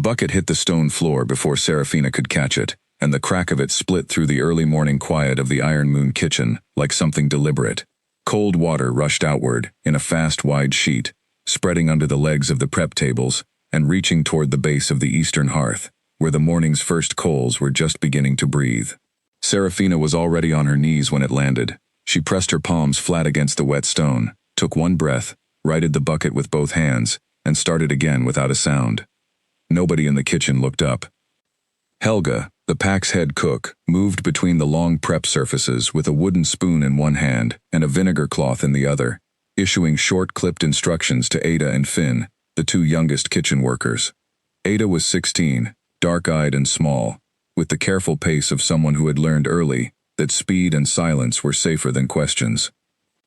bucket hit the stone floor before Serafina could catch it, and the crack of it split through the early morning quiet of the Iron Moon kitchen like something deliberate. Cold water rushed outward in a fast, wide sheet, spreading under the legs of the prep tables and reaching toward the base of the eastern hearth, where the morning's first coals were just beginning to breathe. Serafina was already on her knees when it landed. She pressed her palms flat against the wet stone, took one breath, righted the bucket with both hands, and started again without a sound. Nobody in the kitchen looked up. Helga, the pack's head cook, moved between the long prep surfaces with a wooden spoon in one hand and a vinegar cloth in the other, issuing short-clipped instructions to Ada and Finn, the two youngest kitchen workers. Ada was 16, dark-eyed and small, with the careful pace of someone who had learned early that speed and silence were safer than questions.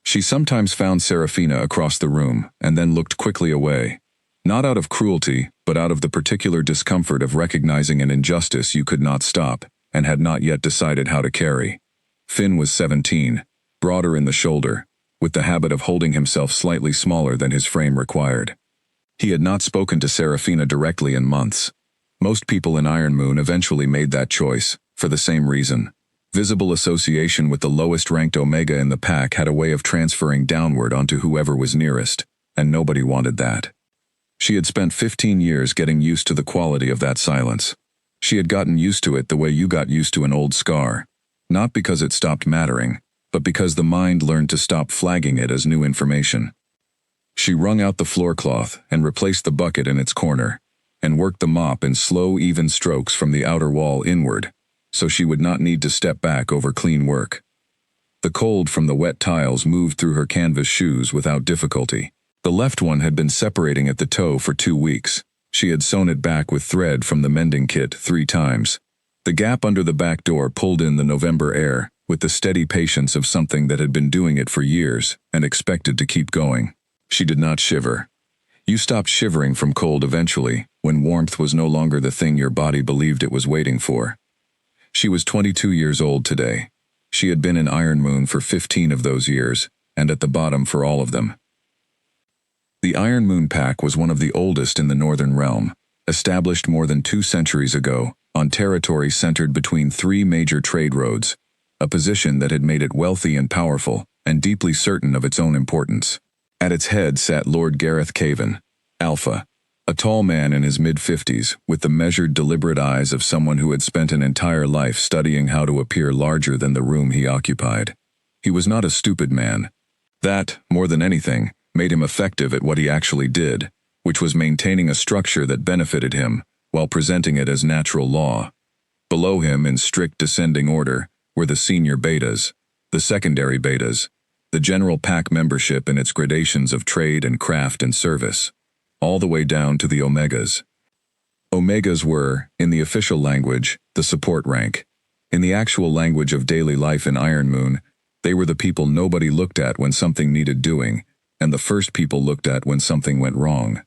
She sometimes found Serafina across the room and then looked quickly away, not out of cruelty, but out of the particular discomfort of recognizing an injustice you could not stop and had not yet decided how to carry. Finn was 17, broader in the shoulder, with the habit of holding himself slightly smaller than his frame required. He had not spoken to Serafina directly in months. Most people in Iron Moon eventually made that choice, for the same reason. Visible association with the lowest-ranked Omega in the pack had a way of transferring downward onto whoever was nearest, and nobody wanted that. She had spent 15 years getting used to the quality of that silence. She had gotten used to it the way you got used to an old scar, not because it stopped mattering, but because the mind learned to stop flagging it as new information. She wrung out the floor cloth and replaced the bucket in its corner, and worked the mop in slow, even strokes from the outer wall inward, so she would not need to step back over clean work. The cold from the wet tiles moved through her canvas shoes without difficulty. The left one had been separating at the toe for 2 weeks. She had sewn it back with thread from the mending kit 3 times. The gap under the back door pulled in the November air with the steady patience of something that had been doing it for years and expected to keep going. She did not shiver. You stopped shivering from cold eventually, when warmth was no longer the thing your body believed it was waiting for. She was 22 years old today. She had been in Iron Moon for 15 of those years, and at the bottom for all of them. The Iron Moon Pack was one of the oldest in the Northern Realm, established more than 2 centuries ago, on territory centered between 3 major trade roads, a position that had made it wealthy and powerful, and deeply certain of its own importance. At its head sat Lord Gareth Caven, Alpha, a tall man in his mid-50s, with the measured, deliberate eyes of someone who had spent an entire life studying how to appear larger than the room he occupied. He was not a stupid man. That, more than anything, made him effective at what he actually did, which was maintaining a structure that benefited him, while presenting it as natural law. Below him, in strict descending order, were the senior betas, the secondary betas, the general pack membership in its gradations of trade and craft and service, all the way down to the Omegas. Omegas were, in the official language, the support rank. In the actual language of daily life in Iron Moon, they were the people nobody looked at when something needed doing, and the first people looked at when something went wrong.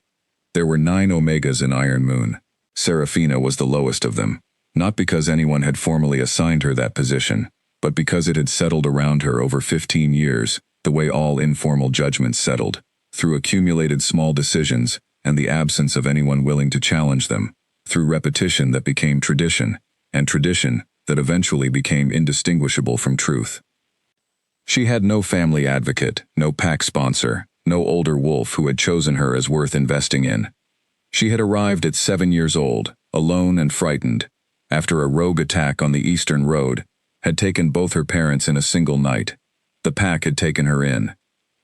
There were 9 Omegas in Iron Moon. Serafina was the lowest of them, not because anyone had formally assigned her that position, but because it had settled around her over 15 years, the way all informal judgments settled, through accumulated small decisions and the absence of anyone willing to challenge them, through repetition that became tradition, and tradition that eventually became indistinguishable from truth. She had no family advocate, no pack sponsor, no older wolf who had chosen her as worth investing in. She had arrived at 7 years old, alone and frightened, after a rogue attack on the Eastern Road, had taken both her parents in a single night. The pack had taken her in.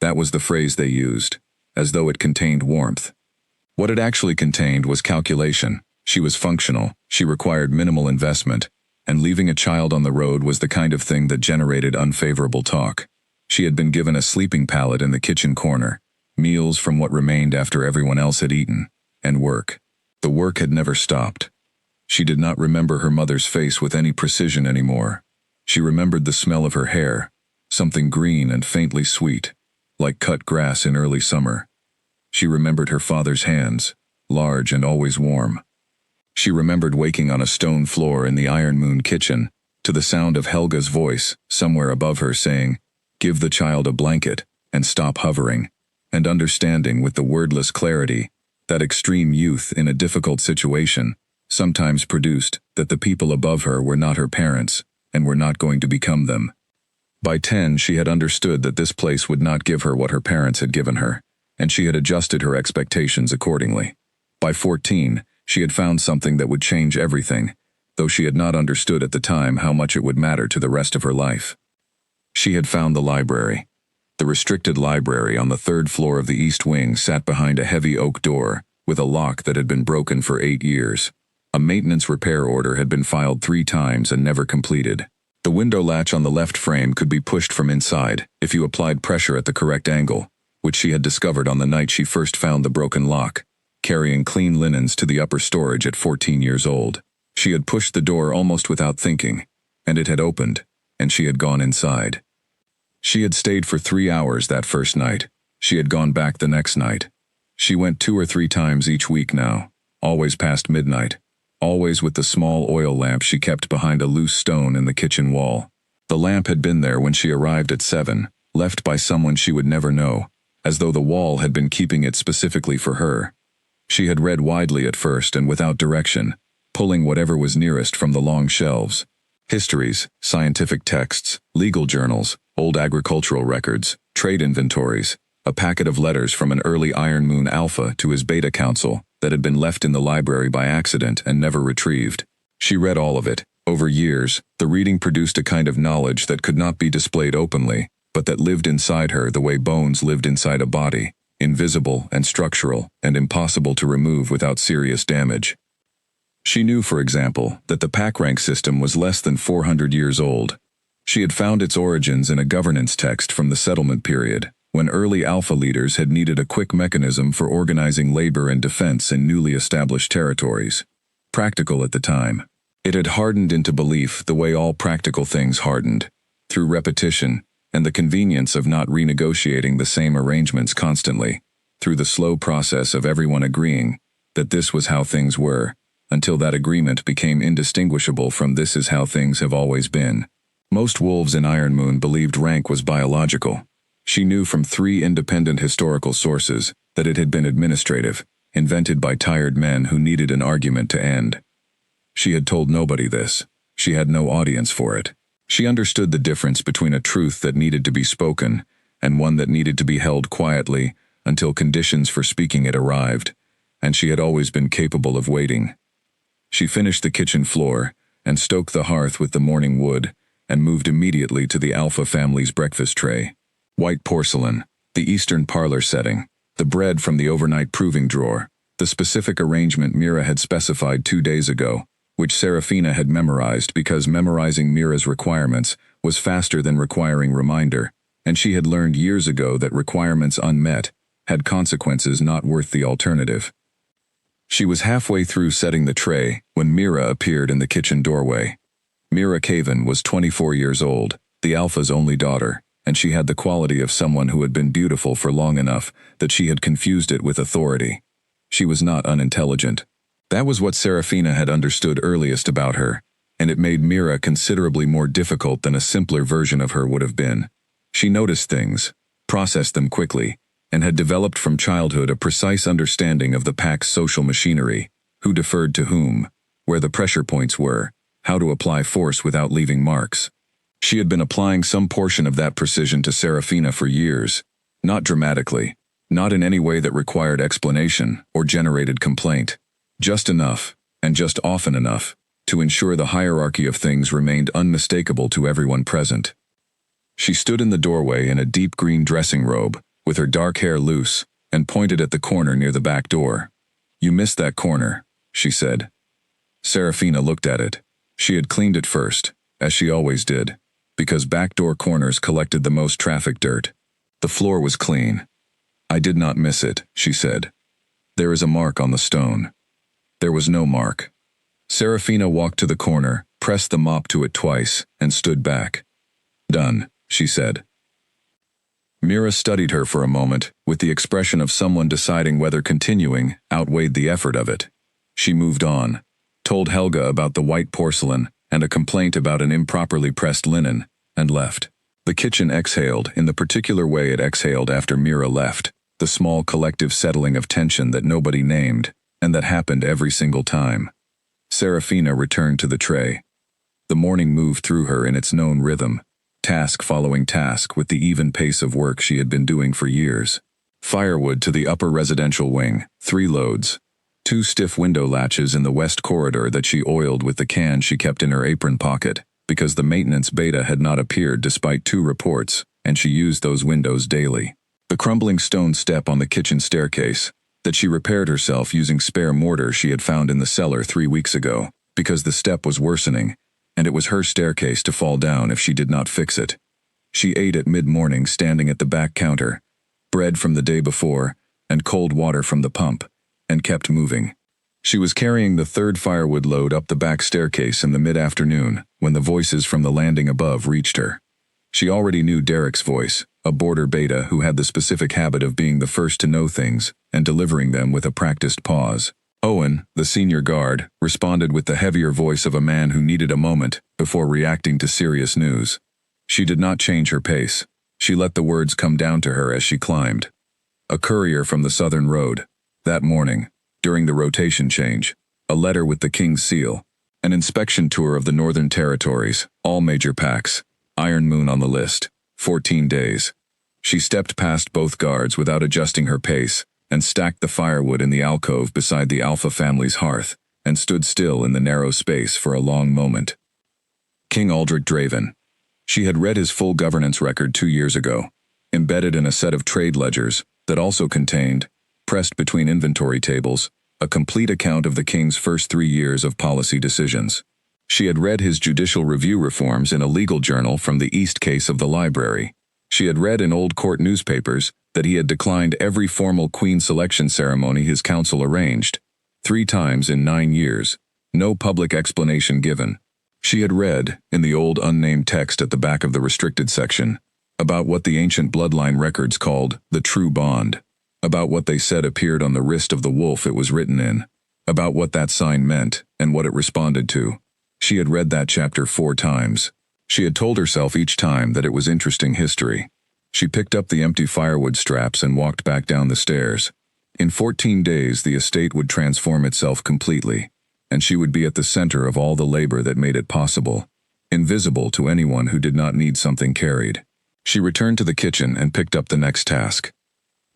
That was the phrase they used, as though it contained warmth. What it actually contained was calculation. She was functional, she required minimal investment, and leaving a child on the road was the kind of thing that generated unfavorable talk. She had been given a sleeping pallet in the kitchen corner, meals from what remained after everyone else had eaten, and work. The work had never stopped. She did not remember her mother's face with any precision anymore. She remembered the smell of her hair, something green and faintly sweet, like cut grass in early summer. She remembered her father's hands, large and always warm. She remembered waking on a stone floor in the Iron Moon kitchen, to the sound of Helga's voice, somewhere above her saying, "Give the child a blanket, and stop hovering," and understanding with the wordless clarity that extreme youth in a difficult situation, sometimes produced that the people above her were not her parents and were not going to become them. By 10, she had understood that this place would not give her what her parents had given her, and she had adjusted her expectations accordingly. By 14, she had found something that would change everything, though she had not understood at the time how much it would matter to the rest of her life. She had found the library. The restricted library on the 3rd floor of the East Wing sat behind a heavy oak door, with a lock that had been broken for 8 years. A maintenance repair order had been filed 3 times and never completed. The window latch on the left frame could be pushed from inside if you applied pressure at the correct angle, which she had discovered on the night she first found the broken lock, carrying clean linens to the upper storage at 14 years old. She had pushed the door almost without thinking, and it had opened, and she had gone inside. She had stayed for 3 hours that first night. She had gone back the next night. She went 2 or 3 times each week now, always past midnight, always with the small oil lamp she kept behind a loose stone in the kitchen wall. The lamp had been there when she arrived at 7, left by someone she would never know, as though the wall had been keeping it specifically for her. She had read widely at first and without direction, pulling whatever was nearest from the long shelves. Histories, scientific texts, legal journals, old agricultural records, trade inventories, a packet of letters from an early Iron Moon Alpha to his Beta Council that had been left in the library by accident and never retrieved. She read all of it. Over years, the reading produced a kind of knowledge that could not be displayed openly, but that lived inside her the way bones lived inside a body, invisible and structural and impossible to remove without serious damage. She knew, for example, that the pack rank system was less than 400 years old. She had found its origins in a governance text from the settlement period, when early Alpha leaders had needed a quick mechanism for organizing labor and defense in newly established territories. Practical at the time. It had hardened into belief the way all practical things hardened, through repetition and the convenience of not renegotiating the same arrangements constantly, through the slow process of everyone agreeing that this was how things were, until that agreement became indistinguishable from this is how things have always been. Most wolves in Iron Moon believed rank was biological. She knew from 3 independent historical sources that it had been administrative, invented by tired men who needed an argument to end. She had told nobody this. She had no audience for it. She understood the difference between a truth that needed to be spoken and one that needed to be held quietly until conditions for speaking it arrived, and she had always been capable of waiting. She finished the kitchen floor and stoked the hearth with the morning wood and moved immediately to the Alpha family's breakfast tray. White porcelain, the Eastern parlor setting, the bread from the overnight proving drawer, the specific arrangement Mira had specified 2 days ago, which Serafina had memorized because memorizing Mira's requirements was faster than requiring reminder, and she had learned years ago that requirements unmet had consequences not worth the alternative. She was halfway through setting the tray when Mira appeared in the kitchen doorway. Mira Caven was 24 years old, the Alpha's only daughter, and she had the quality of someone who had been beautiful for long enough that she had confused it with authority. She was not unintelligent. That was what Serafina had understood earliest about her, and it made Mira considerably more difficult than a simpler version of her would have been. She noticed things, processed them quickly, and had developed from childhood a precise understanding of the pack's social machinery, who deferred to whom, where the pressure points were, how to apply force without leaving marks. She had been applying some portion of that precision to Serafina for years, not dramatically, not in any way that required explanation or generated complaint, just enough, and just often enough, to ensure the hierarchy of things remained unmistakable to everyone present. She stood in the doorway in a deep green dressing robe, with her dark hair loose, and pointed at the corner near the back door. "You missed that corner," she said. Serafina looked at it. She had cleaned it first, as she always did, because back door corners collected the most traffic dirt. The floor was clean. "I did not miss it," she said. "There is a mark on the stone." There was no mark. Serafina walked to the corner, pressed the mop to it twice, and stood back. "Done," she said. Mira studied her for a moment, with the expression of someone deciding whether continuing outweighed the effort of it. She moved on, told Helga about the white porcelain and a complaint about an improperly pressed linen, and left. The kitchen exhaled in the particular way it exhaled after Mira left, the small collective settling of tension that nobody named, and that happened every single time. Serafina returned to the tray. The morning moved through her in its known rhythm, task following task with the even pace of work she had been doing for years. Firewood to the upper residential wing, 3 loads. 2 stiff window latches in the west corridor that she oiled with the can she kept in her apron pocket, because the maintenance beta had not appeared despite 2 reports, and she used those windows daily. The crumbling stone step on the kitchen staircase, that she repaired herself using spare mortar she had found in the cellar 3 weeks ago, because the step was worsening, and it was her staircase to fall down if she did not fix it. She ate at mid-morning standing at the back counter, bread from the day before, and cold water from the pump, and kept moving. She was carrying the 3rd firewood load up the back staircase in the mid-afternoon when the voices from the landing above reached her. She already knew Derek's voice, a border beta who had the specific habit of being the first to know things and delivering them with a practiced pause. Owen, the senior guard, responded with the heavier voice of a man who needed a moment before reacting to serious news. She did not change her pace. She let the words come down to her as she climbed. A courier from the Southern Road. That morning, during the rotation change, a letter with the King's seal. An inspection tour of the Northern Territories, all major packs. Iron Moon on the list. 14 days. She stepped past both guards without adjusting her pace, and stacked the firewood in the alcove beside the Alpha family's hearth, and stood still in the narrow space for a long moment. King Aldrich Draven. She had read his full governance record 2 years ago, embedded in a set of trade ledgers that also contained, pressed between inventory tables, a complete account of the king's first 3 years of policy decisions. She had read his judicial review reforms in a legal journal from the East case of the library. She had read in old court newspapers that he had declined every formal queen selection ceremony his council arranged, 3 times in 9 years, no public explanation given. She had read, in the old unnamed text at the back of the restricted section, about what the ancient bloodline records called the true bond, about what they said appeared on the wrist of the wolf it was written in, about what that sign meant and what it responded to. She had read that chapter 4 times. She had told herself each time that it was interesting history. She picked up the empty firewood straps and walked back down the stairs. In 14 days the estate would transform itself completely, and she would be at the center of all the labor that made it possible, invisible to anyone who did not need something carried. She returned to the kitchen and picked up the next task.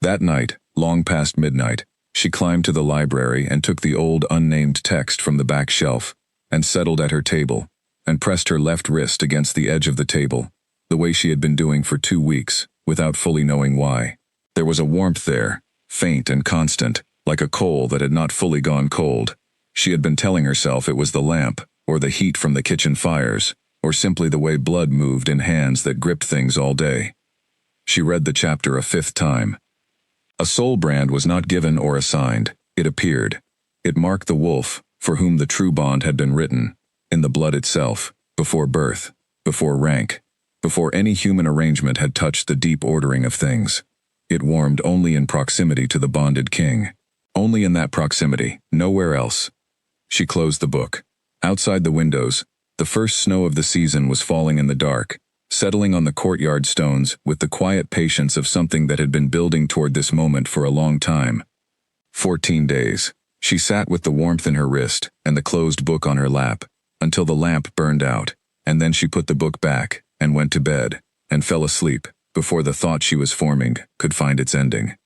That night, long past midnight, she climbed to the library and took the old unnamed text from the back shelf, and settled at her table, and pressed her left wrist against the edge of the table, the way she had been doing for 2 weeks, without fully knowing why. There was a warmth there, faint and constant, like a coal that had not fully gone cold. She had been telling herself it was the lamp, or the heat from the kitchen fires, or simply the way blood moved in hands that gripped things all day. She read the chapter a 5th time. A soul brand was not given or assigned. It appeared. It marked the wolf, for whom the true bond had been written, in the blood itself, before birth, before rank, before any human arrangement had touched the deep ordering of things. It warmed only in proximity to the bonded king. Only in that proximity, nowhere else. She closed the book. Outside the windows, the first snow of the season was falling in the dark, settling on the courtyard stones with the quiet patience of something that had been building toward this moment for a long time. 14 days. She sat with the warmth in her wrist and the closed book on her lap, until the lamp burned out, and then she put the book back and went to bed, and fell asleep before the thought she was forming could find its ending.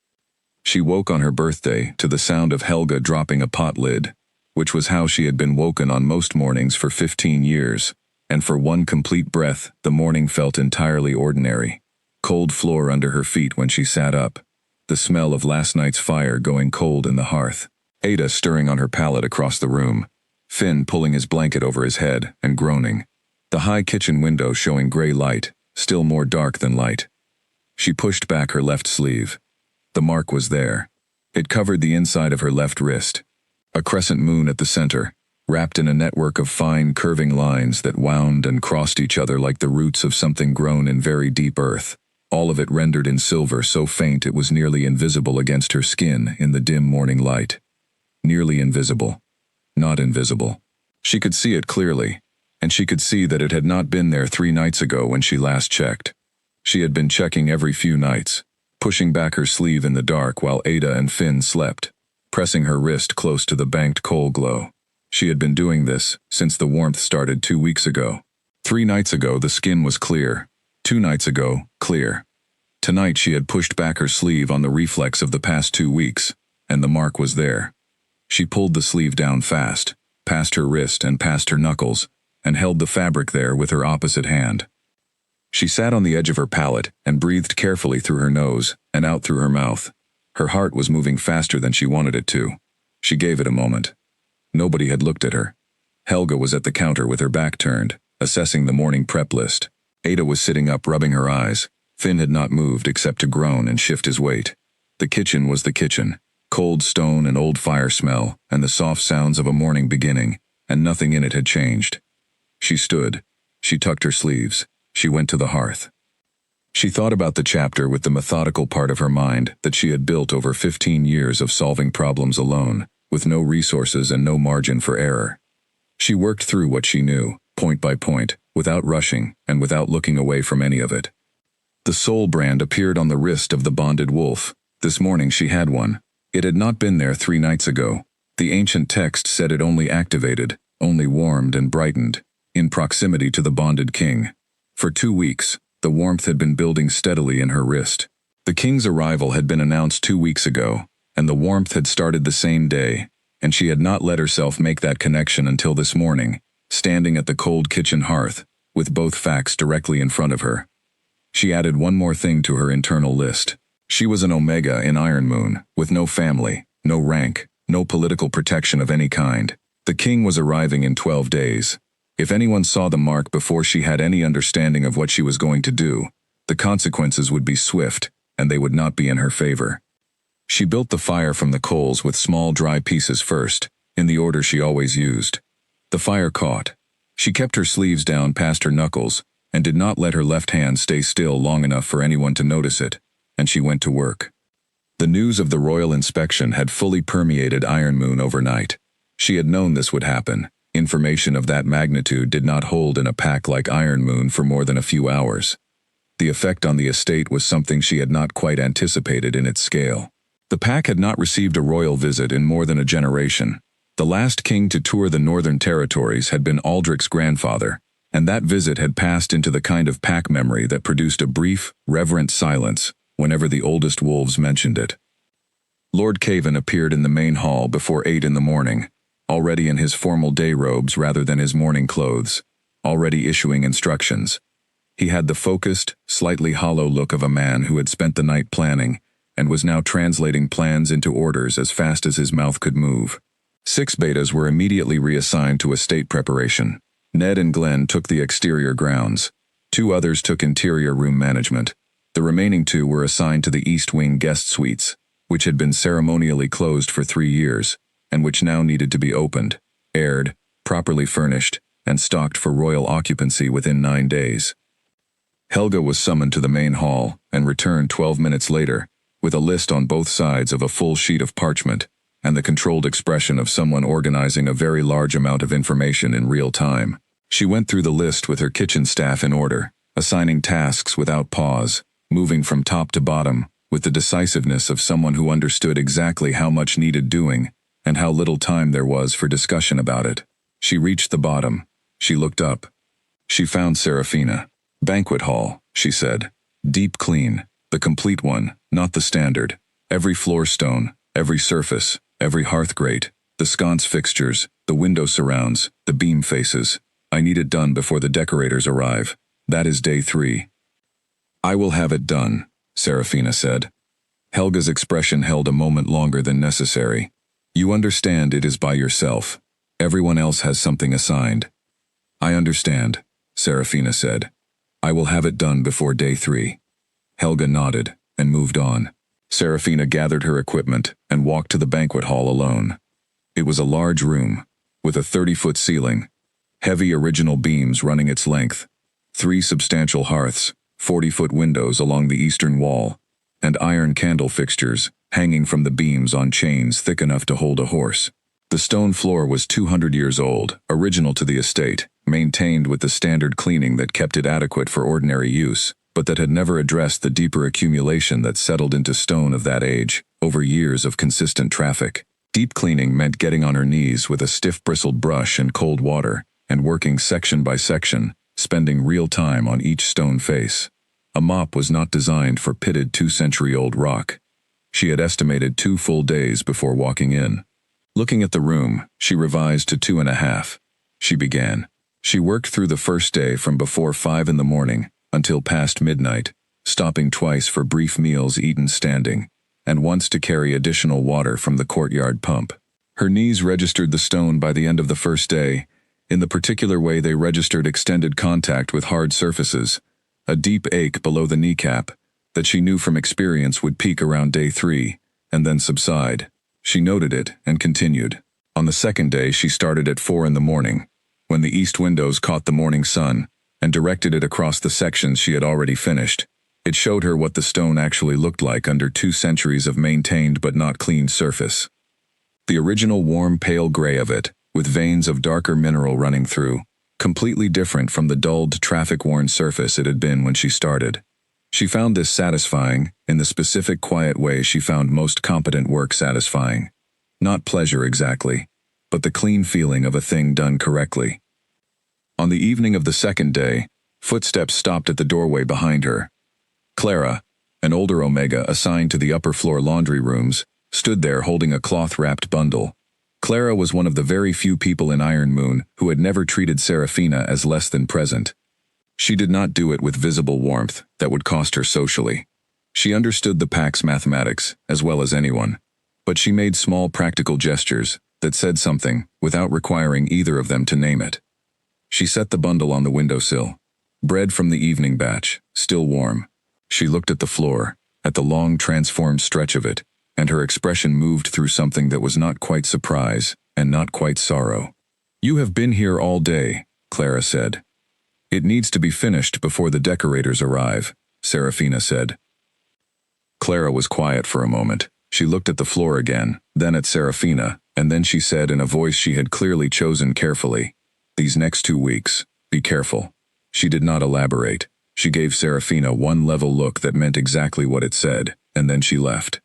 She woke on her birthday to the sound of Helga dropping a pot lid, which was how she had been woken on most mornings for 15 years, and for one complete breath the morning felt entirely ordinary. Cold floor under her feet when she sat up, the smell of last night's fire going cold in the hearth, Ada stirring on her pallet across the room, Finn pulling his blanket over his head and groaning, the high kitchen window showing gray light, still more dark than light. She pushed back her left sleeve. The mark was there. It covered the inside of her left wrist. A crescent moon at the center, wrapped in a network of fine curving lines that wound and crossed each other like the roots of something grown in very deep earth, all of it rendered in silver so faint it was nearly invisible against her skin in the dim morning light. Nearly invisible. Not invisible. She could see it clearly, and she could see that it had not been there 3 nights ago when she last checked. She had been checking every few nights, pushing back her sleeve in the dark while Ada and Finn slept, pressing her wrist close to the banked coal glow. She had been doing this since the warmth started 2 weeks ago. 3 nights ago the skin was clear. 2 nights ago, clear. Tonight she had pushed back her sleeve on the reflex of the past 2 weeks, and the mark was there. She pulled the sleeve down fast, past her wrist and past her knuckles, and held the fabric there with her opposite hand. She sat on the edge of her pallet and breathed carefully through her nose and out through her mouth. Her heart was moving faster than she wanted it to. She gave it a moment. Nobody had looked at her. Helga was at the counter with her back turned, assessing the morning prep list. Ada was sitting up rubbing her eyes. Finn had not moved except to groan and shift his weight. The kitchen was the kitchen. Cold stone and old fire smell and the soft sounds of a morning beginning, and nothing in it had changed. She stood. She tucked her sleeves. She went to the hearth. She thought about the chapter with the methodical part of her mind that she had built over 15 years of solving problems alone, with no resources and no margin for error. She worked through what she knew, point by point, without rushing and without looking away from any of it. The soul brand appeared on the wrist of the bonded wolf. This morning she had one. It had not been there 3 nights ago. The ancient text said it only activated, only warmed and brightened, in proximity to the bonded king. For 2 weeks, the warmth had been building steadily in her wrist. The king's arrival had been announced 2 weeks ago, and the warmth had started the same day, and she had not let herself make that connection until this morning, standing at the cold kitchen hearth, with both facts directly in front of her. She added one more thing to her internal list. She was an Omega in Iron Moon, with no family, no rank, no political protection of any kind. The king was arriving in 12 days. If anyone saw the mark before she had any understanding of what she was going to do, the consequences would be swift, and they would not be in her favor. She built the fire from the coals with small dry pieces first, in the order she always used. The fire caught. She kept her sleeves down past her knuckles, and did not let her left hand stay still long enough for anyone to notice it, and she went to work. The news of the royal inspection had fully permeated Iron Moon overnight. She had known this would happen. Information of that magnitude did not hold in a pack like Iron Moon for more than a few hours. The effect on the estate was something she had not quite anticipated in its scale. The pack had not received a royal visit in more than a generation. The last king to tour the Northern Territories had been Aldrich's grandfather, and that visit had passed into the kind of pack memory that produced a brief, reverent silence whenever the oldest wolves mentioned it. Lord Cavan appeared in the main hall before 8 in the morning, already in his formal day robes rather than his morning clothes, already issuing instructions. He had the focused, slightly hollow look of a man who had spent the night planning, and was now translating plans into orders as fast as his mouth could move. 6 betas were immediately reassigned to estate preparation. Ned and Glenn took the exterior grounds. 2 others took interior room management. The remaining 2 were assigned to the East Wing guest suites, which had been ceremonially closed for 3 years, and which now needed to be opened, aired, properly furnished, and stocked for royal occupancy within 9 days. Helga was summoned to the main hall and returned 12 minutes later, with a list on both sides of a full sheet of parchment, and the controlled expression of someone organizing a very large amount of information in real time. She went through the list with her kitchen staff in order, assigning tasks without pause, moving from top to bottom, with the decisiveness of someone who understood exactly how much needed doing, and how little time there was for discussion about it. She reached the bottom. She looked up. She found Serafina. "Banquet hall," she said. "Deep clean. The complete one, not the standard. Every floor stone, every surface, every hearth grate, the sconce fixtures, the window surrounds, the beam faces. I need it done before the decorators arrive. That is day 3. "I will have it done," Serafina said. Helga's expression held a moment longer than necessary. "You understand it is by yourself. Everyone else has something assigned." "I understand," Serafina said. "I will have it done before day 3. Helga nodded and moved on. Serafina gathered her equipment and walked to the banquet hall alone. It was a large room, with a 30-foot ceiling, heavy original beams running its length, 3 substantial hearths, 40-foot windows along the eastern wall, and iron candle fixtures hanging from the beams on chains thick enough to hold a horse. The stone floor was 200 years old, original to the estate, maintained with the standard cleaning that kept it adequate for ordinary use, but that had never addressed the deeper accumulation that settled into stone of that age, over years of consistent traffic. Deep cleaning meant getting on her knees with a stiff bristled brush and cold water, and working section by section, spending real time on each stone face. A mop was not designed for pitted 2-century-old rock. She had estimated 2 full days before walking in. Looking at the room, she revised to 2.5. She began. She worked through the first day from before 5 in the morning until past midnight, stopping twice for brief meals eaten standing, and once to carry additional water from the courtyard pump. Her knees registered the stone by the end of the first day, in the particular way they registered extended contact with hard surfaces, a deep ache below the kneecap that she knew from experience would peak around day 3, and then subside. She noted it and continued. On the second day she started at 4 in the morning, when the east windows caught the morning sun, and directed it across the sections she had already finished. It showed her what the stone actually looked like under 2 centuries of maintained but not cleaned surface. The original warm pale gray of it, with veins of darker mineral running through, completely different from the dulled traffic-worn surface it had been when she started. She found this satisfying, in the specific quiet way she found most competent work satisfying. Not pleasure exactly, but the clean feeling of a thing done correctly. On the evening of the second day, footsteps stopped at the doorway behind her. Clara, an older Omega assigned to the upper-floor laundry rooms, stood there holding a cloth-wrapped bundle. Clara was one of the very few people in Iron Moon who had never treated Serafina as less than present. She did not do it with visible warmth that would cost her socially. She understood the pack's mathematics as well as anyone, but she made small practical gestures that said something without requiring either of them to name it. She set the bundle on the windowsill. Bread from the evening batch, still warm. She looked at the floor, at the long transformed stretch of it, and her expression moved through something that was not quite surprise and not quite sorrow. "You have been here all day," Clara said. "It needs to be finished before the decorators arrive," Serafina said. Clara was quiet for a moment. She looked at the floor again, then at Serafina, and then she said in a voice she had clearly chosen carefully, "These next 2 weeks, be careful." She did not elaborate. She gave Serafina one level look that meant exactly what it said, and then she left.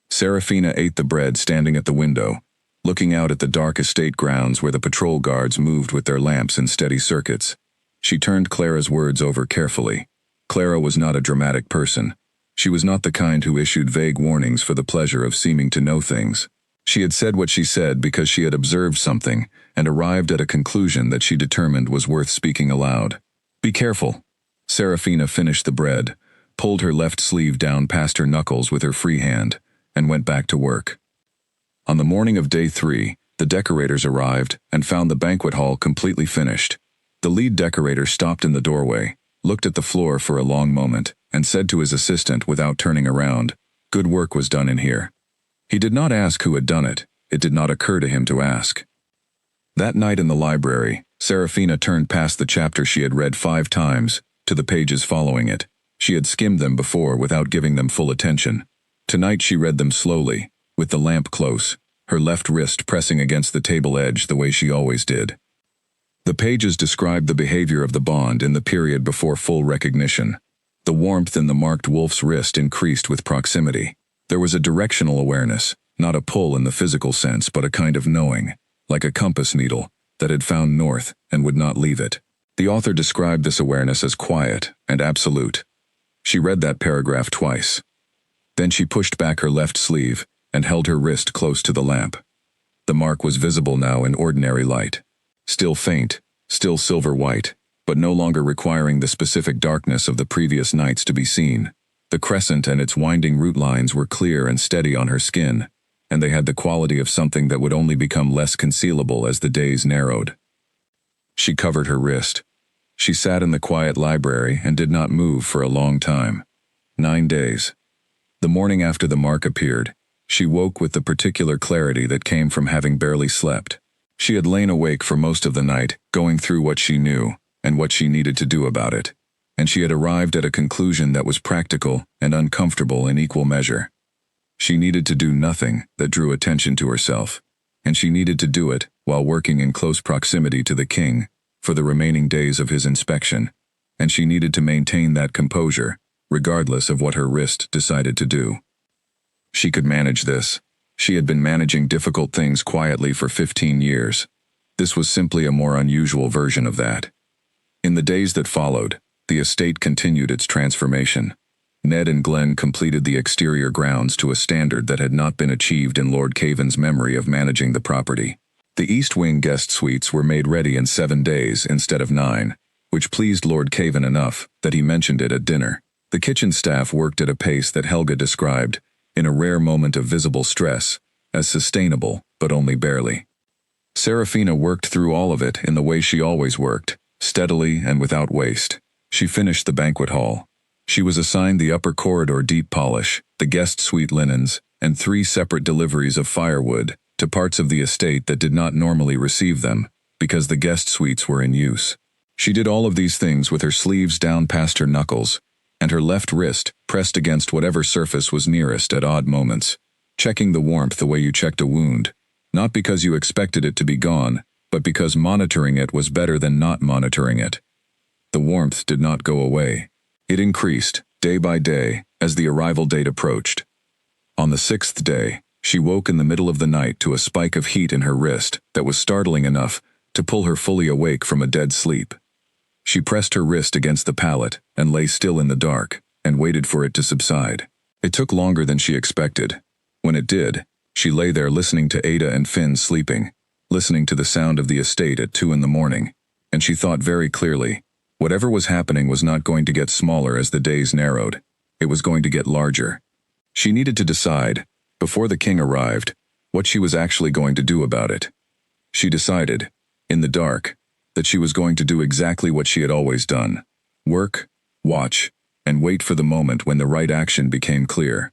Serafina ate the bread standing at the window, looking out at the dark estate grounds where the patrol guards moved with their lamps in steady circuits. She turned Clara's words over carefully. Clara was not a dramatic person. She was not the kind who issued vague warnings for the pleasure of seeming to know things. She had said what she said because she had observed something and arrived at a conclusion that she determined was worth speaking aloud. "Be careful." Serafina finished the bread, pulled her left sleeve down past her knuckles with her free hand, and went back to work. On the morning of day 3, the decorators arrived and found the banquet hall completely finished. The lead decorator stopped in the doorway, looked at the floor for a long moment, and said to his assistant without turning around, "Good work was done in here." He did not ask who had done it. It did not occur to him to ask. That night in the library, Serafina turned past the chapter she had read 5 times, to the pages following it. She had skimmed them before without giving them full attention. Tonight she read them slowly, with the lamp close, her left wrist pressing against the table edge the way she always did. The pages described the behavior of the bond in the period before full recognition. The warmth in the marked wolf's wrist increased with proximity. There was a directional awareness, not a pull in the physical sense but a kind of knowing, like a compass needle, that had found north and would not leave it. The author described this awareness as quiet and absolute. She read that paragraph twice. Then she pushed back her left sleeve and held her wrist close to the lamp. The mark was visible now in ordinary light. Still faint, still silver white, but no longer requiring the specific darkness of the previous nights to be seen. The crescent and its winding root lines were clear and steady on her skin, and they had the quality of something that would only become less concealable as the days narrowed. She covered her wrist. She sat in the quiet library and did not move for a long time. 9 days. The morning after the mark appeared, she woke with the particular clarity that came from having barely slept. She had lain awake for most of the night, going through what she knew and what she needed to do about it, and she had arrived at a conclusion that was practical and uncomfortable in equal measure. She needed to do nothing that drew attention to herself, and she needed to do it while working in close proximity to the king for the remaining days of his inspection, and she needed to maintain that composure, regardless of what her wrist decided to do. She could manage this. She had been managing difficult things quietly for 15 years. This was simply a more unusual version of that. In the days that followed, the estate continued its transformation. Ned and Glenn completed the exterior grounds to a standard that had not been achieved in Lord Caven's memory of managing the property. The East Wing guest suites were made ready in 7 days instead of 9, which pleased Lord Caven enough that he mentioned it at dinner. The kitchen staff worked at a pace that Helga described, in a rare moment of visible stress, as sustainable, but only barely. Serafina worked through all of it in the way she always worked, steadily and without waste. She finished the banquet hall. She was assigned the upper corridor deep polish, the guest suite linens, and 3 separate deliveries of firewood to parts of the estate that did not normally receive them, because the guest suites were in use. She did all of these things with her sleeves down past her knuckles, and her left wrist pressed against whatever surface was nearest at odd moments, checking the warmth the way you checked a wound, not because you expected it to be gone, but because monitoring it was better than not monitoring it. The warmth did not go away. It increased, day by day, as the arrival date approached. On the 6th day, she woke in the middle of the night to a spike of heat in her wrist that was startling enough to pull her fully awake from a dead sleep. She pressed her wrist against the pallet and lay still in the dark and waited for it to subside. It took longer than she expected. When it did, she lay there listening to Ada and Finn sleeping, listening to the sound of the estate at 2 in the morning, and she thought very clearly, whatever was happening was not going to get smaller as the days narrowed. It was going to get larger. She needed to decide, before the king arrived, what she was actually going to do about it. She decided, in the dark, that she was going to do exactly what she had always done: work, watch, and wait for the moment when the right action became clear.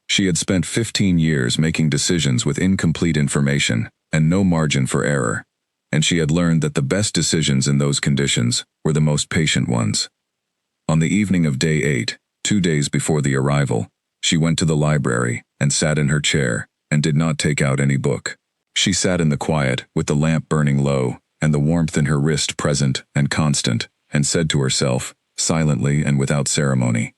She had spent 15 years making decisions with incomplete information and no margin for error, and she had learned that the best decisions in those conditions were the most patient ones. On the evening of day 8, 2 days before the arrival, she went to the library and sat in her chair and did not take out any book. She sat in the quiet with the lamp burning low and the warmth in her wrist present and constant, and said to herself, silently and without ceremony,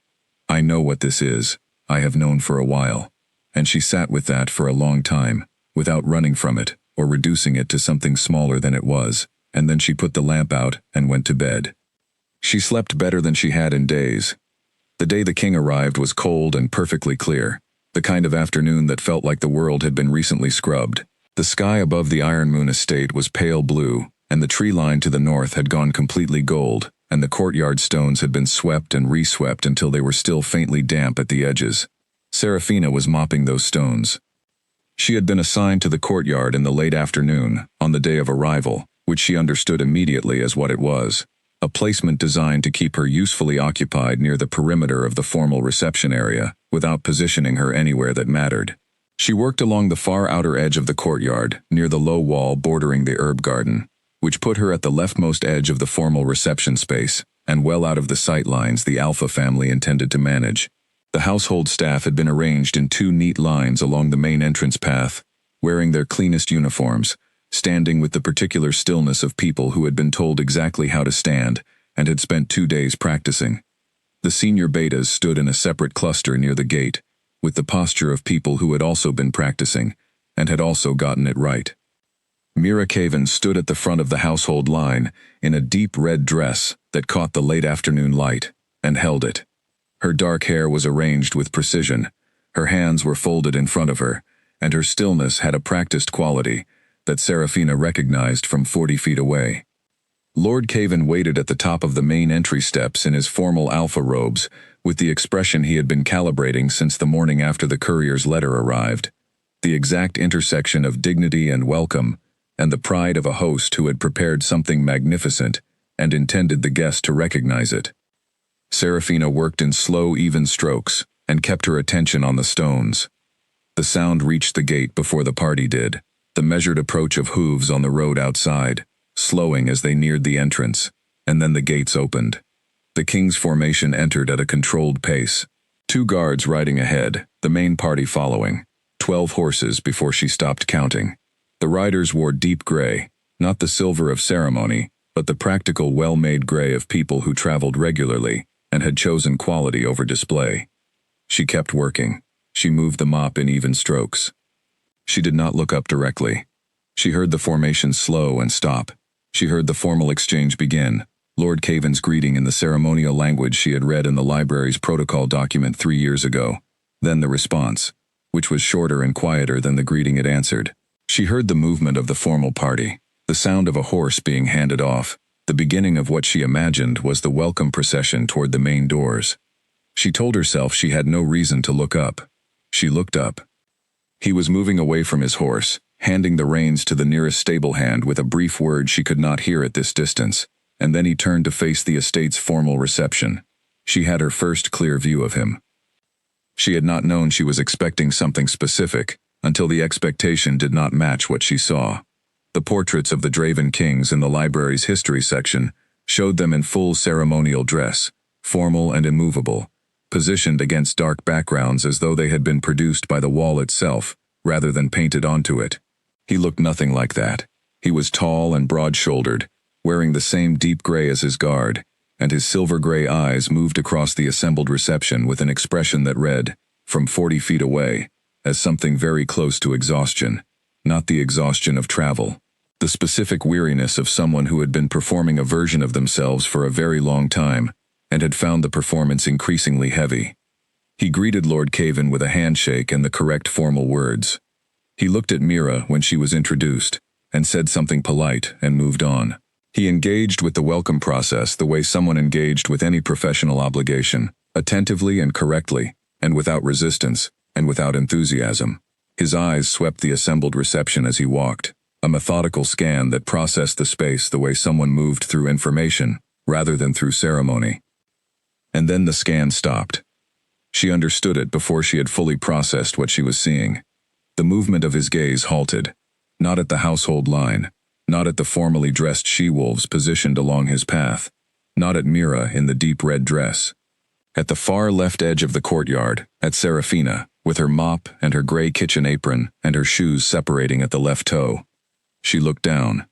"I know what this is. I have known for a while." And she sat with that for a long time, without running from it or reducing it to something smaller than it was, and then she put the lamp out and went to bed. She slept better than she had in days. The day the king arrived was cold and perfectly clear, the kind of afternoon that felt like the world had been recently scrubbed. The sky above the Iron Moon estate was pale blue, and the tree line to the north had gone completely gold, and the courtyard stones had been swept and re-swept until they were still faintly damp at the edges. Serafina was mopping those stones. She had been assigned to the courtyard in the late afternoon, on the day of arrival, which she understood immediately as what it was: a placement designed to keep her usefully occupied near the perimeter of the formal reception area, without positioning her anywhere that mattered. She worked along the far outer edge of the courtyard, near the low wall bordering the herb garden, which put her at the leftmost edge of the formal reception space, and well out of the sight lines the Alpha family intended to manage. The household staff had been arranged in 2 neat lines along the main entrance path, wearing their cleanest uniforms, standing with the particular stillness of people who had been told exactly how to stand and had spent 2 days practicing. The senior betas stood in a separate cluster near the gate, with the posture of people who had also been practicing and had also gotten it right. Mira Caven stood at the front of the household line in a deep red dress that caught the late afternoon light, and held it. Her dark hair was arranged with precision, her hands were folded in front of her, and her stillness had a practiced quality that Serafina recognized from 40 feet away. Lord Caven waited at the top of the main entry steps in his formal alpha robes, with the expression he had been calibrating since the morning after the courier's letter arrived, the exact intersection of dignity and welcome, and the pride of a host who had prepared something magnificent and intended the guest to recognize it. Serafina worked in slow, even strokes and kept her attention on the stones. The sound reached the gate before the party did, the measured approach of hooves on the road outside, slowing as they neared the entrance, and then the gates opened. The king's formation entered at a controlled pace, 2 guards riding ahead, the main party following, 12 horses before she stopped counting. The riders wore deep gray, not the silver of ceremony, but the practical, well-made gray of people who traveled regularly and had chosen quality over display. She kept working. She moved the mop in even strokes. She did not look up directly. She heard the formation slow and stop. She heard the formal exchange begin, Lord Caven's greeting in the ceremonial language she had read in the library's protocol document 3 years ago. Then the response, which was shorter and quieter than the greeting it answered. She heard the movement of the formal party, the sound of a horse being handed off. The beginning of what she imagined was the welcome procession toward the main doors. She told herself she had no reason to look up. She looked up. He was moving away from his horse, handing the reins to the nearest stable hand with a brief word she could not hear at this distance, and then he turned to face the estate's formal reception. She had her first clear view of him. She had not known she was expecting something specific, until the expectation did not match what she saw. The portraits of the Draven kings in the library's history section showed them in full ceremonial dress, formal and immovable, positioned against dark backgrounds as though they had been produced by the wall itself, rather than painted onto it. He looked nothing like that. He was tall and broad-shouldered, wearing the same deep gray as his guard, and his silver-gray eyes moved across the assembled reception with an expression that read, from 40 feet away, as something very close to exhaustion, not the exhaustion of travel, the specific weariness of someone who had been performing a version of themselves for a very long time, and had found the performance increasingly heavy. He greeted Lord Caven with a handshake and the correct formal words. He looked at Mira when she was introduced, and said something polite and moved on. He engaged with the welcome process the way someone engaged with any professional obligation, attentively and correctly, and without resistance, and without enthusiasm. His eyes swept the assembled reception as he walked, a methodical scan that processed the space the way someone moved through information, rather than through ceremony. And then the scan stopped. She understood it before she had fully processed what she was seeing. The movement of his gaze halted, not at the household line, not at the formally dressed she-wolves positioned along his path, not at Mira in the deep red dress. At the far left edge of the courtyard, at Serafina, with her mop and her gray kitchen apron and her shoes separating at the left toe. She looked down.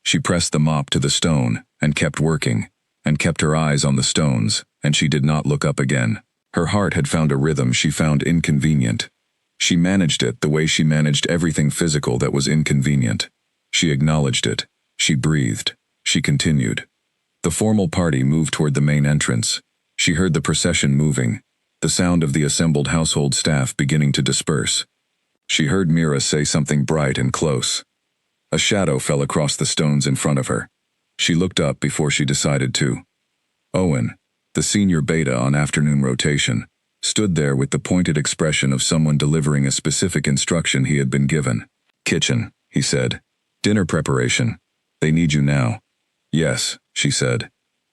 She pressed the mop to the stone and kept working, and kept her eyes on the stones, and she did not look up again. Her heart had found a rhythm she found inconvenient. She managed it the way she managed everything physical that was inconvenient. She acknowledged it. She breathed. She continued. The formal party moved toward the main entrance. She heard the procession moving, the sound of the assembled household staff beginning to disperse. She heard Mira say something bright and close. A shadow fell across the stones in front of her. She looked up before she decided to. Owen, the senior beta on afternoon rotation, stood there with the pointed expression of someone delivering a specific instruction he had been given. Kitchen, he said. Dinner preparation. They need you now. Yes, she said.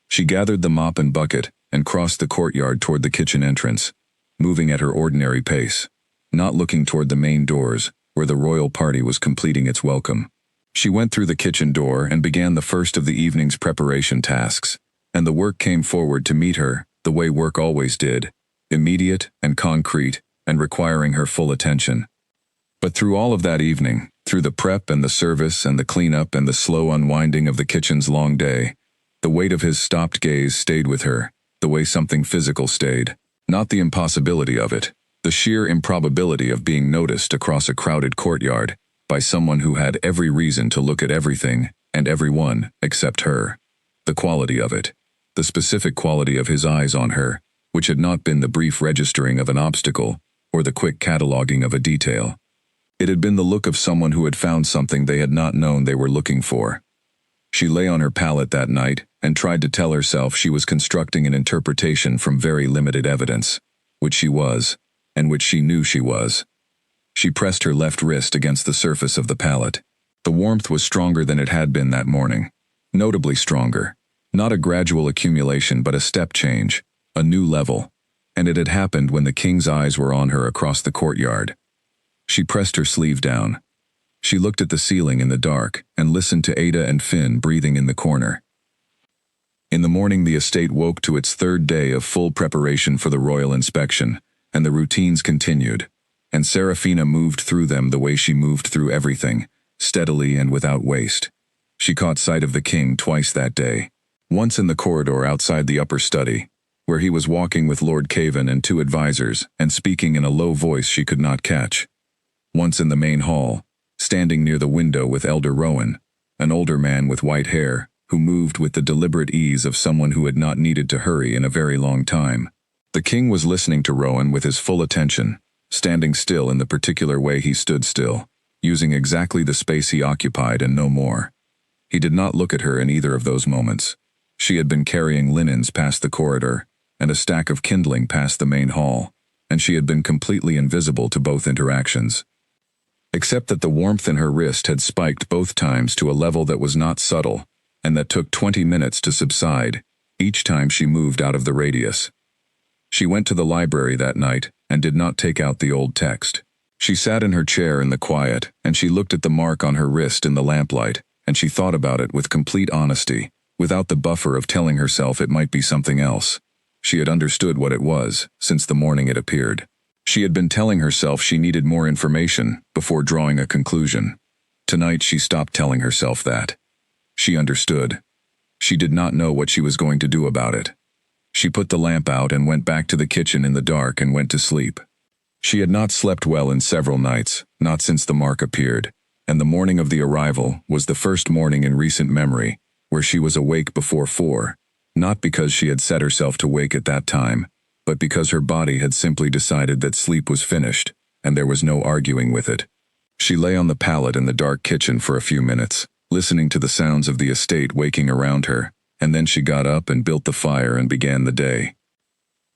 She gathered the mop and bucket and crossed the courtyard toward the kitchen entrance, moving at her ordinary pace, not looking toward the main doors, where the royal party was completing its welcome. She went through the kitchen door and began the first of the evening's preparation tasks, and the work came forward to meet her, the way work always did, immediate and concrete, and requiring her full attention. But through all of that evening, through the prep and the service and the cleanup and the slow unwinding of the kitchen's long day, the weight of his stopped gaze stayed with her, the way something physical stayed. Not the impossibility of it, the sheer improbability of being noticed across a crowded courtyard by someone who had every reason to look at everything and everyone except her. The quality of it, the specific quality of his eyes on her, which had not been the brief registering of an obstacle or the quick cataloging of a detail. It had been the look of someone who had found something they had not known they were looking for. She lay on her pallet that night and tried to tell herself she was constructing an interpretation from very limited evidence, which she was, and which she knew she was. She pressed her left wrist against the surface of the pallet. The warmth was stronger than it had been that morning, notably stronger. Not a gradual accumulation but a step change, a new level, and it had happened when the king's eyes were on her across the courtyard. She pressed her sleeve down. She looked at the ceiling in the dark and listened to Ada and Finn breathing in the corner. In the morning the estate woke to its third day of full preparation for the royal inspection, and the routines continued, and Serafina moved through them the way she moved through everything, steadily and without waste. She caught sight of the king twice that day. Once in the corridor outside the upper study, where he was walking with Lord Cavan and 2 advisors and speaking in a low voice she could not catch. Once in the main hall, standing near the window with Elder Rowan, an older man with white hair, who moved with the deliberate ease of someone who had not needed to hurry in a very long time. The king was listening to Rowan with his full attention, standing still in the particular way he stood still, using exactly the space he occupied and no more. He did not look at her in either of those moments. She had been carrying linens past the corridor, and a stack of kindling past the main hall, and she had been completely invisible to both interactions. Except that the warmth in her wrist had spiked both times to a level that was not subtle, and that took 20 minutes to subside, each time she moved out of the radius. She went to the library that night and did not take out the old text. She sat in her chair in the quiet, and she looked at the mark on her wrist in the lamplight, and she thought about it with complete honesty, without the buffer of telling herself it might be something else. She had understood what it was, since the morning it appeared. She had been telling herself she needed more information before drawing a conclusion. Tonight she stopped telling herself that. She understood. She did not know what she was going to do about it. She put the lamp out and went back to the kitchen in the dark and went to sleep. She had not slept well in several nights, not since the mark appeared, and the morning of the arrival was the first morning in recent memory where she was awake before 4, not because she had set herself to wake at that time, but because her body had simply decided that sleep was finished, and there was no arguing with it. She lay on the pallet in the dark kitchen for a few minutes, listening to the sounds of the estate waking around her, and then she got up and built the fire and began the day.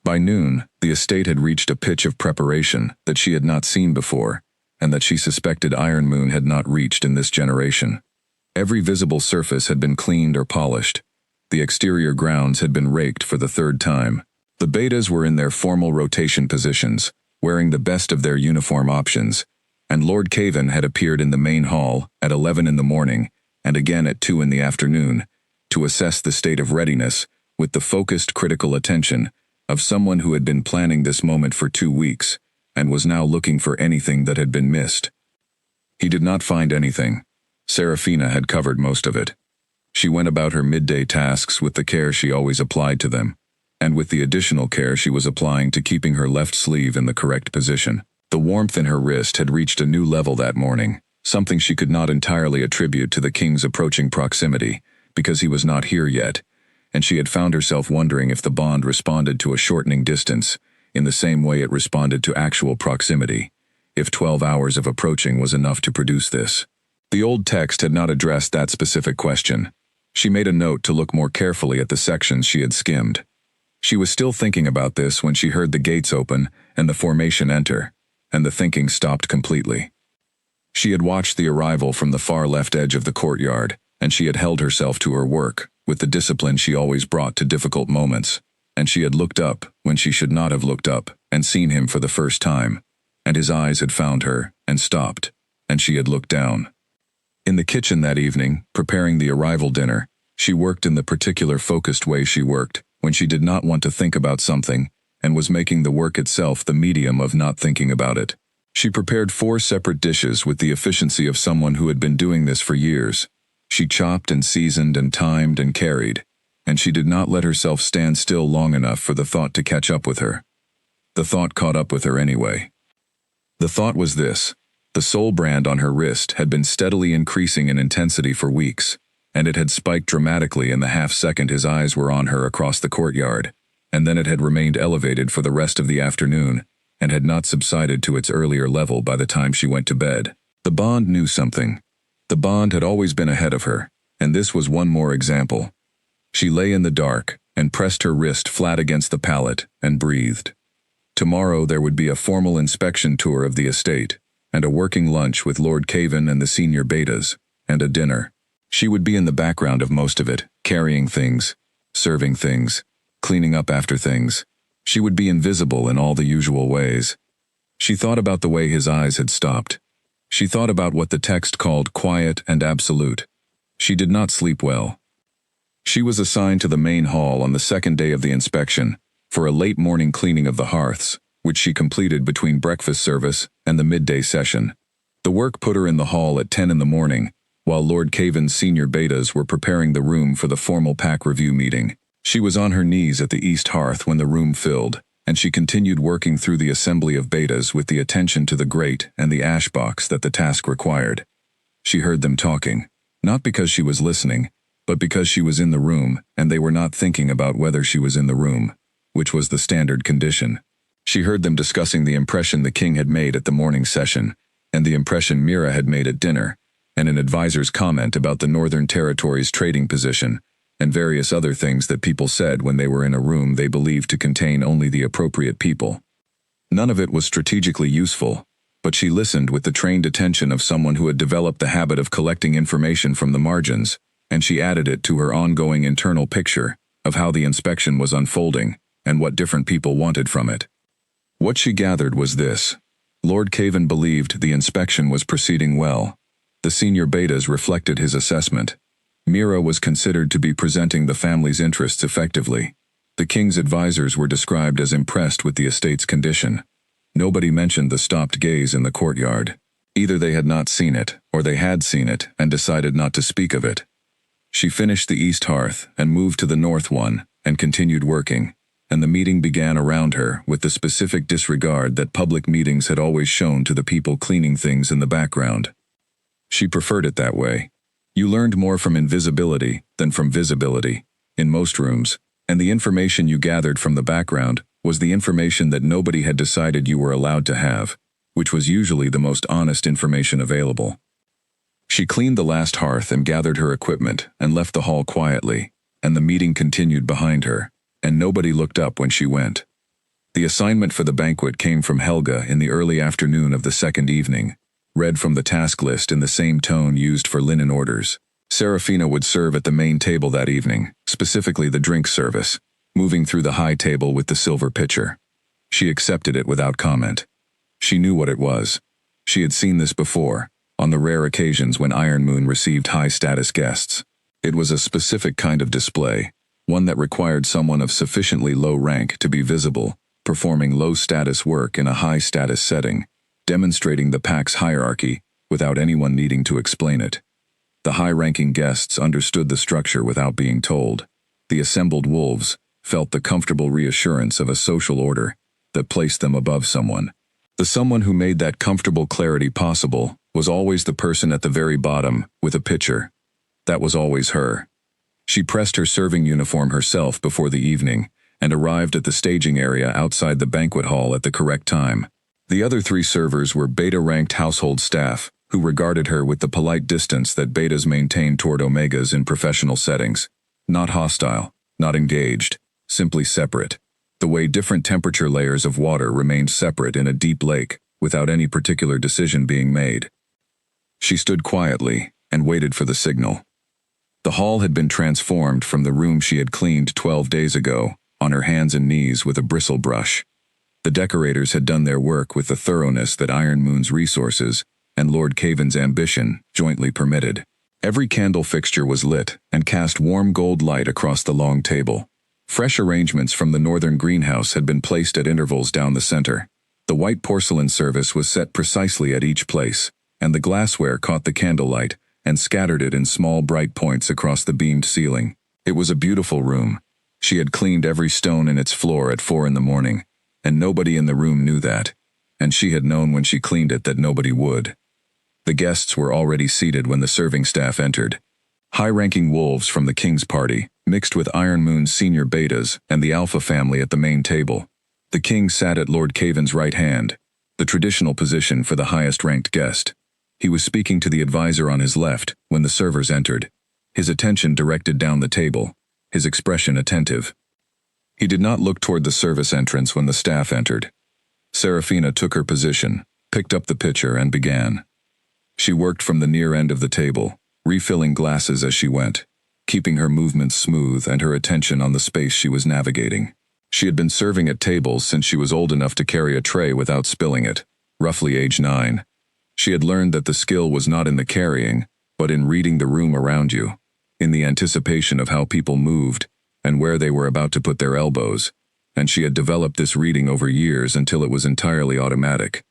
By noon, the estate had reached a pitch of preparation that she had not seen before, and that she suspected Iron Moon had not reached in this generation. Every visible surface had been cleaned or polished. The exterior grounds had been raked for the 3rd time. The betas were in their formal rotation positions, wearing the best of their uniform options, and Lord Cavan had appeared in the main hall at 11 in the morning and again at 2 in the afternoon to assess the state of readiness with the focused critical attention of someone who had been planning this moment for 2 weeks and was now looking for anything that had been missed. He did not find anything. Seraphina had covered most of it. She went about her midday tasks with the care she always applied to them, and with the additional care she was applying to keeping her left sleeve in the correct position. The warmth in her wrist had reached a new level that morning, something she could not entirely attribute to the king's approaching proximity, because he was not here yet, and she had found herself wondering if the bond responded to a shortening distance, in the same way it responded to actual proximity, if 12 hours of approaching was enough to produce this. The old text had not addressed that specific question. She made a note to look more carefully at the sections she had skimmed. She was still thinking about this when she heard the gates open and the formation enter, and the thinking stopped completely. She had watched the arrival from the far left edge of the courtyard, and she had held herself to her work, with the discipline she always brought to difficult moments, and she had looked up when she should not have looked up and seen him for the first time, and his eyes had found her and stopped, and she had looked down. In the kitchen that evening, preparing the arrival dinner, she worked in the particular focused way she worked when she did not want to think about something and was making the work itself the medium of not thinking about it. She prepared 4 separate dishes with the efficiency of someone who had been doing this for years. She chopped and seasoned and timed and carried, and she did not let herself stand still long enough for the thought to catch up with her. The thought caught up with her anyway. The thought was this: the soul brand on her wrist had been steadily increasing in intensity for weeks, and it had spiked dramatically in the half-second his eyes were on her across the courtyard, and then it had remained elevated for the rest of the afternoon, and had not subsided to its earlier level by the time she went to bed. The bond knew something. The bond had always been ahead of her, and this was one more example. She lay in the dark and pressed her wrist flat against the pallet and breathed. Tomorrow there would be a formal inspection tour of the estate, and a working lunch with Lord Cavan and the senior betas, and a dinner. She would be in the background of most of it, carrying things, serving things, cleaning up after things. She would be invisible in all the usual ways. She thought about the way his eyes had stopped. She thought about what the text called quiet and absolute. She did not sleep well. She was assigned to the main hall on the 2nd day of the inspection for a late morning cleaning of the hearths, which she completed between breakfast service and the midday session. The work put her in the hall at 10 in the morning, while Lord Caven's senior betas were preparing the room for the formal pack review meeting. She was on her knees at the east hearth when the room filled, and she continued working through the assembly of betas with the attention to the grate and the ash box that the task required. She heard them talking, not because she was listening, but because she was in the room and they were not thinking about whether she was in the room, which was the standard condition. She heard them discussing the impression the king had made at the morning session, and the impression Mira had made at dinner, and an advisor's comment about the Northern Territory's trading position, and various other things that people said when they were in a room they believed to contain only the appropriate people. None of it was strategically useful, but she listened with the trained attention of someone who had developed the habit of collecting information from the margins, and she added it to her ongoing internal picture of how the inspection was unfolding and what different people wanted from it. What she gathered was this. Lord Caven believed the inspection was proceeding well. The senior betas reflected his assessment. Mira was considered to be presenting the family's interests effectively. The king's advisors were described as impressed with the estate's condition. Nobody mentioned the stopped gaze in the courtyard. Either they had not seen it, or they had seen it and decided not to speak of it. She finished the east hearth and moved to the north one and continued working, and the meeting began around her with the specific disregard that public meetings had always shown to the people cleaning things in the background. She preferred it that way. You learned more from invisibility than from visibility, in most rooms, and the information you gathered from the background was the information that nobody had decided you were allowed to have, which was usually the most honest information available. She cleaned the last hearth and gathered her equipment and left the hall quietly, and the meeting continued behind her, and nobody looked up when she went. The assignment for the banquet came from Helga in the early afternoon of the second evening, read from the task list in the same tone used for linen orders. Serafina would serve at the main table that evening, specifically the drink service, moving through the high table with the silver pitcher. She accepted it without comment. She knew what it was. She had seen this before, on the rare occasions when Iron Moon received high-status guests. It was a specific kind of display, one that required someone of sufficiently low rank to be visible, performing low-status work in a high-status setting, demonstrating the pack's hierarchy without anyone needing to explain it. The high-ranking guests understood the structure without being told. The assembled wolves felt the comfortable reassurance of a social order that placed them above someone. The someone who made that comfortable clarity possible was always the person at the very bottom with a pitcher. That was always her. She pressed her serving uniform herself before the evening and arrived at the staging area outside the banquet hall at the correct time. The other three servers were beta-ranked household staff who regarded her with the polite distance that betas maintain toward omegas in professional settings. Not hostile, not engaged, simply separate. The way different temperature layers of water remained separate in a deep lake without any particular decision being made. She stood quietly and waited for the signal. The hall had been transformed from the room she had cleaned 12 days ago, on her hands and knees with a bristle brush. The decorators had done their work with the thoroughness that Iron Moon's resources and Lord Caven's ambition jointly permitted. Every candle fixture was lit and cast warm gold light across the long table. Fresh arrangements from the northern greenhouse had been placed at intervals down the center. The white porcelain service was set precisely at each place, and the glassware caught the candlelight and scattered it in small bright points across the beamed ceiling. It was a beautiful room. She had cleaned every stone in its floor at 4 in the morning, and nobody in the room knew that, and she had known when she cleaned it that nobody would. The guests were already seated when the serving staff entered. High-ranking wolves from the king's party, mixed with Iron Moon's senior betas and the Alpha family at the main table. The king sat at Lord Caven's right hand, the traditional position for the highest-ranked guest. He was speaking to the advisor on his left when the servers entered, his attention directed down the table, his expression attentive. He did not look toward the service entrance when the staff entered. Serafina took her position, picked up the pitcher, and began. She worked from the near end of the table, refilling glasses as she went, keeping her movements smooth and her attention on the space she was navigating. She had been serving at tables since she was old enough to carry a tray without spilling it, roughly age 9. She had learned that the skill was not in the carrying, but in reading the room around you, in the anticipation of how people moved and where they were about to put their elbows, and she had developed this reading over years until it was entirely automatic.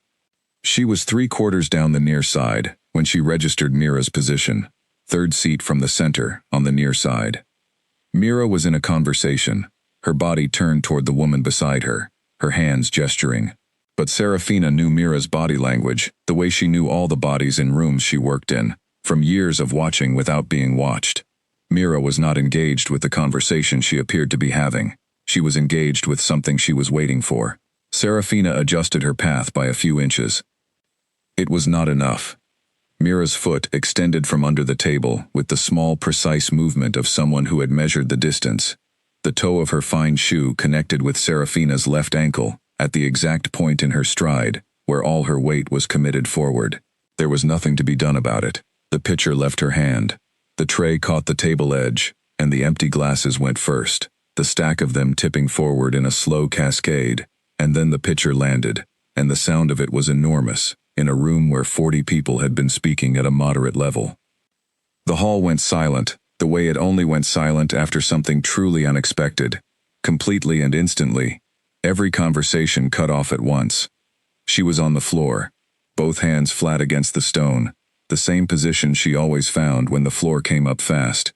She was 3/4 down the near side when she registered Mira's position, third seat from the center, on the near side. Mira was in a conversation, her body turned toward the woman beside her, her hands gesturing. But Serafina knew Mira's body language, the way she knew all the bodies in rooms she worked in, from years of watching without being watched. Mira was not engaged with the conversation she appeared to be having. She was engaged with something she was waiting for. Serafina adjusted her path by a few inches. It was not enough. Mira's foot extended from under the table with the small, precise movement of someone who had measured the distance. The toe of her fine shoe connected with Serafina's left ankle, at the exact point in her stride, where all her weight was committed forward. There was nothing to be done about it. The pitcher left her hand. The tray caught the table edge, and the empty glasses went first, the stack of them tipping forward in a slow cascade, and then the pitcher landed, and the sound of it was enormous, in a room where 40 people had been speaking at a moderate level. The hall went silent, the way it only went silent after something truly unexpected. Completely and instantly, every conversation cut off at once. She was on the floor, both hands flat against the stone, the same position she always found when the floor came up fast.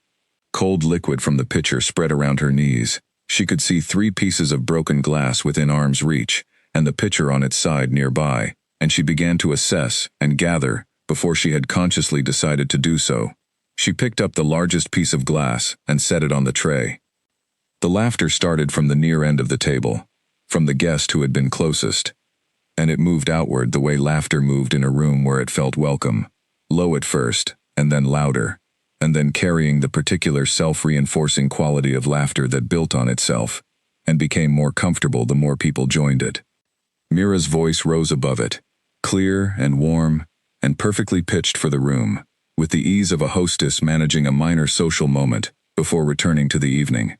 Cold liquid from the pitcher spread around her knees. She could see 3 pieces of broken glass within arm's reach, and the pitcher on its side nearby, and she began to assess and gather before she had consciously decided to do so. She picked up the largest piece of glass and set it on the tray. The laughter started from the near end of the table, from the guest who had been closest, and it moved outward the way laughter moved in a room where it felt welcome, low at first, and then louder, and then carrying the particular self-reinforcing quality of laughter that built on itself, and became more comfortable the more people joined it. Mira's voice rose above it, clear and warm, and perfectly pitched for the room, with the ease of a hostess managing a minor social moment before returning to the evening.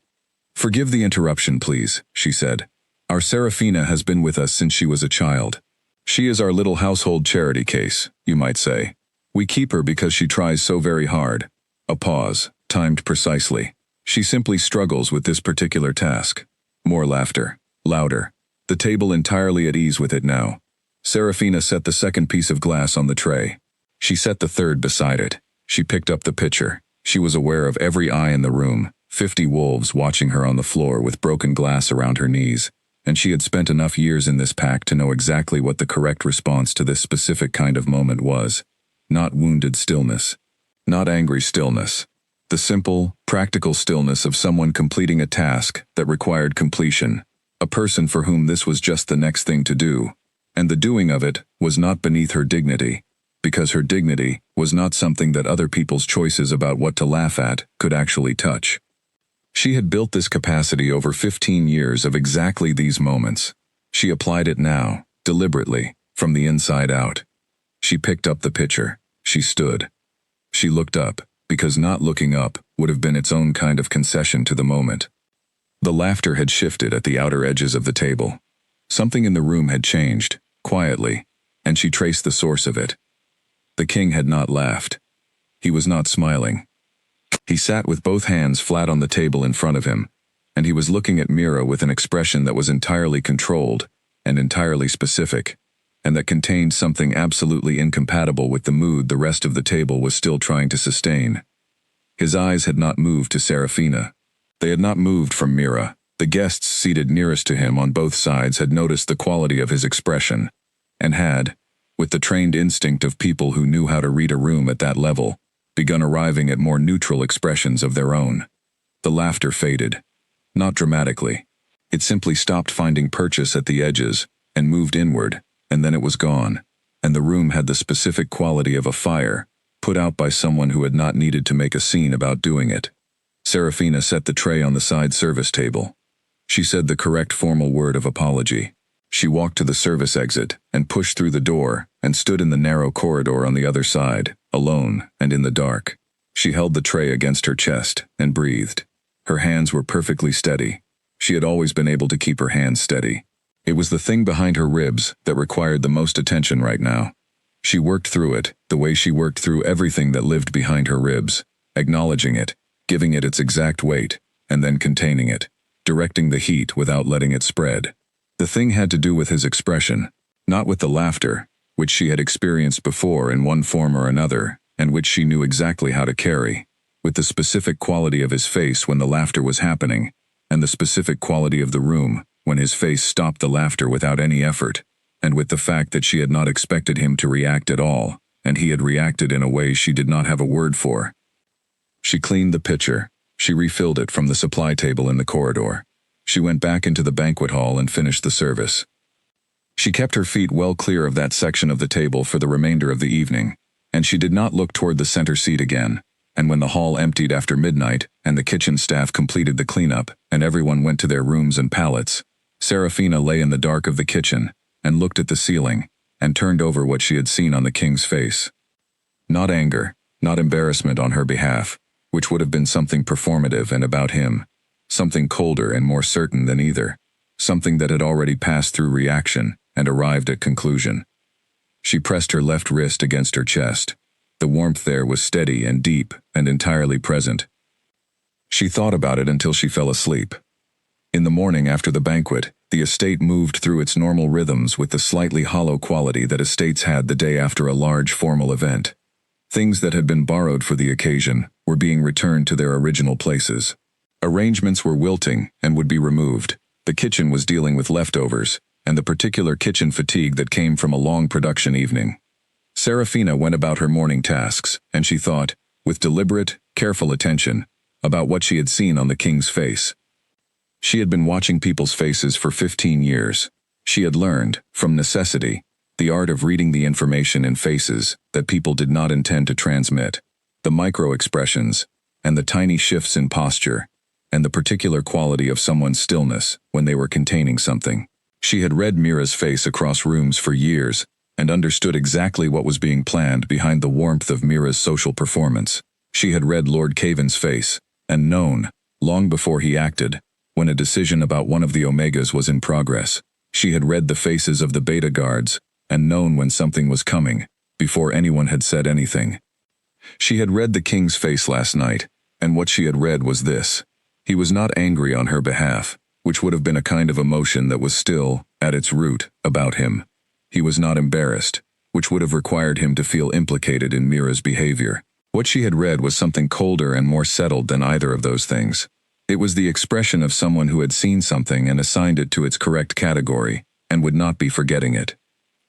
"Forgive the interruption, please," she said. "Our Serafina has been with us since she was a child. She is our little household charity case, you might say. We keep her because she tries so very hard." A pause, timed precisely. "She simply struggles with this particular task." More laughter, louder. The table entirely at ease with it now. Serafina set the second piece of glass on the tray. She set the third beside it. She picked up the pitcher. She was aware of every eye in the room, 50 wolves watching her on the floor with broken glass around her knees, and she had spent enough years in this pack to know exactly what the correct response to this specific kind of moment was. Not wounded stillness. Not angry stillness. The simple, practical stillness of someone completing a task that required completion. A person for whom this was just the next thing to do. And the doing of it was not beneath her dignity, because her dignity was not something that other people's choices about what to laugh at could actually touch. She had built this capacity over 15 years of exactly these moments. She applied it now, deliberately, from the inside out. She picked up the pitcher. She stood. She looked up, because not looking up would have been its own kind of concession to the moment. The laughter had shifted at the outer edges of the table. Something in the room had changed, quietly, and she traced the source of it. The king had not laughed. He was not smiling. He sat with both hands flat on the table in front of him, and he was looking at Mira with an expression that was entirely controlled and entirely specific, and that contained something absolutely incompatible with the mood the rest of the table was still trying to sustain. His eyes had not moved to Serafina. They had not moved from Mira. The guests seated nearest to him on both sides had noticed the quality of his expression, and had, with the trained instinct of people who knew how to read a room at that level, begun arriving at more neutral expressions of their own. The laughter faded. Not dramatically. It simply stopped finding purchase at the edges, and moved inward, and then it was gone, and the room had the specific quality of a fire, put out by someone who had not needed to make a scene about doing it. Serafina set the tray on the side service table. She said the correct formal word of apology. She walked to the service exit, and pushed through the door, and stood in the narrow corridor on the other side, alone and in the dark. She held the tray against her chest, and breathed. Her hands were perfectly steady. She had always been able to keep her hands steady. It was the thing behind her ribs that required the most attention right now. She worked through it, the way she worked through everything that lived behind her ribs, acknowledging it, giving it its exact weight, and then containing it, directing the heat without letting it spread. The thing had to do with his expression, not with the laughter, which she had experienced before in one form or another, and which she knew exactly how to carry, with the specific quality of his face when the laughter was happening, and the specific quality of the room when his face stopped the laughter without any effort, and with the fact that she had not expected him to react at all, and he had reacted in a way she did not have a word for. She cleaned the pitcher. She refilled it from the supply table in the corridor. She went back into the banquet hall and finished the service. She kept her feet well clear of that section of the table for the remainder of the evening, and she did not look toward the center seat again. And when the hall emptied after midnight, and the kitchen staff completed the cleanup, and everyone went to their rooms and pallets, Serafina lay in the dark of the kitchen, and looked at the ceiling, and turned over what she had seen on the king's face. Not anger, not embarrassment on her behalf, which would have been something performative and about him, something colder and more certain than either, something that had already passed through reaction and arrived at conclusion. She pressed her left wrist against her chest. The warmth there was steady and deep and entirely present. She thought about it until she fell asleep. In the morning after the banquet, the estate moved through its normal rhythms with the slightly hollow quality that estates had the day after a large formal event. Things that had been borrowed for the occasion were being returned to their original places. Arrangements were wilting and would be removed. The kitchen was dealing with leftovers, and the particular kitchen fatigue that came from a long production evening. Serafina went about her morning tasks, and she thought, with deliberate, careful attention, about what she had seen on the king's face. She had been watching people's faces for 15 years. She had learned, from necessity, the art of reading the information in faces that people did not intend to transmit, the micro-expressions, and the tiny shifts in posture, and the particular quality of someone's stillness when they were containing something. She had read Mira's face across rooms for years, and understood exactly what was being planned behind the warmth of Mira's social performance. She had read Lord Caven's face, and known, long before he acted, when a decision about one of the Omegas was in progress. She had read the faces of the Beta guards, and known when something was coming, before anyone had said anything. She had read the king's face last night, and what she had read was this. He was not angry on her behalf, which would have been a kind of emotion that was still, at its root, about him. He was not embarrassed, which would have required him to feel implicated in Mira's behavior. What she had read was something colder and more settled than either of those things. It was the expression of someone who had seen something and assigned it to its correct category, and would not be forgetting it.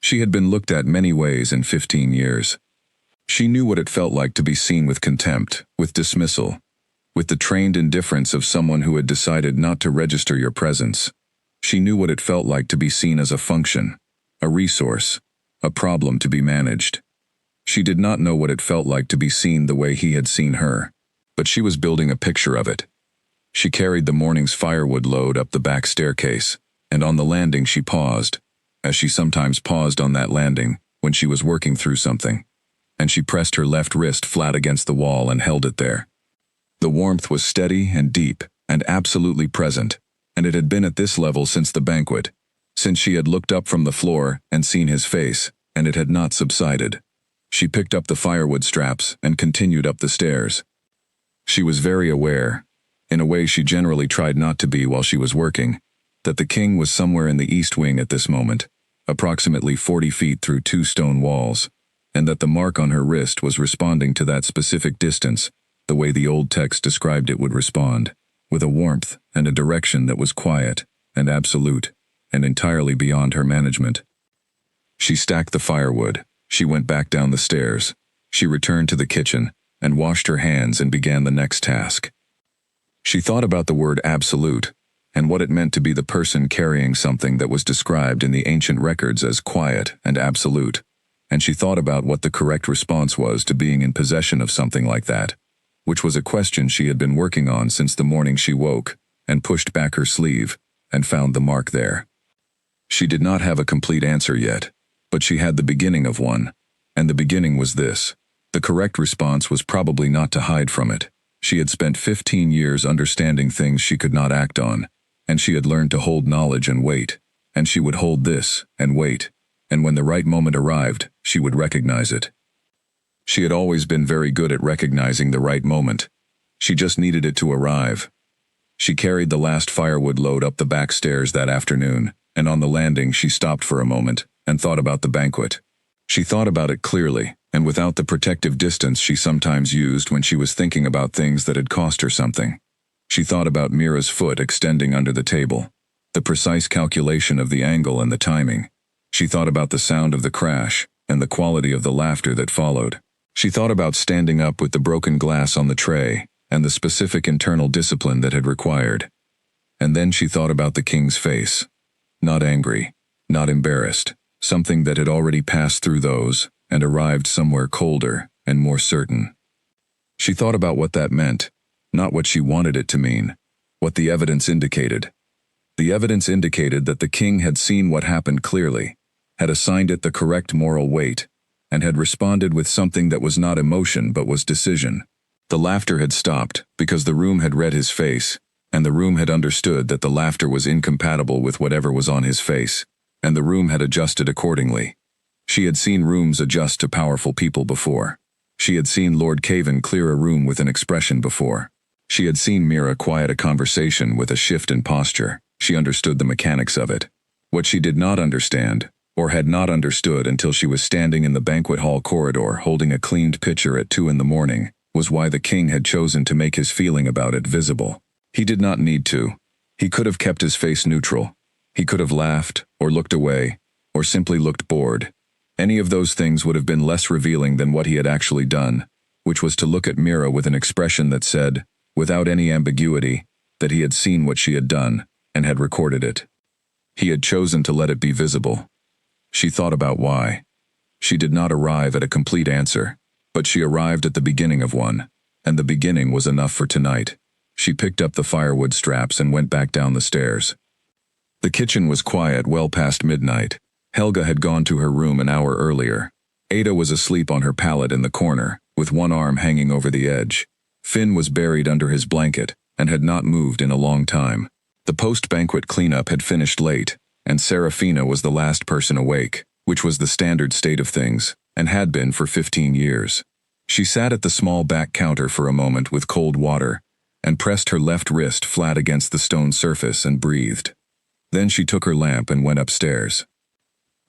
She had been looked at many ways in 15 years. She knew what it felt like to be seen with contempt, with dismissal, with the trained indifference of someone who had decided not to register your presence. She knew what it felt like to be seen as a function, a resource, a problem to be managed. She did not know what it felt like to be seen the way he had seen her, but she was building a picture of it. She carried the morning's firewood load up the back staircase, and on the landing she paused, as she sometimes paused on that landing when she was working through something, and she pressed her left wrist flat against the wall and held it there. The warmth was steady and deep and absolutely present, and it had been at this level since the banquet, since she had looked up from the floor and seen his face, and it had not subsided. She picked up the firewood straps and continued up the stairs. She was very aware, in a way she generally tried not to be while she was working, that the king was somewhere in the east wing at this moment, approximately 40 feet through 2 stone walls, and that the mark on her wrist was responding to that specific distance, the way the old text described it would respond, with a warmth and a direction that was quiet and absolute, and entirely beyond her management. She stacked the firewood. She went back down the stairs. She returned to the kitchen and washed her hands and began the next task. She thought about the word absolute and what it meant to be the person carrying something that was described in the ancient records as quiet and absolute, and she thought about what the correct response was to being in possession of something like that, which was a question she had been working on since the morning she woke and pushed back her sleeve and found the mark there. She did not have a complete answer yet, but she had the beginning of one, and the beginning was this. The correct response was probably not to hide from it. She had spent 15 years understanding things she could not act on, and she had learned to hold knowledge and wait, and she would hold this and wait, and when the right moment arrived, she would recognize it. She had always been very good at recognizing the right moment. She just needed it to arrive. She carried the last firewood load up the back stairs that afternoon, and on the landing she stopped for a moment and thought about the banquet. She thought about it clearly, and without the protective distance she sometimes used when she was thinking about things that had cost her something. She thought about Mira's foot extending under the table, the precise calculation of the angle and the timing. She thought about the sound of the crash and the quality of the laughter that followed. She thought about standing up with the broken glass on the tray and the specific internal discipline that had required. And then she thought about the king's face. Not angry, not embarrassed, something that had already passed through those and arrived somewhere colder and more certain. She thought about what that meant, not what she wanted it to mean, what the evidence indicated. The evidence indicated that the king had seen what happened clearly, had assigned it the correct moral weight, and had responded with something that was not emotion but was decision. The laughter had stopped because the room had read his face, and the room had understood that the laughter was incompatible with whatever was on his face, and the room had adjusted accordingly. She had seen rooms adjust to powerful people before. She had seen Lord Cavan clear a room with an expression before. She had seen Mira quiet a conversation with a shift in posture. She understood the mechanics of it. What she did not understand, or had not understood until she was standing in the banquet hall corridor holding a cleaned pitcher at 2 a.m, was why the king had chosen to make his feeling about it visible. He did not need to. He could have kept his face neutral. He could have laughed, or looked away, or simply looked bored. Any of those things would have been less revealing than what he had actually done, which was to look at Mira with an expression that said, without any ambiguity, that he had seen what she had done, and had recorded it. He had chosen to let it be visible. She thought about why. She did not arrive at a complete answer, but she arrived at the beginning of one, and the beginning was enough for tonight. She picked up the firewood straps and went back down the stairs. The kitchen was quiet well past midnight. Helga had gone to her room an hour earlier. Ada was asleep on her pallet in the corner, with one arm hanging over the edge. Finn was buried under his blanket, and had not moved in a long time. The post-banquet cleanup had finished late, and Serafina was the last person awake, which was the standard state of things, and had been for 15 years. She sat at the small back counter for a moment with cold water, and pressed her left wrist flat against the stone surface and breathed. Then she took her lamp and went upstairs.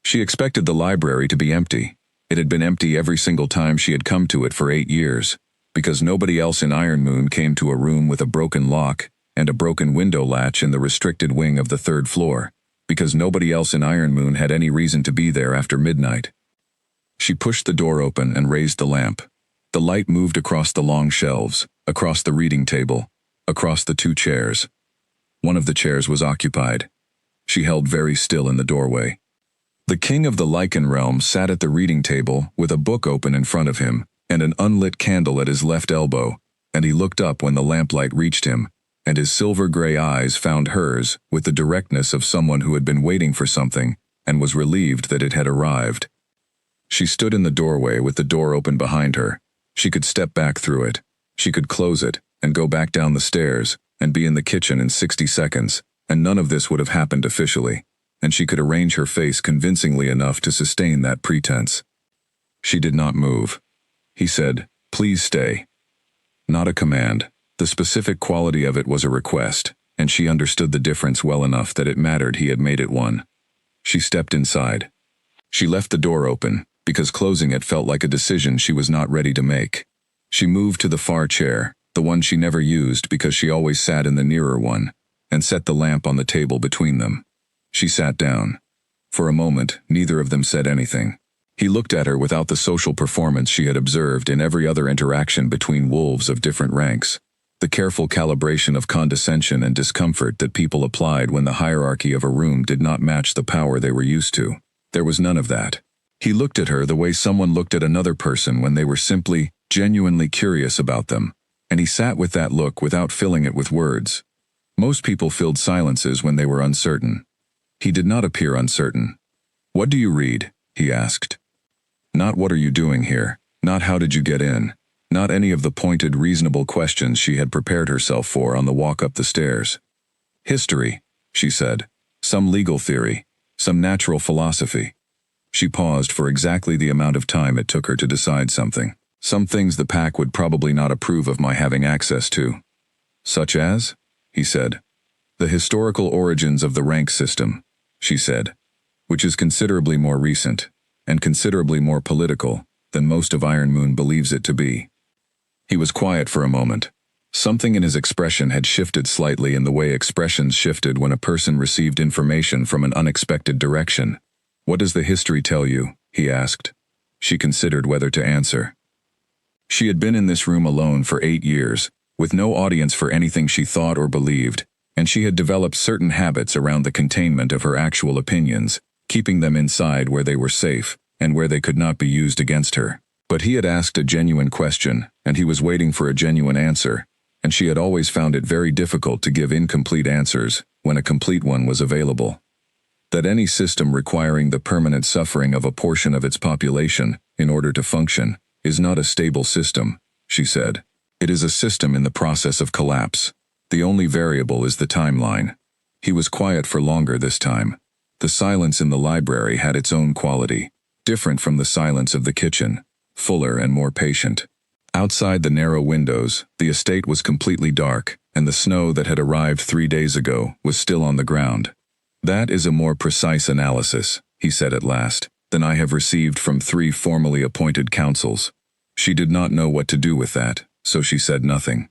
She expected the library to be empty. It had been empty every single time she had come to it for 8 years, because nobody else in Ironmoon came to a room with a broken lock and a broken window latch in the restricted wing of the 3rd floor, because nobody else in Ironmoon had any reason to be there after midnight. She pushed the door open and raised the lamp. The light moved across the long shelves, across the reading table, across the 2 chairs. One of the chairs was occupied. She held very still in the doorway. The king of the Lycan realm sat at the reading table with a book open in front of him and an unlit candle at his left elbow, and he looked up when the lamplight reached him, and his silver-gray eyes found hers with the directness of someone who had been waiting for something and was relieved that it had arrived. She stood in the doorway with the door open behind her. She could step back through it. She could close it and go back down the stairs and be in the kitchen in 60 seconds, and none of this would have happened officially, and she could arrange her face convincingly enough to sustain that pretense. She did not move. He said, "Please stay." Not a command. The specific quality of it was a request, and she understood the difference well enough that it mattered he had made it one. She stepped inside. She left the door open, because closing it felt like a decision she was not ready to make. She moved to the far chair, the one she never used because she always sat in the nearer one, and set the lamp on the table between them. She sat down. For a moment, neither of them said anything. He looked at her without the social performance she had observed in every other interaction between wolves of different ranks, the careful calibration of condescension and discomfort that people applied when the hierarchy of a room did not match the power they were used to. There was none of that. He looked at her the way someone looked at another person when they were simply, genuinely curious about them, and he sat with that look without filling it with words. Most people filled silences when they were uncertain. He did not appear uncertain. "What do you read?" he asked. Not "what are you doing here?" Not "how did you get in?" Not any of the pointed, reasonable questions she had prepared herself for on the walk up the stairs. "History," she said. "Some legal theory. Some natural philosophy." She paused for exactly the amount of time it took her to decide something. "Some things the pack would probably not approve of my having access to." "Such as?" he said. "The historical origins of the rank system," she said, "which is considerably more recent, and considerably more political, than most of Iron Moon believes it to be. He was quiet for a moment. Something in his expression had shifted slightly in the way expressions shifted when a person received information from an unexpected direction. "What does the history tell you?" he asked. She considered whether to answer. She had been in this room alone for 8 years, with no audience for anything she thought or believed, and she had developed certain habits around the containment of her actual opinions, keeping them inside where they were safe, and where they could not be used against her. But he had asked a genuine question, and he was waiting for a genuine answer, and she had always found it very difficult to give incomplete answers when a complete one was available. That any system requiring the permanent suffering of a portion of its population, in order to function, is not a stable system, she said. It is a system in the process of collapse. The only variable is the timeline. He was quiet for longer this time. The silence in the library had its own quality, different from the silence of the kitchen, fuller and more patient. Outside the narrow windows, the estate was completely dark, and the snow that had arrived 3 days ago was still on the ground. "That is a more precise analysis," he said at last, "than I have received from 3 formally appointed councils." She did not know what to do with that, so she said nothing.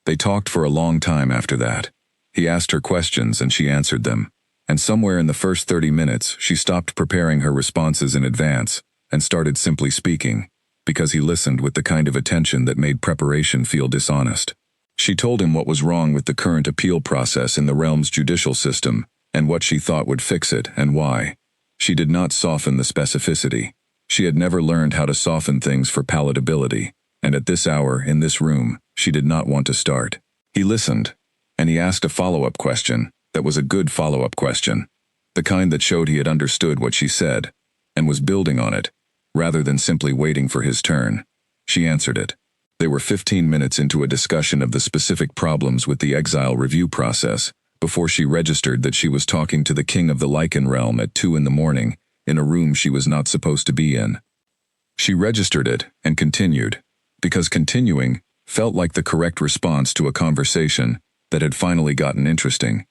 They talked for a long time after that. He asked her questions and she answered them, and somewhere in the first 30 minutes she stopped preparing her responses in advance and started simply speaking, because he listened with the kind of attention that made preparation feel dishonest. She told him what was wrong with the current appeal process in the realm's judicial system, and what she thought would fix it and why. She did not soften the specificity. She had never learned how to soften things for palatability, and at this hour, in this room, she did not want to start. He listened, and he asked a follow-up question that was a good follow-up question, the kind that showed he had understood what she said, and was building on it, rather than simply waiting for his turn. She answered it. They were 15 minutes into a discussion of the specific problems with the exile review process, before she registered that she was talking to the king of the Lycan realm at 2 in the morning, in a room she was not supposed to be in. She registered it and continued, because continuing felt like the correct response to a conversation that had finally gotten interesting.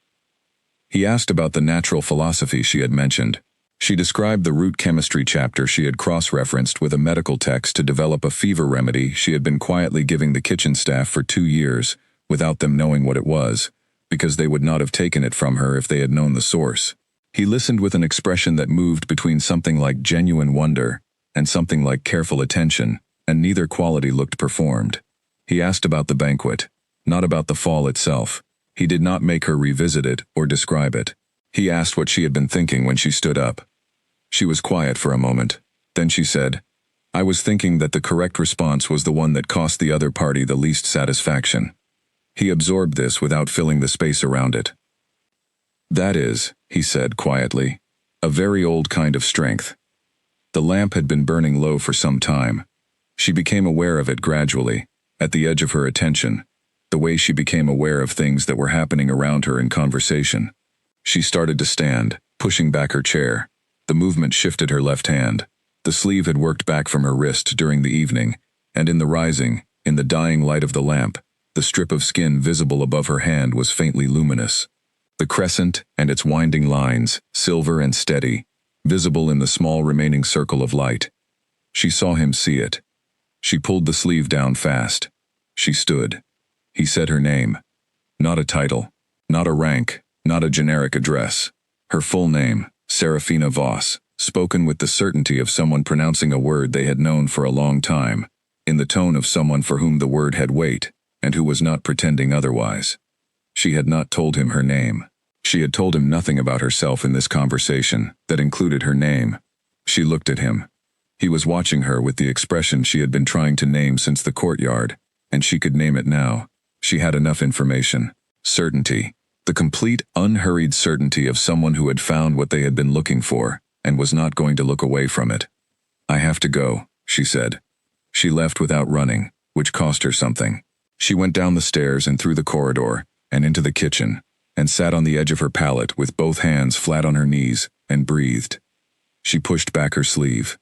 He asked about the natural philosophy she had mentioned. She described the root chemistry chapter she had cross-referenced with a medical text to develop a fever remedy she had been quietly giving the kitchen staff for 2 years, without them knowing what it was, because they would not have taken it from her if they had known the source. He listened with an expression that moved between something like genuine wonder and something like careful attention, and neither quality looked performed. He asked about the banquet, not about the fall itself. He did not make her revisit it or describe it. He asked what she had been thinking when she stood up. She was quiet for a moment. Then she said, "I was thinking that the correct response was the one that cost the other party the least satisfaction." He absorbed this without filling the space around it. "That is," he said quietly, "a very old kind of strength." The lamp had been burning low for some time. She became aware of it gradually, at the edge of her attention, the way she became aware of things that were happening around her in conversation. She started to stand, pushing back her chair. The movement shifted her left hand. The sleeve had worked back from her wrist during the evening, and in the rising, in the dying light of the lamp, the strip of skin visible above her hand was faintly luminous. The crescent and its winding lines, silver and steady, visible in the small remaining circle of light. She saw him see it. She pulled the sleeve down fast. She stood. He said her name. Not a title, not a rank, not a generic address. Her full name, Serafina Voss, spoken with the certainty of someone pronouncing a word they had known for a long time, in the tone of someone for whom the word had weight, and who was not pretending otherwise. She had not told him her name. She had told him nothing about herself in this conversation that included her name. She looked at him. He was watching her with the expression she had been trying to name since the courtyard, and she could name it now. She had enough information. Certainty. The complete, unhurried certainty of someone who had found what they had been looking for, and was not going to look away from it. "I have to go," she said. She left without running, which cost her something. She went down the stairs and through the corridor, and into the kitchen, and sat on the edge of her pallet with both hands flat on her knees, and breathed. She pushed back her sleeve.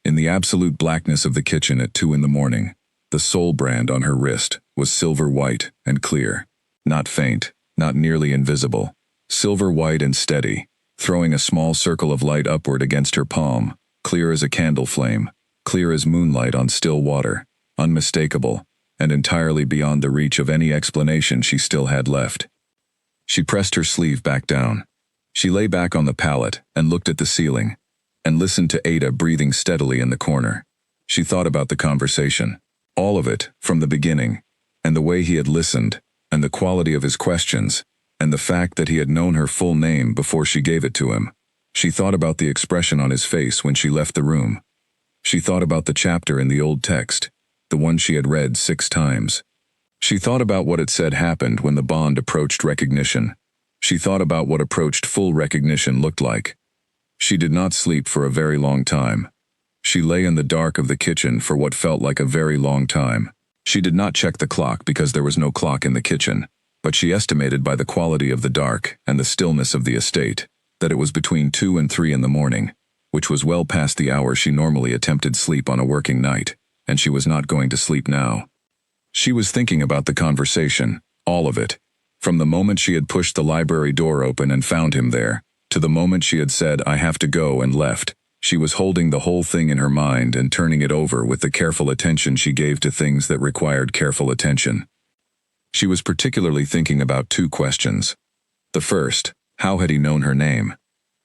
In the absolute blackness of the kitchen at 2 in the morning, the soul brand on her wrist was silver white and clear, not faint, not nearly invisible, silver white and steady, throwing a small circle of light upward against her palm, clear as a candle flame, clear as moonlight on still water, unmistakable, and entirely beyond the reach of any explanation she still had left. She pressed her sleeve back down. She lay back on the pallet and looked at the ceiling, and listened to Ada breathing steadily in the corner. She thought about the conversation, all of it, from the beginning, and the way he had listened, and the quality of his questions, and the fact that he had known her full name before she gave it to him. She thought about the expression on his face when she left the room. She thought about the chapter in the old text, the one she had read 6 times. She thought about what it said happened when the bond approached recognition. She thought about what approached full recognition looked like. She did not sleep for a very long time. She lay in the dark of the kitchen for what felt like a very long time. She did not check the clock because there was no clock in the kitchen, but she estimated by the quality of the dark and the stillness of the estate that it was between 2 and 3 in the morning, which was well past the hour she normally attempted sleep on a working night, and she was not going to sleep now. She was thinking about the conversation, all of it, from the moment she had pushed the library door open and found him there, to the moment she had said, "I have to go," and left. She was holding the whole thing in her mind and turning it over with the careful attention she gave to things that required careful attention. She was particularly thinking about 2 questions. The first, how had he known her name?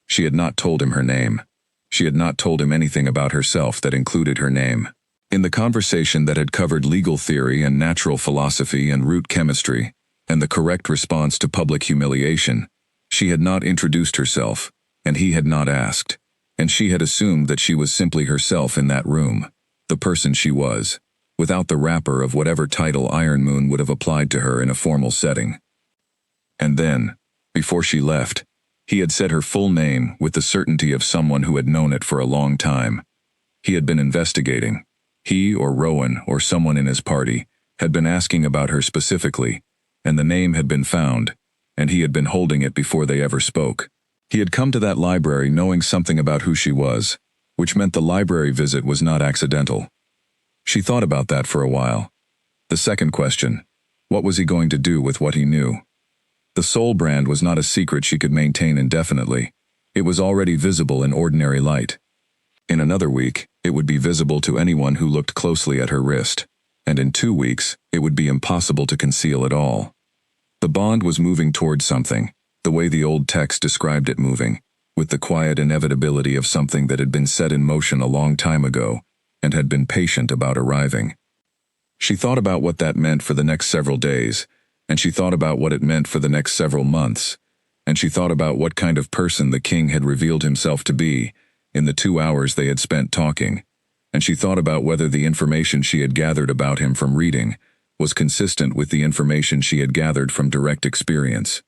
She had not told him her name. She had not told him anything about herself that included her name. In the conversation that had covered legal theory and natural philosophy and root chemistry, and the correct response to public humiliation, she had not introduced herself, and he had not asked, and she had assumed that she was simply herself in that room, the person she was, without the wrapper of whatever title Iron Moon would have applied to her in a formal setting. And then, before she left, he had said her full name with the certainty of someone who had known it for a long time. He had been investigating. He or Rowan or someone in his party had been asking about her specifically, and the name had been found, and he had been holding it before they ever spoke. He had come to that library knowing something about who she was, which meant the library visit was not accidental. She thought about that for a while. The second question, what was he going to do with what he knew? The soul brand was not a secret she could maintain indefinitely. It was already visible in ordinary light. In another week, it would be visible to anyone who looked closely at her wrist, and in 2 weeks, it would be impossible to conceal it all. The bond was moving towards something, the way the old text described it moving, with the quiet inevitability of something that had been set in motion a long time ago, and had been patient about arriving. She thought about what that meant for the next several days, and she thought about what it meant for the next several months, and she thought about what kind of person the king had revealed himself to be in the 2 hours they had spent talking, and she thought about whether the information she had gathered about him from reading was consistent with the information she had gathered from direct experience.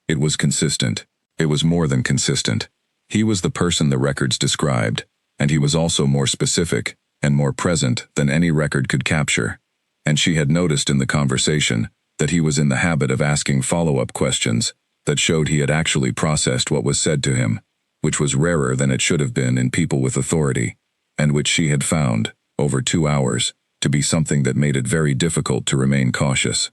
It was consistent. It was more than consistent. He was the person the records described, and he was also more specific and more present than any record could capture, and she had noticed in the conversation that he was in the habit of asking follow-up questions that showed he had actually processed what was said to him, which was rarer than it should have been in people with authority, and which she had found, over 2 hours, to be something that made it very difficult to remain cautious.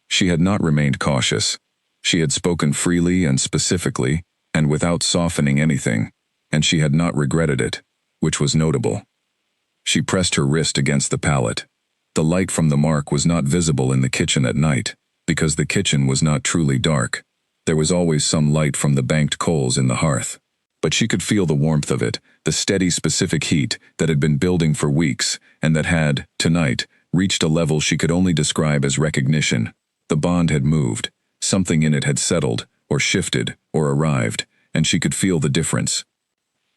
She had not remained cautious. She had spoken freely and specifically, and without softening anything, and she had not regretted it, which was notable. She pressed her wrist against the pallet. The light from the mark was not visible in the kitchen at night, because the kitchen was not truly dark. There was always some light from the banked coals in the hearth. But she could feel the warmth of it, the steady specific heat that had been building for weeks, and that had, tonight, reached a level she could only describe as recognition. The bond had moved. Something in it had settled, or shifted, or arrived, and she could feel the difference.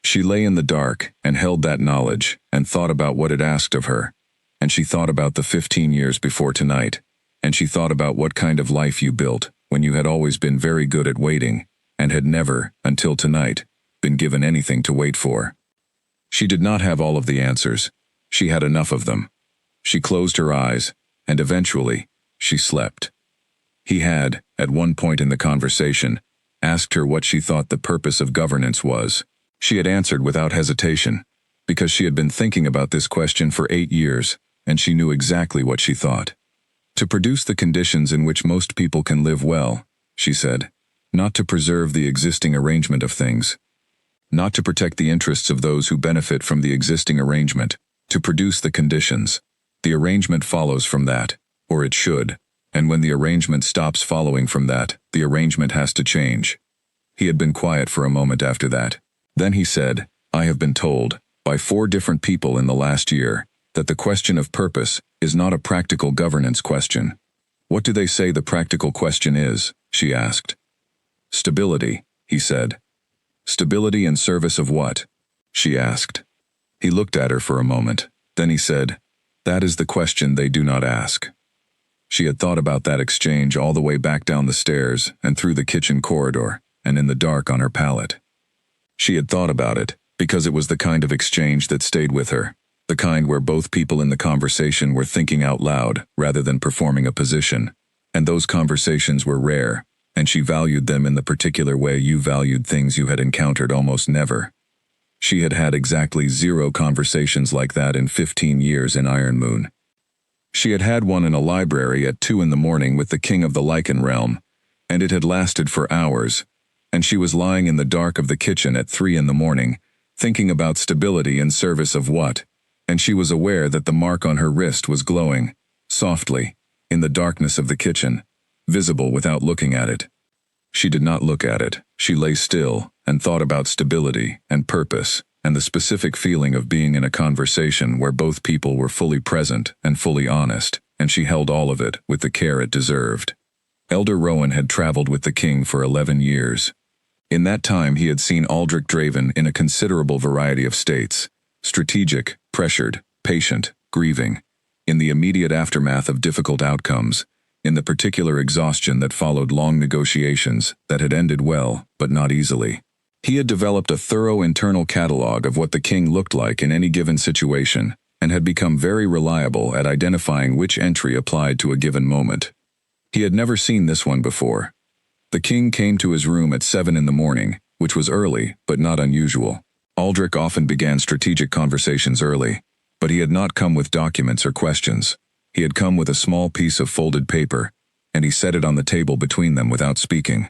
She lay in the dark and held that knowledge and thought about what it asked of her. And she thought about the 15 years before tonight, and she thought about what kind of life you built when you had always been very good at waiting and had never, until tonight, been given anything to wait for. She did not have all of the answers. She had enough of them. She closed her eyes, and eventually, she slept. He had, at one point in the conversation, asked her what she thought the purpose of governance was. She had answered without hesitation, because she had been thinking about this question for 8 years, and she knew exactly what she thought. To produce the conditions in which most people can live well, she said, not to preserve the existing arrangement of things, not to protect the interests of those who benefit from the existing arrangement, to produce the conditions. The arrangement follows from that, or it should, and when the arrangement stops following from that, the arrangement has to change. He had been quiet for a moment after that. Then he said, I have been told, by 4 different people in the last year, that the question of purpose is not a practical governance question. What do they say the practical question is? She asked. Stability, he said. Stability in service of what? She asked. He looked at her for a moment. Then he said, that is the question they do not ask. She had thought about that exchange all the way back down the stairs and through the kitchen corridor and in the dark on her pallet. She had thought about it because it was the kind of exchange that stayed with her, the kind where both people in the conversation were thinking out loud rather than performing a position, and those conversations were rare, and she valued them in the particular way you valued things you had encountered almost never. She had had exactly 0 conversations like that in 15 years in Iron Moon. She had had one in a library at 2 in the morning with the king of the Lycan realm, and it had lasted for hours, and she was lying in the dark of the kitchen at 3 in the morning, thinking about stability in service of what, and she was aware that the mark on her wrist was glowing, softly, in the darkness of the kitchen, visible without looking at it. She did not look at it. She lay still and thought about stability and purpose and the specific feeling of being in a conversation where both people were fully present and fully honest, and she held all of it with the care it deserved. Elder Rowan had traveled with the king for 11 years. In that time he had seen Aldrich Draven in a considerable variety of states, strategic, pressured, patient, grieving, in the immediate aftermath of difficult outcomes, in the particular exhaustion that followed long negotiations that had ended well, but not easily. He had developed a thorough internal catalog of what the king looked like in any given situation, and had become very reliable at identifying which entry applied to a given moment. He had never seen this one before. The king came to his room at 7 in the morning, which was early, but not unusual. Aldrich often began strategic conversations early, but he had not come with documents or questions. He had come with a small piece of folded paper, and he set it on the table between them without speaking.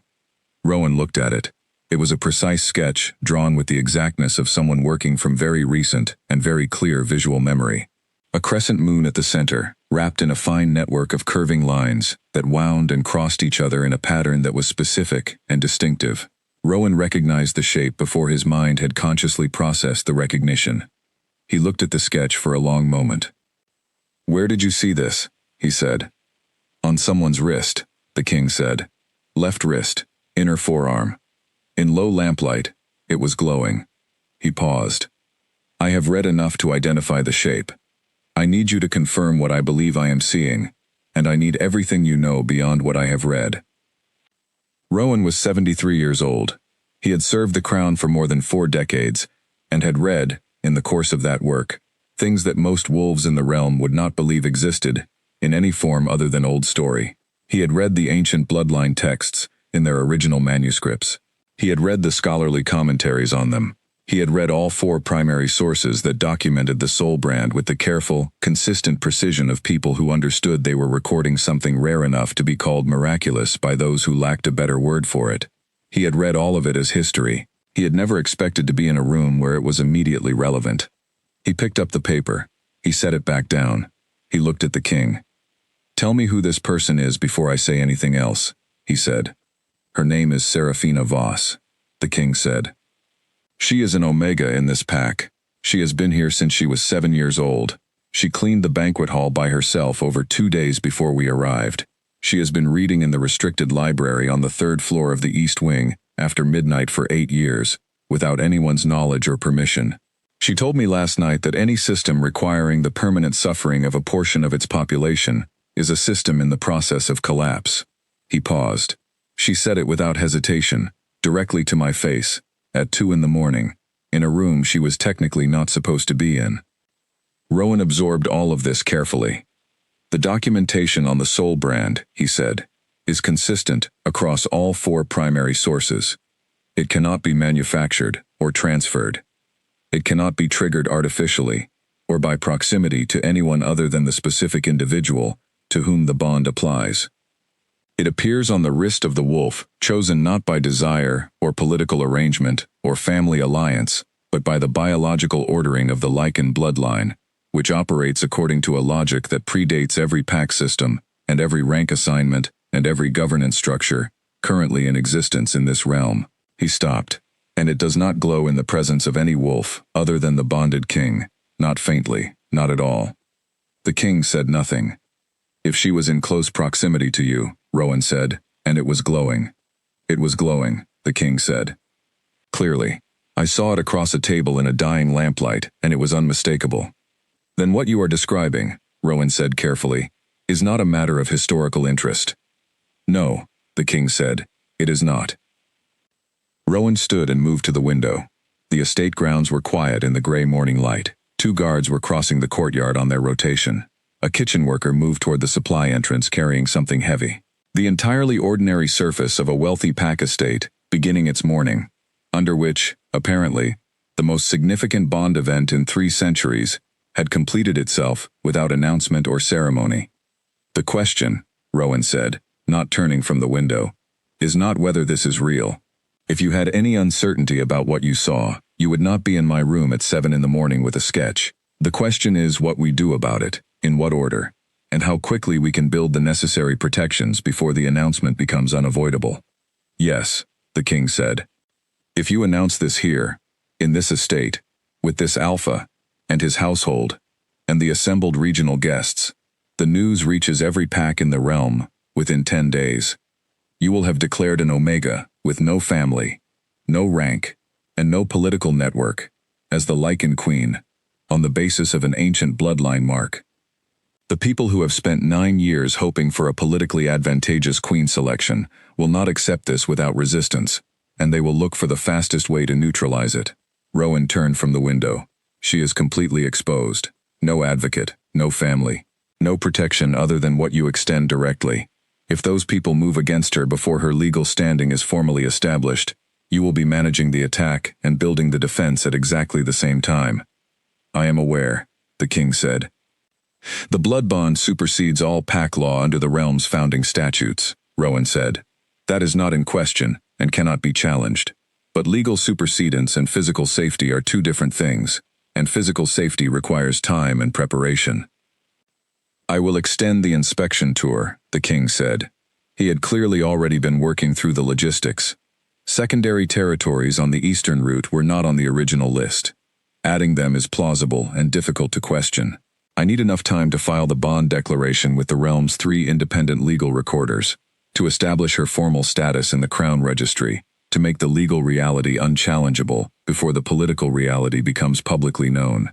Rowan looked at it. It was a precise sketch, drawn with the exactness of someone working from very recent and very clear visual memory. A crescent moon at the center, wrapped in a fine network of curving lines that wound and crossed each other in a pattern that was specific and distinctive. Rowan recognized the shape before his mind had consciously processed the recognition. He looked at the sketch for a long moment. "Where did you see this?" he said. "On someone's wrist," the king said. "Left wrist, inner forearm." In low lamplight, it was glowing. He paused. "I have read enough to identify the shape. I need you to confirm what I believe I am seeing, and I need everything you know beyond what I have read." Rowan was 73 years old. He had served the crown for more than 4 decades, and had read, in the course of that work, things that most wolves in the realm would not believe existed, in any form other than old story. He had read the ancient bloodline texts, in their original manuscripts. He had read the scholarly commentaries on them. He had read all 4 primary sources that documented the soul brand with the careful, consistent precision of people who understood they were recording something rare enough to be called miraculous by those who lacked a better word for it. He had read all of it as history. He had never expected to be in a room where it was immediately relevant. He picked up the paper. He set it back down. He looked at the king. "Tell me who this person is before I say anything else," he said. "Her name is Serafina Voss," the king said. "She is an Omega in this pack. She has been here since she was 7 years old. She cleaned the banquet hall by herself over 2 days before we arrived. She has been reading in the restricted library on the 3rd floor of the East Wing, after midnight for 8 years, without anyone's knowledge or permission. She told me last night that any system requiring the permanent suffering of a portion of its population is a system in the process of collapse." He paused. "She said it without hesitation, directly to my face, at 2 in the morning, in a room she was technically not supposed to be in." Rowan absorbed all of this carefully. "The documentation on the soul brand," he said, "is consistent across all 4 primary sources. It cannot be manufactured or transferred. It cannot be triggered artificially, or by proximity to anyone other than the specific individual to whom the bond applies. It appears on the wrist of the wolf, chosen not by desire or political arrangement or family alliance, but by the biological ordering of the Lycan bloodline, which operates according to a logic that predates every pack system and every rank assignment and every governance structure currently in existence in this realm. He stopped. And it does not glow in the presence of any wolf other than the bonded king, not faintly, not at all. The king said nothing. If she was in close proximity to you, Rowan said, and it was glowing. It was glowing, the king said. Clearly. I saw it across a table in a dying lamplight, and it was unmistakable. Then what you are describing, Rowan said carefully, is not a matter of historical interest. No, the king said, it is not. Rowan stood and moved to the window. The estate grounds were quiet in the gray morning light. 2 guards were crossing the courtyard on their rotation. A kitchen worker moved toward the supply entrance carrying something heavy. The entirely ordinary surface of a wealthy pack estate, beginning its morning, under which, apparently, the most significant bond event in 3 centuries, had completed itself without announcement or ceremony. The question, Rowan said, not turning from the window, is not whether this is real. If you had any uncertainty about what you saw, you would not be in my room at 7 in the morning with a sketch. The question is what we do about it, in what order, and how quickly we can build the necessary protections before the announcement becomes unavoidable. Yes, the king said. If you announce this here, in this estate, with this alpha, and his household, and the assembled regional guests, the news reaches every pack in the realm within 10 days. You will have declared an Omega with no family, no rank, and no political network, as the Lycan queen, on the basis of an ancient bloodline mark. The people who have spent 9 years hoping for a politically advantageous queen selection will not accept this without resistance, and they will look for the fastest way to neutralize it. Rowan turned from the window. She is completely exposed. No advocate, no family, no protection other than what you extend directly. If those people move against her before her legal standing is formally established, you will be managing the attack and building the defense at exactly the same time. I am aware, the king said. The blood bond supersedes all pack law under the realm's founding statutes, Rowan said. That is not in question and cannot be challenged. But legal supersedence and physical safety are 2 different things, and physical safety requires time and preparation. I will extend the inspection tour, the king said. He had clearly already been working through the logistics. Secondary territories on the eastern route were not on the original list. Adding them is plausible and difficult to question. I need enough time to file the bond declaration with the realm's 3 independent legal recorders, to establish her formal status in the Crown Registry, to make the legal reality unchallengeable before the political reality becomes publicly known.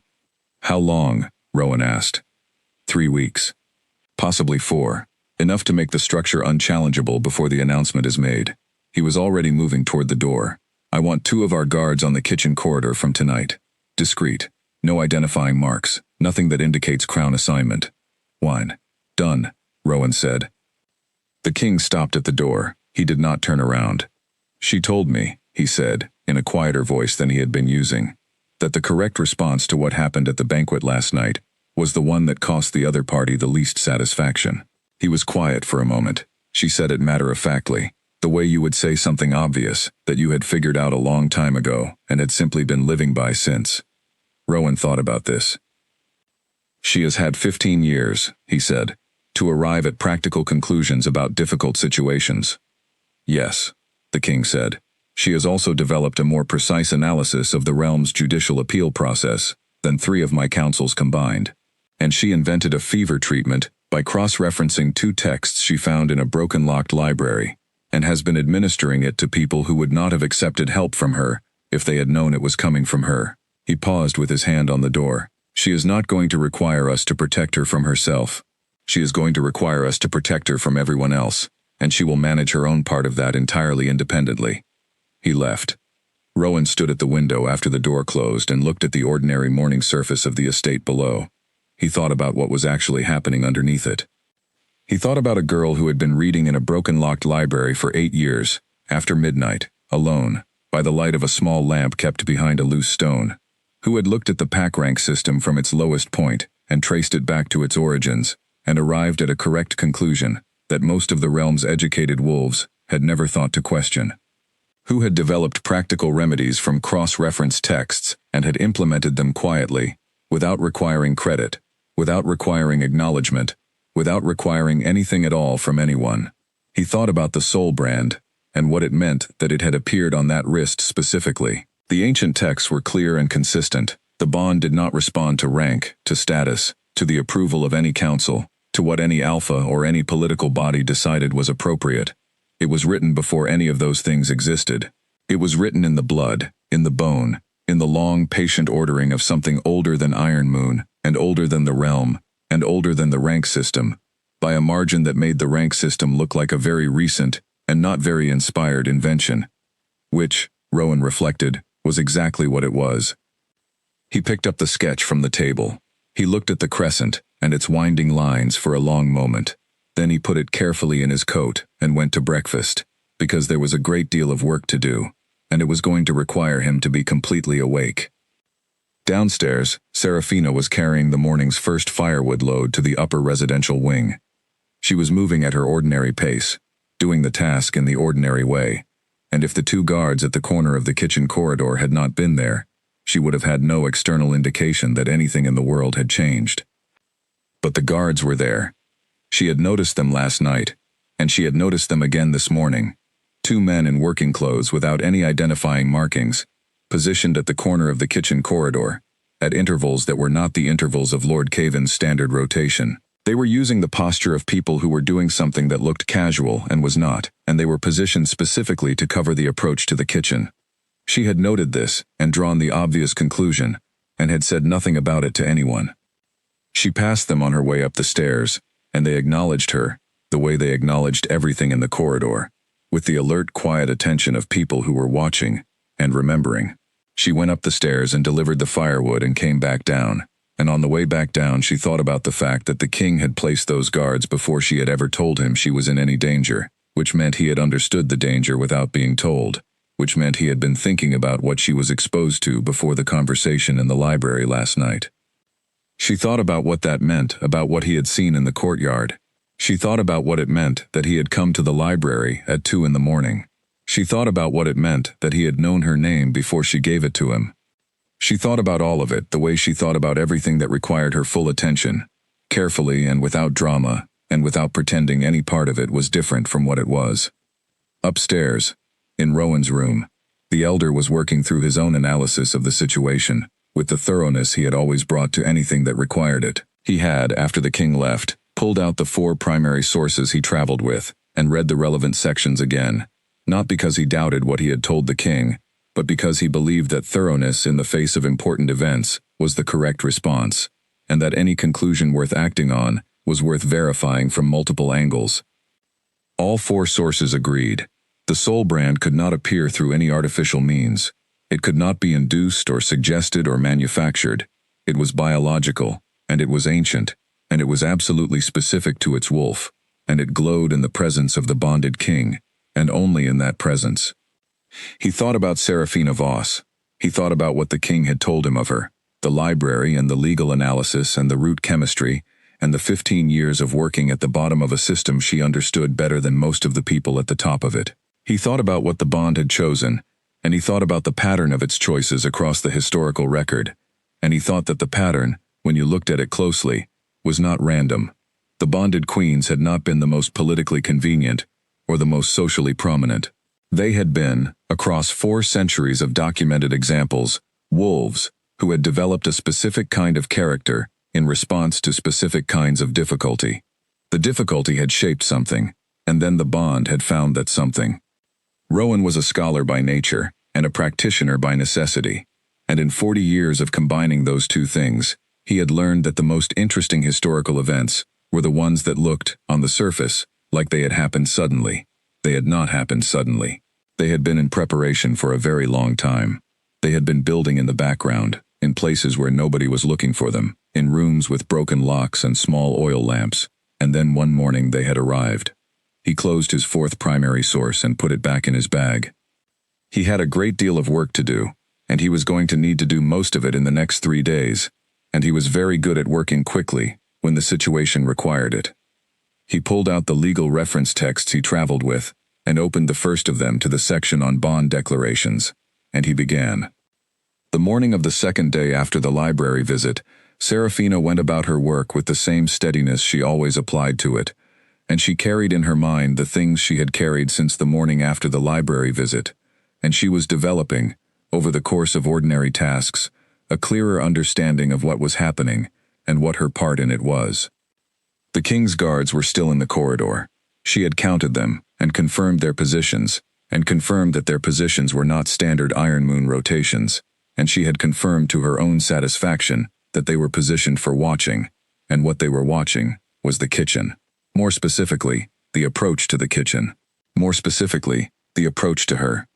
How long? Rowan asked. 3 weeks. Possibly 4. Enough to make the structure unchallengeable before the announcement is made. He was already moving toward the door. I want 2 of our guards on the kitchen corridor from tonight. Discreet. No identifying marks. Nothing that indicates crown assignment. Wine. Done, Rowan said. The king stopped at the door. He did not turn around. She told me, he said, in a quieter voice than he had been using, that the correct response to what happened at the banquet last night was the one that cost the other party the least satisfaction. He was quiet for a moment. She said it matter-of-factly, the way you would say something obvious that you had figured out a long time ago and had simply been living by since. Rowan thought about this. She has had 15 years, he said, to arrive at practical conclusions about difficult situations. Yes, the king said. She has also developed a more precise analysis of the realm's judicial appeal process than 3 of my councils combined. And she invented a fever treatment by cross-referencing 2 texts she found in a broken locked library, and has been administering it to people who would not have accepted help from her if they had known it was coming from her. He paused with his hand on the door. She is not going to require us to protect her from herself. She is going to require us to protect her from everyone else, and she will manage her own part of that entirely independently. He left. Rowan stood at the window after the door closed and looked at the ordinary morning surface of the estate below. He thought about what was actually happening underneath it. He thought about a girl who had been reading in a broken locked library for 8 years, after midnight, alone, by the light of a small lamp kept behind a loose stone, who had looked at the pack rank system from its lowest point and traced it back to its origins, and arrived at a correct conclusion that most of the realm's educated wolves had never thought to question. Who had developed practical remedies from cross-reference texts and had implemented them quietly, without requiring credit, without requiring acknowledgement, without requiring anything at all from anyone. He thought about the soul brand, and what it meant that it had appeared on that wrist specifically. The ancient texts were clear and consistent. The bond did not respond to rank, to status, to the approval of any council, to what any alpha or any political body decided was appropriate. It was written before any of those things existed. It was written in the blood, in the bone, in the long, patient ordering of something older than Iron Moon, and older than the realm, and older than the rank system, by a margin that made the rank system look like a very recent and not very inspired invention. Which, Rowan reflected, was exactly what it was. He picked up the sketch from the table. He looked at the crescent and its winding lines for a long moment. Then he put it carefully in his coat and went to breakfast, because there was a great deal of work to do, and it was going to require him to be completely awake. Downstairs, Serafina was carrying the morning's first firewood load to the upper residential wing. She was moving at her ordinary pace, doing the task in the ordinary way, and if the two guards at the corner of the kitchen corridor had not been there, she would have had no external indication that anything in the world had changed. But the guards were there. She had noticed them last night, and she had noticed them again this morning. Two men in working clothes without any identifying markings, positioned at the corner of the kitchen corridor, at intervals that were not the intervals of Lord Caven's standard rotation. They were using the posture of people who were doing something that looked casual and was not, and they were positioned specifically to cover the approach to the kitchen. She had noted this and drawn the obvious conclusion, and had said nothing about it to anyone. She passed them on her way up the stairs, and they acknowledged her, the way they acknowledged everything in the corridor, with the alert, quiet attention of people who were watching and remembering. She went up the stairs and delivered the firewood and came back down, and on the way back down she thought about the fact that the king had placed those guards before she had ever told him she was in any danger, which meant he had understood the danger without being told, which meant he had been thinking about what she was exposed to before the conversation in the library last night. She thought about what that meant, about what he had seen in the courtyard. She thought about what it meant that he had come to the library at 2 in the morning. She thought about what it meant that he had known her name before she gave it to him. She thought about all of it the way she thought about everything that required her full attention, carefully and without drama, and without pretending any part of it was different from what it was. Upstairs, in Rowan's room, the elder was working through his own analysis of the situation, with the thoroughness he had always brought to anything that required it. He had, after the king left, pulled out the 4 primary sources he traveled with, and read the relevant sections again, not because he doubted what he had told the king, but because he believed that thoroughness in the face of important events was the correct response, and that any conclusion worth acting on was worth verifying from multiple angles. All 4 sources agreed. The soul brand could not appear through any artificial means. It could not be induced or suggested or manufactured. It was biological, and it was ancient, and it was absolutely specific to its wolf, and it glowed in the presence of the bonded king, and only in that presence. He thought about Serafina Voss. He thought about what the king had told him of her, the library and the legal analysis and the root chemistry, and the 15 years of working at the bottom of a system she understood better than most of the people at the top of it. He thought about what the bond had chosen, and he thought about the pattern of its choices across the historical record, and he thought that the pattern, when you looked at it closely, was not random. The bonded queens had not been the most politically convenient, or the most socially prominent. They had been, across 4 centuries of documented examples, wolves who had developed a specific kind of character in response to specific kinds of difficulty. The difficulty had shaped something, and then the bond had found that something. Rowan was a scholar by nature, and a practitioner by necessity, and in 40 years of combining those two things, he had learned that the most interesting historical events were the ones that looked, on the surface, like they had happened suddenly. They had not happened suddenly. They had been in preparation for a very long time. They had been building in the background, in places where nobody was looking for them, in rooms with broken locks and small oil lamps, and then one morning they had arrived. He closed his 4th primary source and put it back in his bag. He had a great deal of work to do, and he was going to need to do most of it in the next 3 days, and he was very good at working quickly when the situation required it. He pulled out the legal reference texts he traveled with and opened the first of them to the section on bond declarations, and he began. The morning of the 2nd day after the library visit, Serafina went about her work with the same steadiness she always applied to it, and she carried in her mind the things she had carried since the morning after the library visit, and she was developing, over the course of ordinary tasks, a clearer understanding of what was happening and what her part in it was. The king's guards were still in the corridor. She had counted them and confirmed their positions, and confirmed that their positions were not standard Iron Moon rotations, and she had confirmed to her own satisfaction that they were positioned for watching, and what they were watching was the kitchen. More specifically, the approach to the kitchen. More specifically, the approach to her.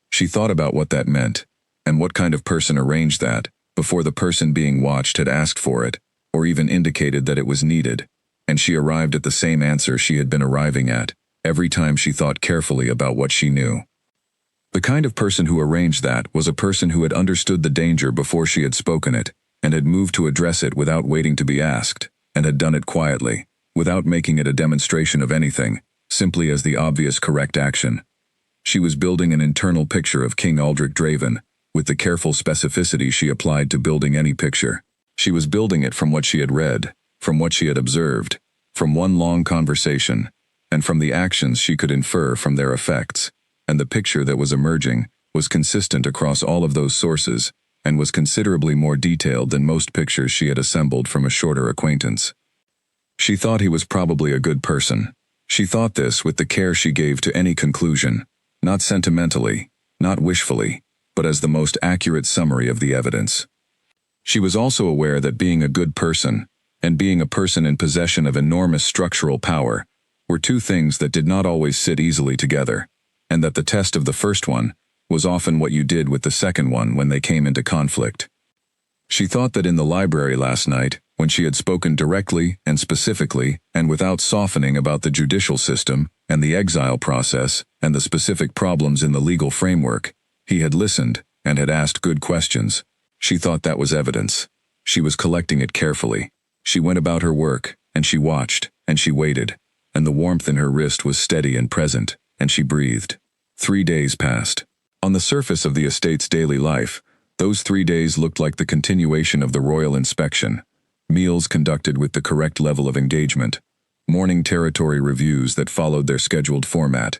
She thought about what that meant, and what kind of person arranged that, before the person being watched had asked for it, or even indicated that it was needed, and she arrived at the same answer she had been arriving at, every time she thought carefully about what she knew. The kind of person who arranged that was a person who had understood the danger before she had spoken it, and had moved to address it without waiting to be asked, and had done it quietly, without making it a demonstration of anything, simply as the obvious correct action. She was building an internal picture of King Aldrich Draven, with the careful specificity she applied to building any picture. She was building it from what she had read, from what she had observed, from one long conversation, and from the actions she could infer from their effects, and the picture that was emerging was consistent across all of those sources, and was considerably more detailed than most pictures she had assembled from a shorter acquaintance. She thought he was probably a good person. She thought this with the care she gave to any conclusion, not sentimentally, not wishfully, but as the most accurate summary of the evidence. She was also aware that being a good person, and being a person in possession of enormous structural power, were two things that did not always sit easily together, and that the test of the first one was often what you did with the second one when they came into conflict. She thought that in the library last night, when she had spoken directly and specifically and without softening about the judicial system and the exile process and the specific problems in the legal framework, he had listened and had asked good questions. She thought that was evidence. She was collecting it carefully. She went about her work, and she watched, and she waited, and the warmth in her wrist was steady and present, and she breathed. 3 days passed. On the surface of the estate's daily life, those 3 days looked like the continuation of the royal inspection, meals conducted with the correct level of engagement, morning territory reviews that followed their scheduled format,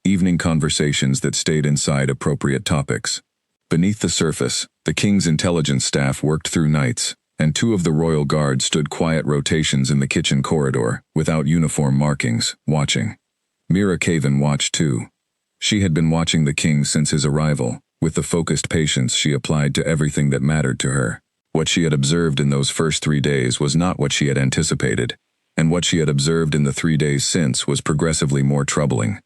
evening conversations that stayed inside appropriate topics. Beneath the surface, the king's intelligence staff worked through nights, and 2 of the royal guards stood quiet rotations in the kitchen corridor, without uniform markings, watching. Mira Caven watched too. She had been watching the king since his arrival, with the focused patience she applied to everything that mattered to her. What she had observed in those first 3 days was not what she had anticipated, and what she had observed in the 3 days since was progressively more troubling.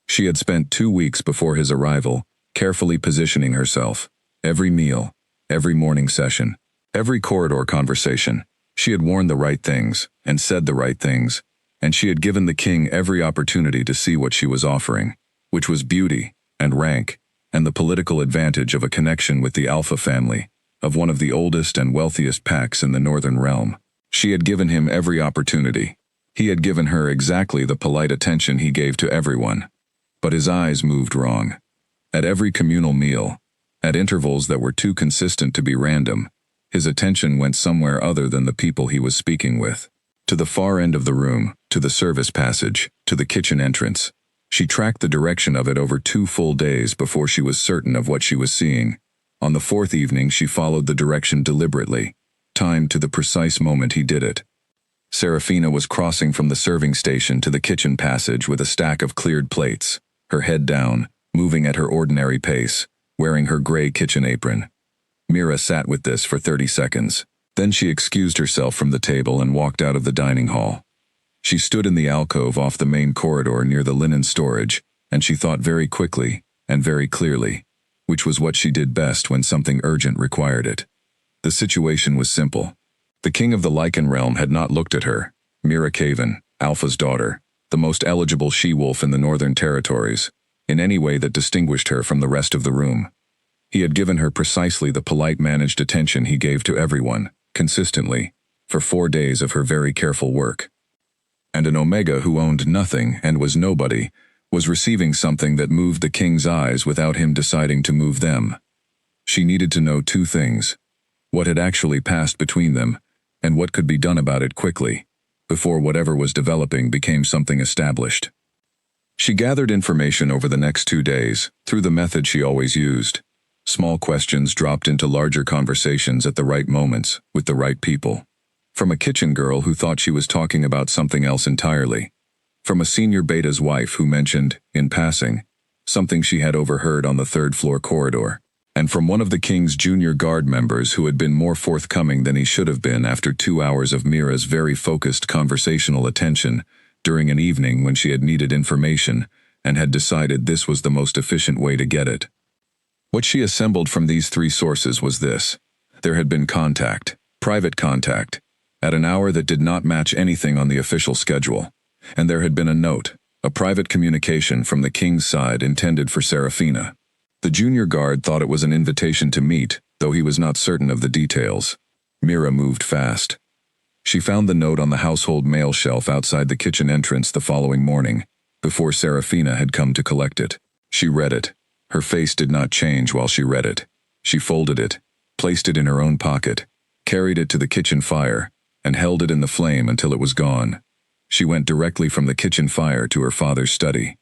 She had spent 2 weeks before his arrival, carefully positioning herself. Every meal, every morning session, every corridor conversation, she had worn the right things, and said the right things, and she had given the king every opportunity to see what she was offering, which was beauty, and rank, and the political advantage of a connection with the Alpha family, of one of the oldest and wealthiest packs in the Northern Realm. She had given him every opportunity. He had given her exactly the polite attention he gave to everyone. But his eyes moved wrong. At every communal meal, at intervals that were too consistent to be random, his attention went somewhere other than the people he was speaking with. To the far end of the room, to the service passage, to the kitchen entrance. She tracked the direction of it over 2 full days before she was certain of what she was seeing. On the 4th evening she followed the direction deliberately, timed to the precise moment he did it. Serafina was crossing from the serving station to the kitchen passage with a stack of cleared plates, her head down, moving at her ordinary pace, wearing her gray kitchen apron. Mira sat with this for 30 seconds. Then she excused herself from the table and walked out of the dining hall. She stood in the alcove off the main corridor near the linen storage, and she thought very quickly and very clearly, which was what she did best when something urgent required it. The situation was simple. The king of the Lycan realm had not looked at her, Mira Caven, Alpha's daughter, the most eligible she-wolf in the Northern Territories, in any way that distinguished her from the rest of the room. He had given her precisely the polite managed attention he gave to everyone, consistently, for 4 days of her very careful work. And an Omega who owned nothing and was nobody, was receiving something that moved the king's eyes without him deciding to move them. She needed to know 2 things. what had actually passed between them, and what could be done about it quickly, before whatever was developing became something established. She gathered information over the next 2 days, through the method she always used. Small questions dropped into larger conversations at the right moments, with the right people. From a kitchen girl who thought she was talking about something else entirely. From a senior beta's wife who mentioned, in passing, something she had overheard on the third-floor corridor. And from one of the king's junior guard members who had been more forthcoming than he should have been after 2 hours of Mira's very focused conversational attention during an evening when she had needed information and had decided this was the most efficient way to get it. What she assembled from these 3 sources was this. There had been contact, private contact, at an hour that did not match anything on the official schedule, and there had been a note, a private communication from the king's side intended for Serafina. The junior guard thought it was an invitation to meet, though he was not certain of the details. Mira moved fast. She found the note on the household mail shelf outside the kitchen entrance the following morning, before Serafina had come to collect it. She read it. Her face did not change while she read it. She folded it, placed it in her own pocket, carried it to the kitchen fire, and held it in the flame until it was gone. She went directly from the kitchen fire to her father's study.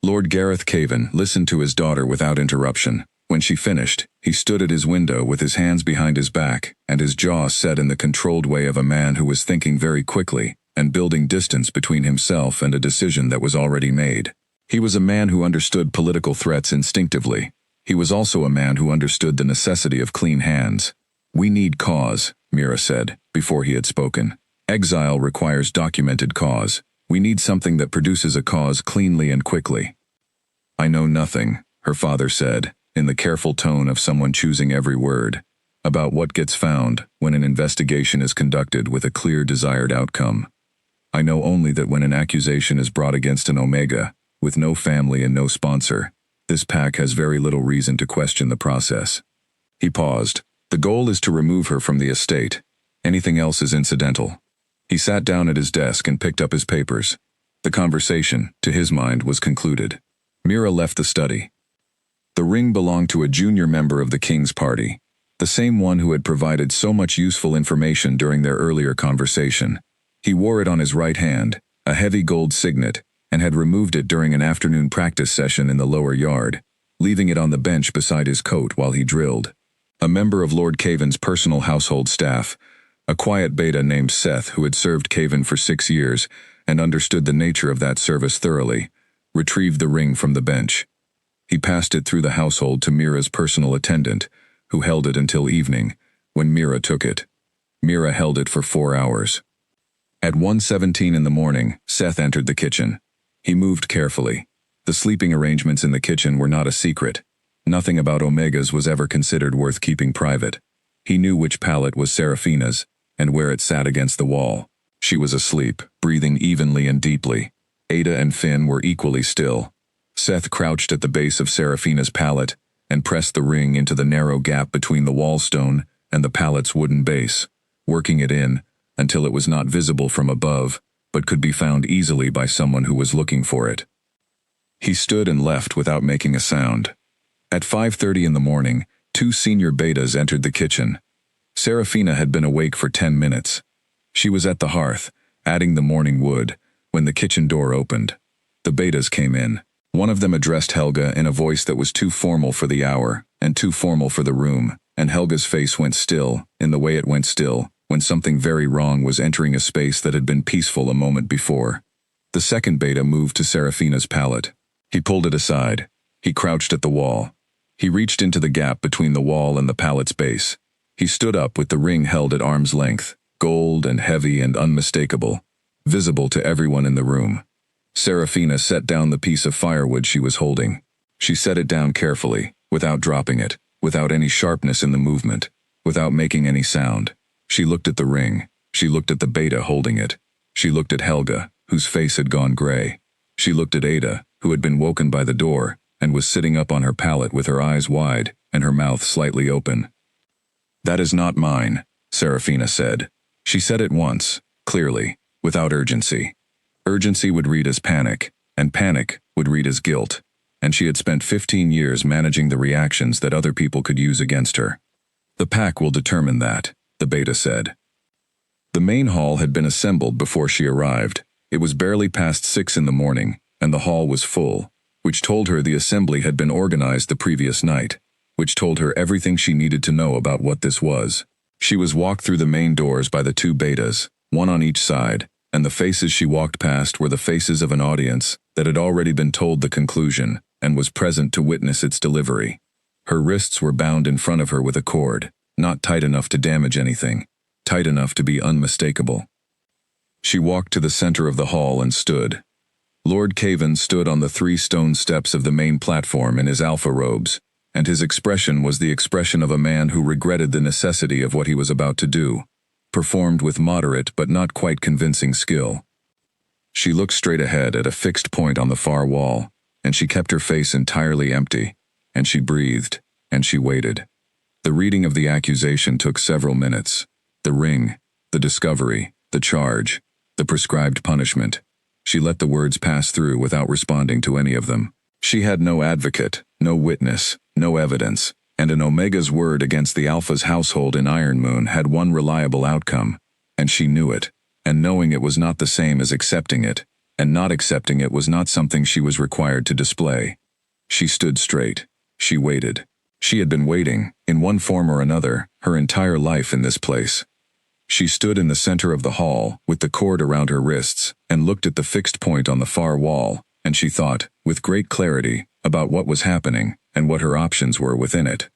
Lord Gareth Cavan listened to his daughter without interruption. When she finished, he stood at his window with his hands behind his back and his jaw set in the controlled way of a man who was thinking very quickly and building distance between himself and a decision that was already made. He was a man who understood political threats instinctively. He was also a man who understood the necessity of clean hands. "We need cause," Mira said, before he had spoken. "Exile requires documented cause. We need something that produces a cause cleanly and quickly." "I know nothing," her father said, in the careful tone of someone choosing every word, "about what gets found when an investigation is conducted with a clear desired outcome. I know only that when an accusation is brought against an Omega, with no family and no sponsor, this pack has very little reason to question the process." He paused. "The goal is to remove her from the estate. Anything else is incidental." He sat down at his desk and picked up his papers. The conversation, to his mind, was concluded. Mira left the study. The ring belonged to a junior member of the king's party, the same one who had provided so much useful information during their earlier conversation. He wore it on his right hand, a heavy gold signet, and had removed it during an afternoon practice session in the lower yard, leaving it on the bench beside his coat while he drilled. A member of Lord Cavan's personal household staff, a quiet beta named Seth who had served Cavan for 6 years and understood the nature of that service thoroughly, retrieved the ring from the bench. He passed it through the household to Mira's personal attendant, who held it until evening, when Mira took it. Mira held it for 4 hours. At 1:17 in the morning, Seth entered the kitchen. He moved carefully. The sleeping arrangements in the kitchen were not a secret. Nothing about Omegas was ever considered worth keeping private. He knew which pallet was Serafina's, and where it sat against the wall. She was asleep, breathing evenly and deeply. Ada and Finn were equally still. Seth crouched at the base of Serafina's pallet and pressed the ring into the narrow gap between the wall stone and the pallet's wooden base, working it in until it was not visible from above, but could be found easily by someone who was looking for it. He stood and left without making a sound. At 5:30 in the morning, 2 senior betas entered the kitchen. Serafina had been awake for 10 minutes. She was at the hearth, adding the morning wood, when the kitchen door opened. The betas came in. One of them addressed Helga in a voice that was too formal for the hour, and too formal for the room, and Helga's face went still, in the way it went still, when something very wrong was entering a space that had been peaceful a moment before. The second beta moved to Serafina's pallet. He pulled it aside. He crouched at the wall. He reached into the gap between the wall and the pallet's base. He stood up with the ring held at arm's length, gold and heavy and unmistakable, visible to everyone in the room. Serafina set down the piece of firewood she was holding. She set it down carefully, without dropping it, without any sharpness in the movement, without making any sound. She looked at the ring. She looked at the beta holding it. She looked at Helga, whose face had gone gray. She looked at Ada, who had been woken by the door, and was sitting up on her pallet with her eyes wide and her mouth slightly open. "That is not mine," Serafina said. She said it once, clearly, without urgency. Urgency would read as panic, and panic would read as guilt, and she had spent 15 years managing the reactions that other people could use against her. The pack will determine that, the beta said. The main hall had been assembled before she arrived. It was barely past 6 in the morning, and the hall was full, which told her the assembly had been organized the previous night, which told her everything she needed to know about what this was. She was walked through the main doors by the 2 betas, one on each side, and the faces she walked past were the faces of an audience that had already been told the conclusion and was present to witness its delivery. Her wrists were bound in front of her with a cord, not tight enough to damage anything, tight enough to be unmistakable. She walked to the center of the hall and stood. Lord Caven stood on the 3 stone steps of the main platform in his alpha robes, and his expression was the expression of a man who regretted the necessity of what he was about to do, performed with moderate but not quite convincing skill. She looked straight ahead at a fixed point on the far wall, and she kept her face entirely empty, and she breathed, and she waited. The reading of the accusation took several minutes. The ring, the discovery, the charge, the prescribed punishment. She let the words pass through without responding to any of them. She had no advocate, no witness, no evidence, and an Omega's word against the Alpha's household in Ironmoon had one reliable outcome, and she knew it, and knowing it was not the same as accepting it, and not accepting it was not something she was required to display. She stood straight. She waited. She had been waiting, in one form or another, her entire life in this place. She stood in the center of the hall, with the cord around her wrists, and looked at the fixed point on the far wall, and she thought, with great clarity, about what was happening, and what her options were within it.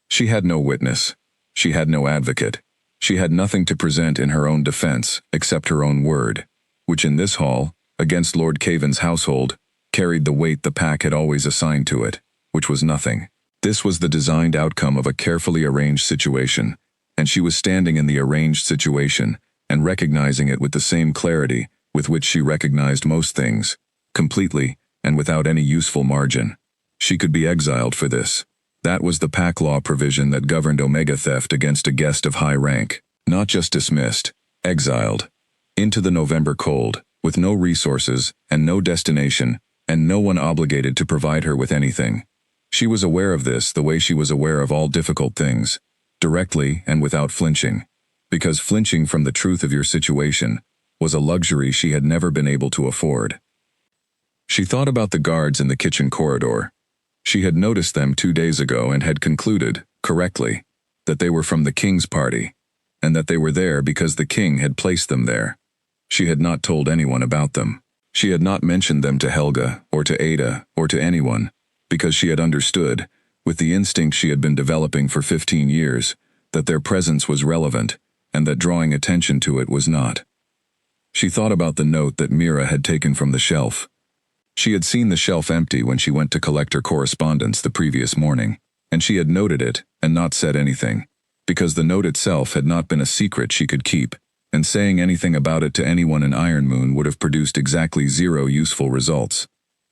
She had no witness. She had no advocate. She had nothing to present in her own defense, except her own word, which in this hall, against Lord Caven's household, carried the weight the pack had always assigned to it, which was nothing. This was the designed outcome of a carefully arranged situation, and she was standing in the arranged situation, and recognizing it with the same clarity with which she recognized most things, completely, and without any useful margin. She could be exiled for this. That was the pack law provision that governed Omega theft against a guest of high rank. Not just dismissed, exiled. Into the November cold, with no resources, and no destination, and no one obligated to provide her with anything. She was aware of this the way she was aware of all difficult things, directly and without flinching, because flinching from the truth of your situation was a luxury she had never been able to afford. She thought about the guards in the kitchen corridor. She had noticed them 2 days ago and had concluded, correctly, that they were from the king's party, and that they were there because the king had placed them there. She had not told anyone about them. She had not mentioned them to Helga, or to Ada, or to anyone, because she had understood, with the instinct she had been developing for 15 years, that their presence was relevant, and that drawing attention to it was not. She thought about the note that Mira had taken from the shelf. She had seen the shelf empty when she went to collect her correspondence the previous morning, and she had noted it and not said anything, because the note itself had not been a secret she could keep, and saying anything about it to anyone in Ironmoon would have produced exactly 0 useful results.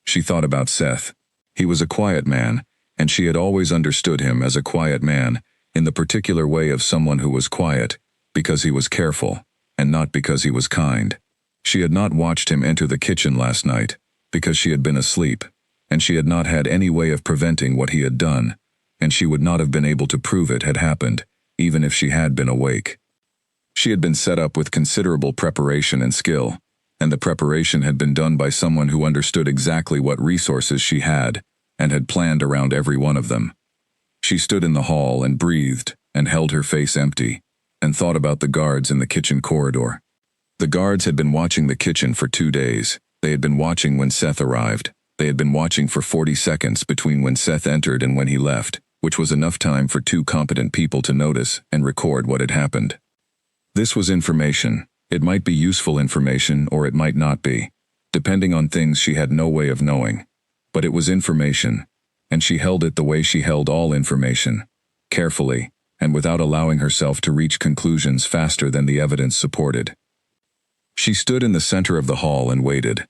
She thought about Seth. He was a quiet man, and she had always understood him as a quiet man, in the particular way of someone who was quiet, because he was careful, and not because he was kind. She had not watched him enter the kitchen last night, because she had been asleep, and she had not had any way of preventing what he had done, and she would not have been able to prove it had happened, even if she had been awake. She had been set up with considerable preparation and skill, and the preparation had been done by someone who understood exactly what resources she had, and had planned around every one of them. She stood in the hall and breathed, and held her face empty, and thought about the guards in the kitchen corridor. The guards had been watching the kitchen for 2 days. They had been watching when Seth arrived. They had been watching for 40 seconds between when Seth entered and when he left, which was enough time for 2 competent people to notice and record what had happened. This was information. It might be useful information or it might not be, depending on things she had no way of knowing. But it was information, and she held it the way she held all information, carefully, and without allowing herself to reach conclusions faster than the evidence supported. She stood in the center of the hall and waited.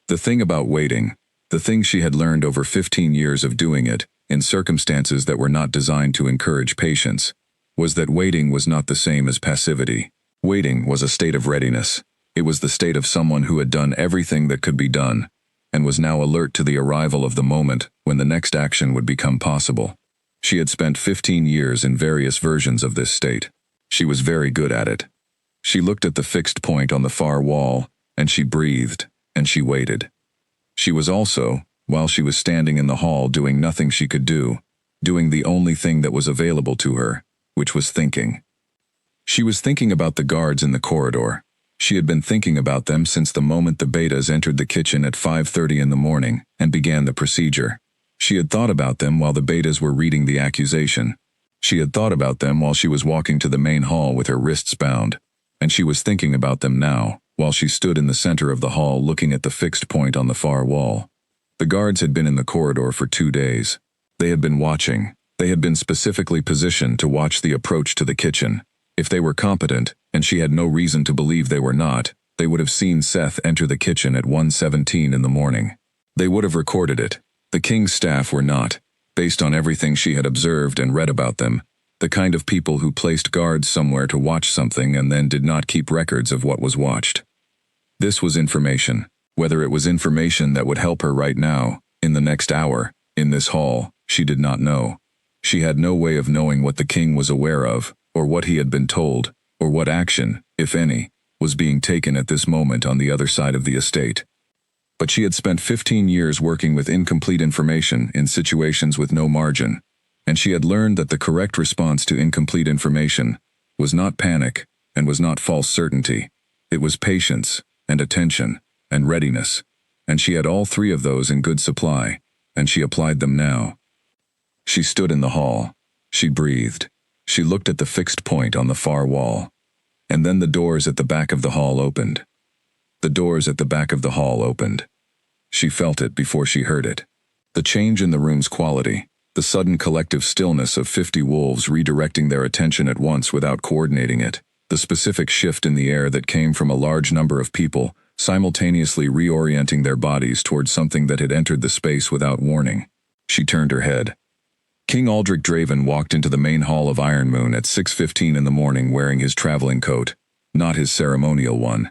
The thing about waiting, the thing she had learned over 15 years of doing it, in circumstances that were not designed to encourage patience, was that waiting was not the same as passivity. Waiting was a state of readiness. It was the state of someone who had done everything that could be done, and was now alert to the arrival of the moment when the next action would become possible. She had spent 15 years in various versions of this state. She was very good at it. She looked at the fixed point on the far wall, and she breathed, and she waited. She was also, while she was standing in the hall doing nothing she could do, doing the only thing that was available to her, which was thinking. She was thinking about the guards in the corridor. She had been thinking about them since the moment the betas entered the kitchen at 5:30 in the morning and began the procedure. She had thought about them while the betas were reading the accusation. She had thought about them while she was walking to the main hall with her wrists bound, and she was thinking about them now, while she stood in the center of the hall looking at the fixed point on the far wall. The guards had been in the corridor for 2 days. They had been watching. They had been specifically positioned to watch the approach to the kitchen. If they were competent, and she had no reason to believe they were not, they would have seen Seth enter the kitchen at 1:17 in the morning. They would have recorded it. The king's staff were not, based on everything she had observed and read about them, the kind of people who placed guards somewhere to watch something and then did not keep records of what was watched. This was information. Whether it was information that would help her right now, in the next hour, in this hall, she did not know. She had no way of knowing what the king was aware of, or what he had been told, or what action, if any, was being taken at this moment on the other side of the estate. But she had spent 15 years working with incomplete information in situations with no margin, and she had learned that the correct response to incomplete information was not panic and was not false certainty. It was patience and attention and readiness, and she had all three of those in good supply, and she applied them now. She stood in the hall. She breathed. She looked at the fixed point on the far wall. And then the doors at the back of the hall opened. The doors at the back of the hall opened. She felt it before she heard it. The change in the room's quality, the sudden collective stillness of 50 wolves redirecting their attention at once without coordinating it, the specific shift in the air that came from a large number of people, simultaneously reorienting their bodies towards something that had entered the space without warning. She turned her head. King Aldrich Draven walked into the main hall of Ironmoon at 6:15 in the morning wearing his traveling coat, not his ceremonial one.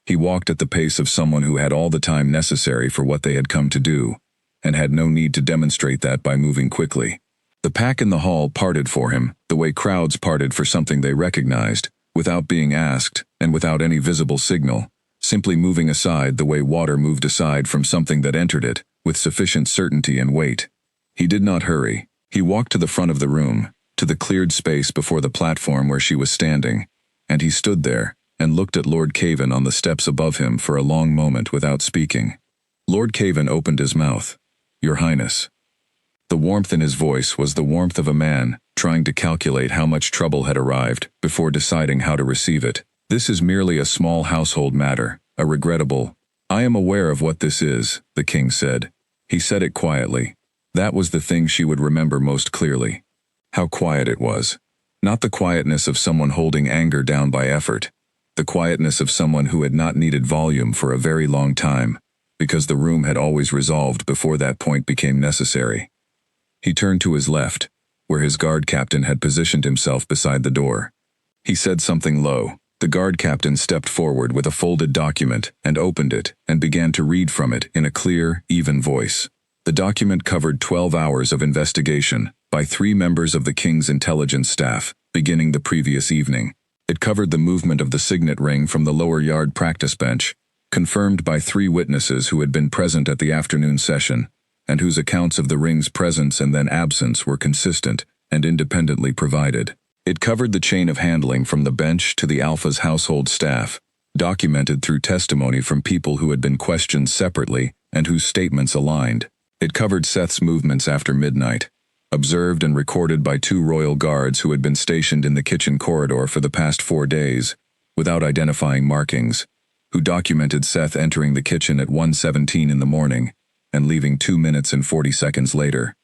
He walked at the pace of someone who had all the time necessary for what they had come to do, and had no need to demonstrate that by moving quickly. The pack in the hall parted for him, the way crowds parted for something they recognized, without being asked, and without any visible signal, simply moving aside the way water moved aside from something that entered it, with sufficient certainty and weight. He did not hurry. He walked to the front of the room, to the cleared space before the platform where she was standing, and he stood there, and looked at Lord Caven on the steps above him for a long moment without speaking. Lord Caven opened his mouth. "Your Highness." The warmth in his voice was the warmth of a man trying to calculate how much trouble had arrived before deciding how to receive it. "This is merely a small household matter, a regrettable—" "I am aware of what this is," the king said. He said it quietly. That was the thing she would remember most clearly. How quiet it was. Not the quietness of someone holding anger down by effort. The quietness of someone who had not needed volume for a very long time, because the room had always resolved before that point became necessary. He turned to his left, where his guard captain had positioned himself beside the door. He said something low. The guard captain stepped forward with a folded document and opened it and began to read from it in a clear, even voice. The document covered 12 hours of investigation by 3 members of the king's intelligence staff, beginning the previous evening. It covered the movement of the signet ring from the lower yard practice bench, confirmed by 3 witnesses who had been present at the afternoon session, and whose accounts of the ring's presence and then absence were consistent and independently provided. It covered the chain of handling from the bench to the Alpha's household staff, documented through testimony from people who had been questioned separately and whose statements aligned. It covered Seth's movements after midnight, observed and recorded by 2 royal guards who had been stationed in the kitchen corridor for the past 4 days, without identifying markings, who documented Seth entering the kitchen at 1:17 in the morning and leaving 2 minutes and 40 seconds later.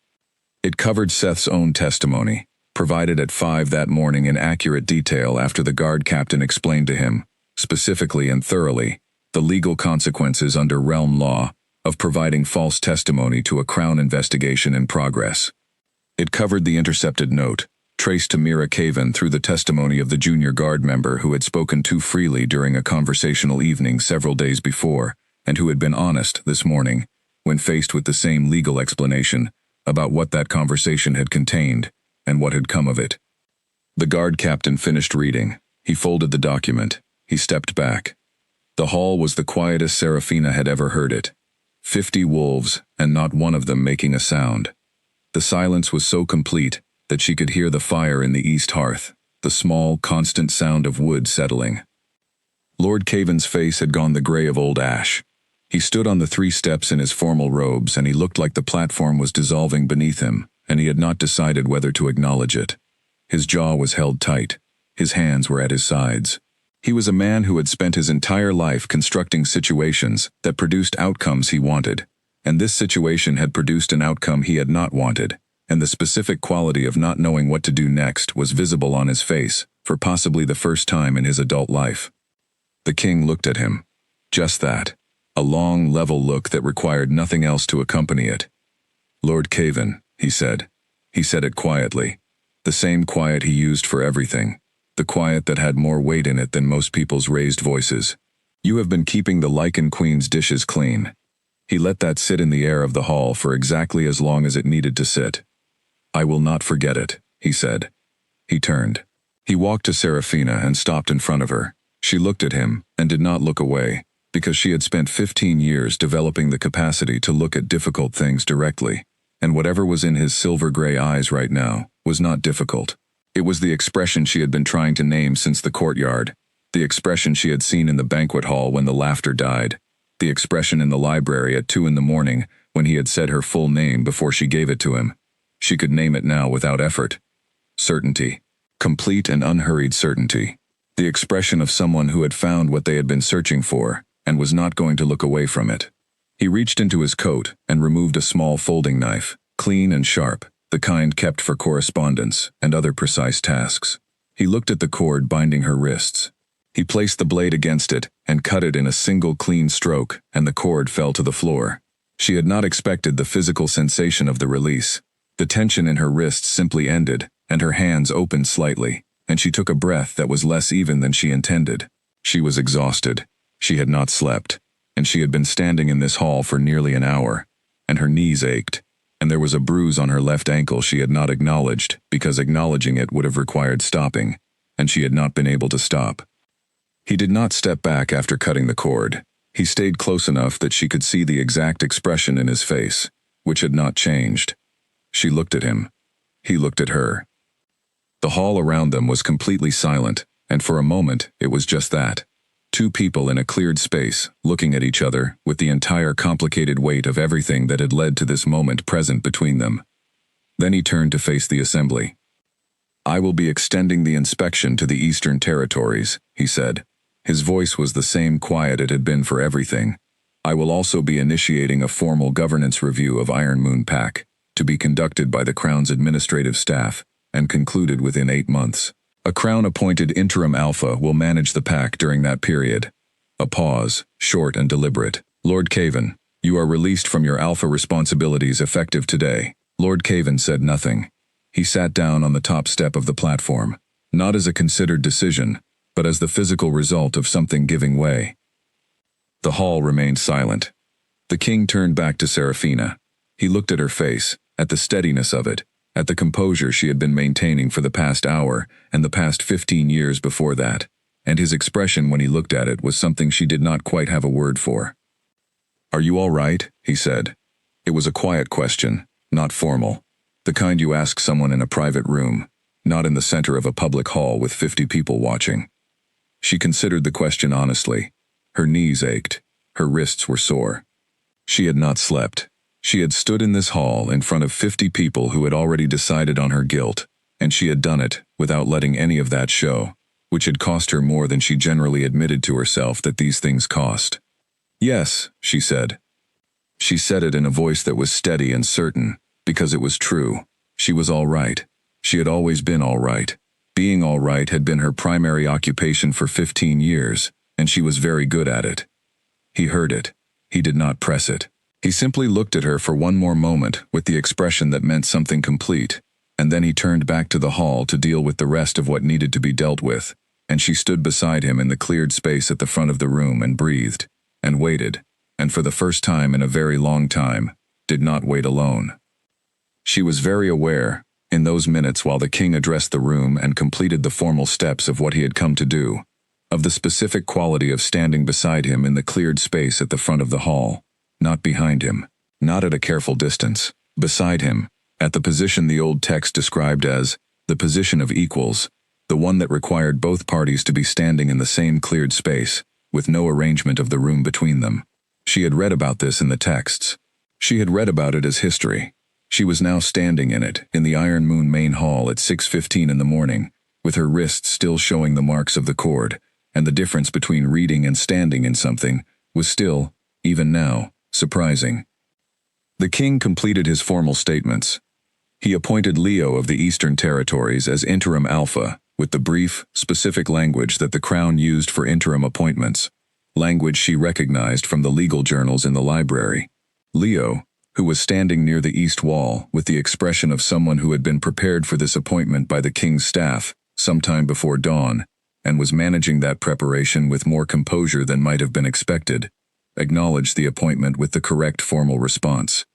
It covered Seth's own testimony, provided at 5 that morning in accurate detail after the guard captain explained to him, specifically and thoroughly, the legal consequences under realm law of providing false testimony to a crown investigation in progress. It covered the intercepted note, traced to Mira Caven through the testimony of the junior guard member who had spoken too freely during a conversational evening several days before, and who had been honest this morning, when faced with the same legal explanation, about what that conversation had contained and what had come of it. The guard captain finished reading. He folded the document. He stepped back. The hall was the quietest Serafina had ever heard it. 50 wolves, and not one of them making a sound. The silence was so complete that she could hear the fire in the east hearth, the small, constant sound of wood settling. Lord Caven's face had gone the gray of old ash. He stood on the 3 steps in his formal robes, and he looked like the platform was dissolving beneath him, and he had not decided whether to acknowledge it. His jaw was held tight. His hands were at his sides. He was a man who had spent his entire life constructing situations that produced outcomes he wanted, and this situation had produced an outcome he had not wanted, and the specific quality of not knowing what to do next was visible on his face, for possibly the first time in his adult life. The king looked at him. Just that. A long, level look that required nothing else to accompany it. "Lord Caven," he said. He said it quietly. The same quiet he used for everything. The quiet that had more weight in it than most people's raised voices. "You have been keeping the Lycan Queen's dishes clean." He let that sit in the air of the hall for exactly as long as it needed to sit. "I will not forget it," he said. He turned. He walked to Serafina and stopped in front of her. She looked at him and did not look away, because she had spent 15 years developing the capacity to look at difficult things directly, and whatever was in his silver-gray eyes right now was not difficult. It was the expression she had been trying to name since the courtyard, the expression she had seen in the banquet hall when the laughter died, the expression in the library at 2 in the morning when he had said her full name before she gave it to him. She could name it now without effort. Certainty. Complete and unhurried certainty. The expression of someone who had found what they had been searching for and was not going to look away from it. He reached into his coat and removed a small folding knife, clean and sharp, the kind kept for correspondence and other precise tasks. He looked at the cord binding her wrists. He placed the blade against it and cut it in a single clean stroke, and the cord fell to the floor. She had not expected the physical sensation of the release. The tension in her wrists simply ended, and her hands opened slightly, and she took a breath that was less even than she intended. She was exhausted. She had not slept, and she had been standing in this hall for nearly an hour, and her knees ached, and there was a bruise on her left ankle she had not acknowledged because acknowledging it would have required stopping, and she had not been able to stop. He did not step back after cutting the cord. He stayed close enough that she could see the exact expression in his face, which had not changed. She looked at him. He looked at her. The hall around them was completely silent, and for a moment it was just that. 2 people in a cleared space, looking at each other with the entire complicated weight of everything that had led to this moment present between them. Then he turned to face the assembly. "I will be extending the inspection to the Eastern Territories," he said. His voice was the same quiet it had been for everything. "I will also be initiating a formal governance review of Iron Moon Pack, to be conducted by the Crown's administrative staff, and concluded within 8 months. A Crown-appointed interim alpha will manage the pack during that period." A pause, short and deliberate. "Lord Caven, you are released from your alpha responsibilities effective today." Lord Caven said nothing. He sat down on the top step of the platform, not as a considered decision, but as the physical result of something giving way. The hall remained silent. The king turned back to Serafina. He looked at her face, at the steadiness of it, at the composure she had been maintaining for the past hour and the past 15 years before that, and his expression when he looked at it was something she did not quite have a word for. "Are you all right?" he said. It was a quiet question, not formal, the kind you ask someone in a private room, not in the center of a public hall with 50 people watching. She considered the question honestly. Her knees ached. Her wrists were sore. She had not slept. She had stood in this hall in front of 50 people who had already decided on her guilt, and she had done it without letting any of that show, which had cost her more than she generally admitted to herself that these things cost. "Yes," she said. She said it in a voice that was steady and certain, because it was true. She was all right. She had always been all right. Being all right had been her primary occupation for 15 years, and she was very good at it. He heard it. He did not press it. He simply looked at her for one more moment with the expression that meant something complete, and then he turned back to the hall to deal with the rest of what needed to be dealt with, and she stood beside him in the cleared space at the front of the room and breathed, and waited, and for the first time in a very long time, did not wait alone. She was very aware, in those minutes while the king addressed the room and completed the formal steps of what he had come to do, of the specific quality of standing beside him in the cleared space at the front of the hall, not behind him, not at a careful distance, beside him, at the position the old text described as the position of equals, the one that required both parties to be standing in the same cleared space, with no arrangement of the room between them. She had read about this in the texts. She had read about it as history. She was now standing in it, in the Iron Moon main hall at 6:15 in the morning, with her wrists still showing the marks of the cord, and the difference between reading and standing in something was still, even now, surprising. The king completed his formal statements. He appointed Leo of the Eastern Territories as interim alpha, with the brief, specific language that the crown used for interim appointments, language she recognized from the legal journals in the library. Leo, who was standing near the east wall with the expression of someone who had been prepared for this appointment by the king's staff sometime before dawn, and was managing that preparation with more composure than might have been expected, acknowledged the appointment with the correct formal response.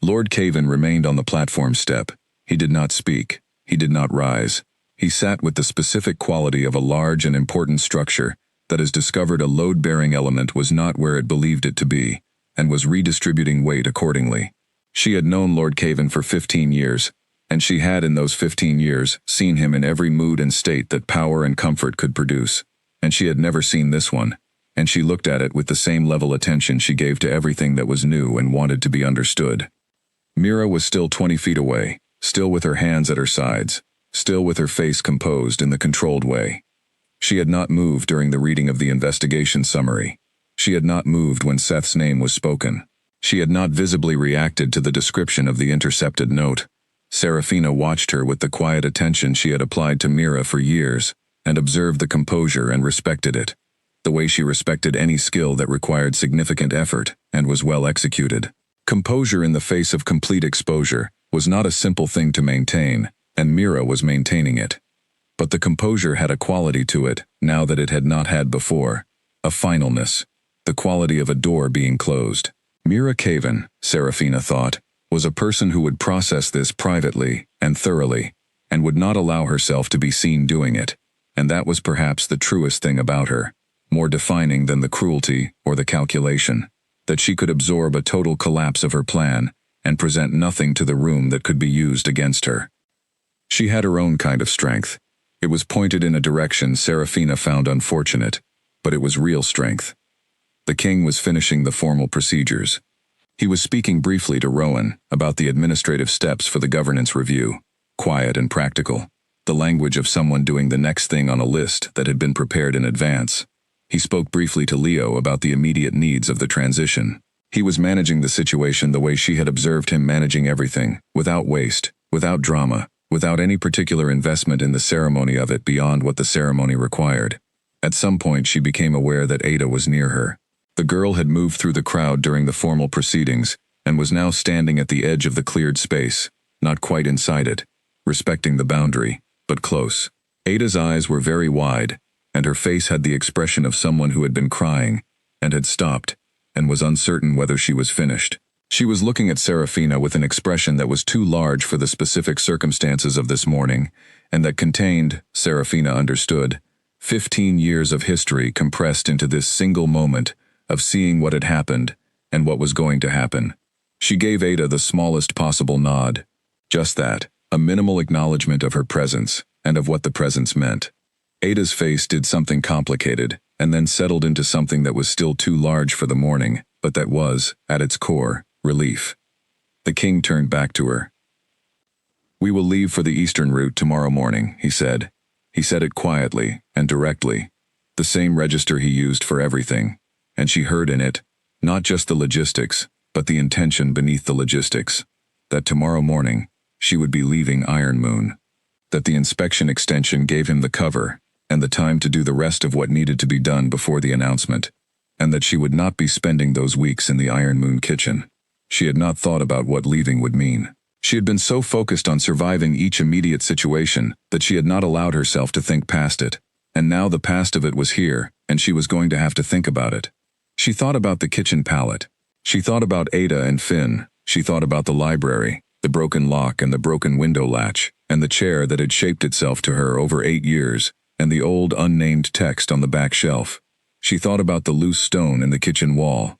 Lord Cavan remained on the platform step. He did not speak. He did not rise. He sat with the specific quality of a large and important structure that has discovered a load-bearing element was not where it believed it to be, and was redistributing weight accordingly. She had known Lord Cavan for 15 years, and she had in those 15 years seen him in every mood and state that power and comfort could produce, and she had never seen this one, and she looked at it with the same level attention she gave to everything that was new and wanted to be understood. Mira was still 20 feet away, still with her hands at her sides, still with her face composed in the controlled way. She had not moved during the reading of the investigation summary. She had not moved when Seth's name was spoken. She had not visibly reacted to the description of the intercepted note. Serafina watched her with the quiet attention she had applied to Mira for years, and observed the composure and respected it, the way she respected any skill that required significant effort and was well executed. Composure in the face of complete exposure was not a simple thing to maintain, and Mira was maintaining it. But the composure had a quality to it, now that it had not had before, a finalness, the quality of a door being closed. Mira Cavan, Serafina thought, was a person who would process this privately and thoroughly, and would not allow herself to be seen doing it, and that was perhaps the truest thing about her, more defining than the cruelty or the calculation, that she could absorb a total collapse of her plan and present nothing to the room that could be used against her. She had her own kind of strength. It was pointed in a direction Serafina found unfortunate, but it was real strength. The king was finishing the formal procedures. He was speaking briefly to Rowan about the administrative steps for the governance review, quiet and practical, the language of someone doing the next thing on a list that had been prepared in advance. He spoke briefly to Leo about the immediate needs of the transition. He was managing the situation the way she had observed him managing everything, without waste, without drama, without any particular investment in the ceremony of it beyond what the ceremony required. At some point she became aware that Ada was near her. The girl had moved through the crowd during the formal proceedings, and was now standing at the edge of the cleared space, not quite inside it, respecting the boundary, but close. Ada's eyes were very wide, and her face had the expression of someone who had been crying, and had stopped, and was uncertain whether she was finished. She was looking at Serafina with an expression that was too large for the specific circumstances of this morning, and that contained, Serafina understood, 15 years of history compressed into this single moment of seeing what had happened and what was going to happen. She gave Ada the smallest possible nod. Just that, a minimal acknowledgement of her presence and of what the presence meant. Ada's face did something complicated, and then settled into something that was still too large for the morning, but that was, at its core, relief. The king turned back to her. "We will leave for the eastern route tomorrow morning," he said. He said it quietly and directly, the same register he used for everything, and she heard in it, not just the logistics, but the intention beneath the logistics, that tomorrow morning, she would be leaving Iron Moon, that the inspection extension gave him the cover, and the time to do the rest of what needed to be done before the announcement, and that she would not be spending those weeks in the Iron Moon kitchen. She had not thought about what leaving would mean. She had been so focused on surviving each immediate situation that she had not allowed herself to think past it, and now the past of it was here, and she was going to have to think about it. She thought about the kitchen palette. She thought about Ada and Finn. She thought about the library, The broken lock and the broken window latch, and the chair that had shaped itself to her over 8 years, and the old unnamed text on the back shelf. She thought about the loose stone in the kitchen wall.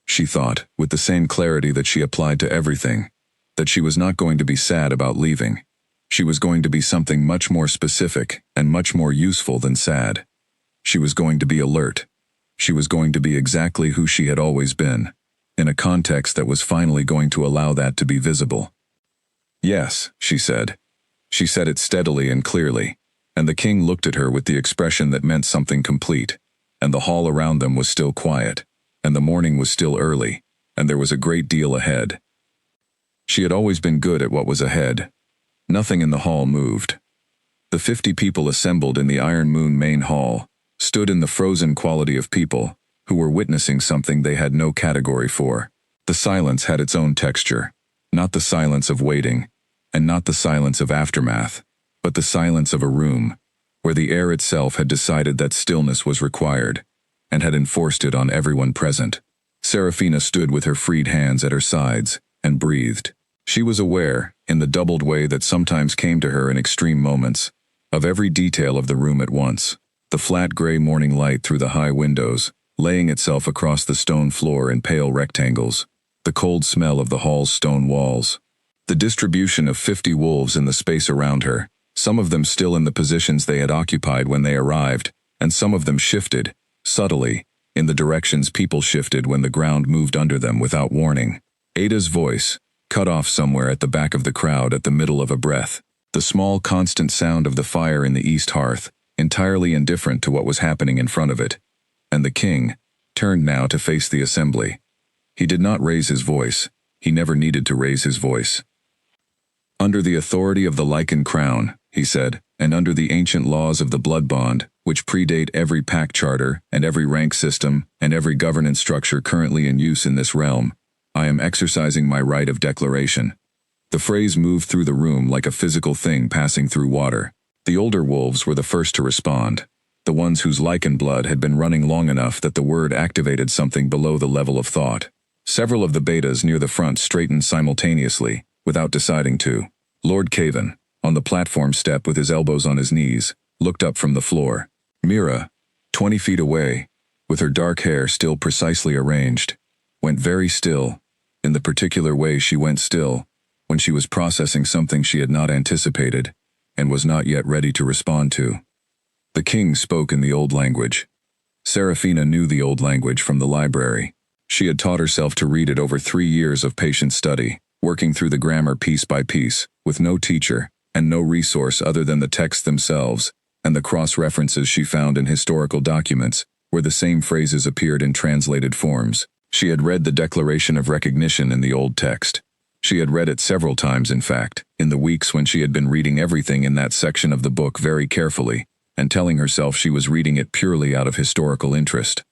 She thought, with the same clarity that she applied to everything, that she was not going to be sad about leaving. She was going to be something much more specific and much more useful than sad. She was going to be alert. She was going to be exactly who she had always been, in a context that was finally going to allow that to be visible. "Yes," she said. She said it steadily and clearly, and the king looked at her with the expression that meant something complete, and the hall around them was still quiet, and the morning was still early, and there was a great deal ahead. She had always been good at what was ahead. Nothing in the hall moved. The 50 people assembled in the Iron Moon main hall stood in the frozen quality of people who were witnessing something they had no category for. The silence had its own texture, not the silence of waiting, and not the silence of aftermath, but the silence of a room, where the air itself had decided that stillness was required, and had enforced it on everyone present. Seraphina stood with her freed hands at her sides, and breathed. She was aware, in the doubled way that sometimes came to her in extreme moments, of every detail of the room at once. The flat gray morning light through the high windows, laying itself across the stone floor in pale rectangles. The cold smell of the hall's stone walls. The distribution of 50 wolves in the space around her, some of them still in the positions they had occupied when they arrived, and some of them shifted, subtly, in the directions people shifted when the ground moved under them without warning. Ada's voice, cut off somewhere at the back of the crowd at the middle of a breath. The small constant sound of the fire in the east hearth, entirely indifferent to what was happening in front of it. And the king turned now to face the assembly. He did not raise his voice. He never needed to raise his voice. "Under the authority of the Lycan crown," he said, "and under the ancient laws of the blood bond, which predate every pact charter and every rank system and every governance structure currently in use in this realm, I am exercising my right of declaration." The phrase moved through the room like a physical thing passing through water. The older wolves were the first to respond, the ones whose Lycan blood had been running long enough that the word activated something below the level of thought. Several of the betas near the front straightened simultaneously, without deciding to. Lord Caven, on the platform step with his elbows on his knees, looked up from the floor. Mira, 20 feet away, with her dark hair still precisely arranged, went very still, in the particular way she went still, when she was processing something she had not anticipated, and was not yet ready to respond to. The king spoke in the old language. Seraphina knew the old language from the library. She had taught herself to read it over 3 years of patient study, working through the grammar piece by piece, with no teacher, and no resource other than the texts themselves, and the cross-references she found in historical documents, where the same phrases appeared in translated forms. She had read the Declaration of Recognition in the old text. She had read it several times, in fact, in the weeks when she had been reading everything in that section of the book very carefully, and telling herself she was reading it purely out of historical interest.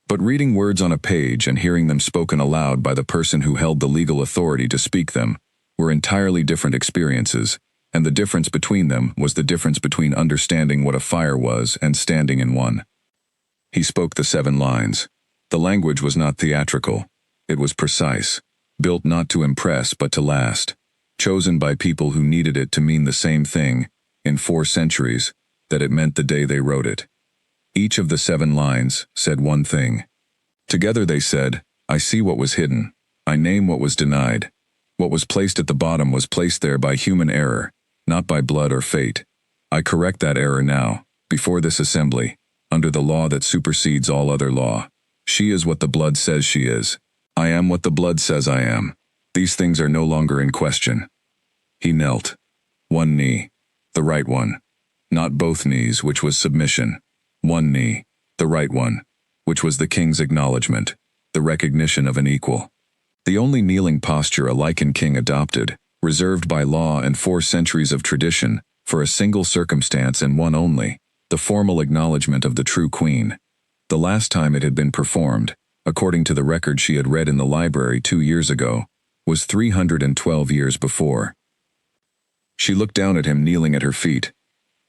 But reading words on a page and hearing them spoken aloud by the person who held the legal authority to speak them were entirely different experiences, and the difference between them was the difference between understanding what a fire was and standing in one. He spoke the 7 lines. The language was not theatrical. It was precise, built not to impress but to last, chosen by people who needed it to mean the same thing, in 4 centuries, that it meant the day they wrote it. Each of the 7 lines said one thing. Together they said, "I see what was hidden. I name what was denied. What was placed at the bottom was placed there by human error, not by blood or fate. I correct that error now, before this assembly, under the law that supersedes all other law. She is what the blood says she is. I am what the blood says I am. These things are no longer in question." He knelt. One knee, the right one. Not both knees, which was submission. One knee, the right one, which was the king's acknowledgement, the recognition of an equal. The only kneeling posture a Lycan king adopted, reserved by law and 4 centuries of tradition, for a single circumstance and one only, the formal acknowledgement of the true queen. The last time it had been performed, according to the record she had read in the library 2 years ago, was 312 years before. She looked down at him kneeling at her feet.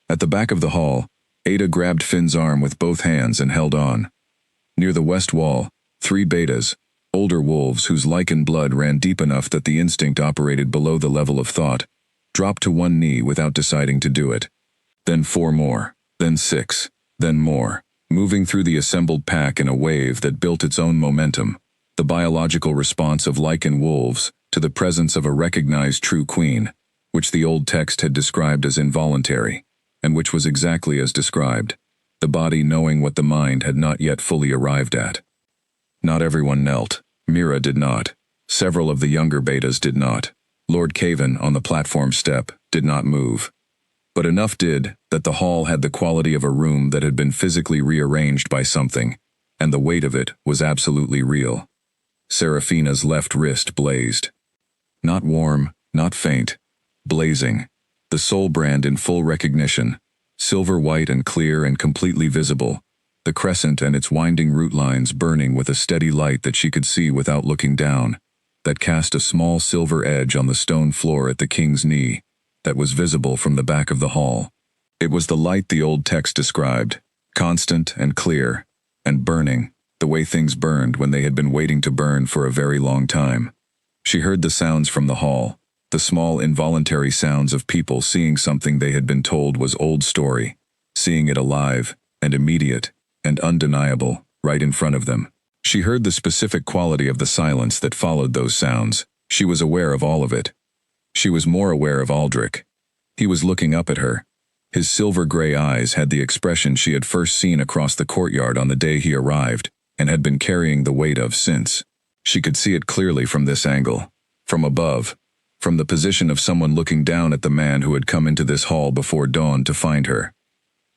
At the back of the hall, Ada grabbed Finn's arm with both hands and held on. Near the west wall, 3 betas, Older wolves whose Lycan blood ran deep enough that the instinct operated below the level of thought, dropped to one knee without deciding to do it. Then 4 more, then 6, then more, moving through the assembled pack in a wave that built its own momentum, the biological response of Lycan wolves to the presence of a recognized true queen, which the old text had described as involuntary, and which was exactly as described, the body knowing what the mind had not yet fully arrived at. Not everyone knelt. Mira did not. Several of the younger betas did not. Lord Caven, on the platform step, did not move. But enough did that the hall had the quality of a room that had been physically rearranged by something, and the weight of it was absolutely real. Seraphina's left wrist blazed. Not warm, not faint. Blazing. The soul brand in full recognition. Silver white and clear and completely visible. The crescent and its winding root lines burning with a steady light that she could see without looking down, that cast a small silver edge on the stone floor at the king's knee, that was visible from the back of the hall. It was the light the old text described, constant and clear, and burning, the way things burned when they had been waiting to burn for a very long time. She heard the sounds from the hall, the small involuntary sounds of people seeing something they had been told was old story, seeing it alive, and immediate, and undeniable, right in front of them. She heard the specific quality of the silence that followed those sounds. She was aware of all of it. She was more aware of Aldrich. He was looking up at her. His silver-gray eyes had the expression she had first seen across the courtyard on the day he arrived, and had been carrying the weight of since. She could see it clearly from this angle, from above, from the position of someone looking down at the man who had come into this hall before dawn to find her.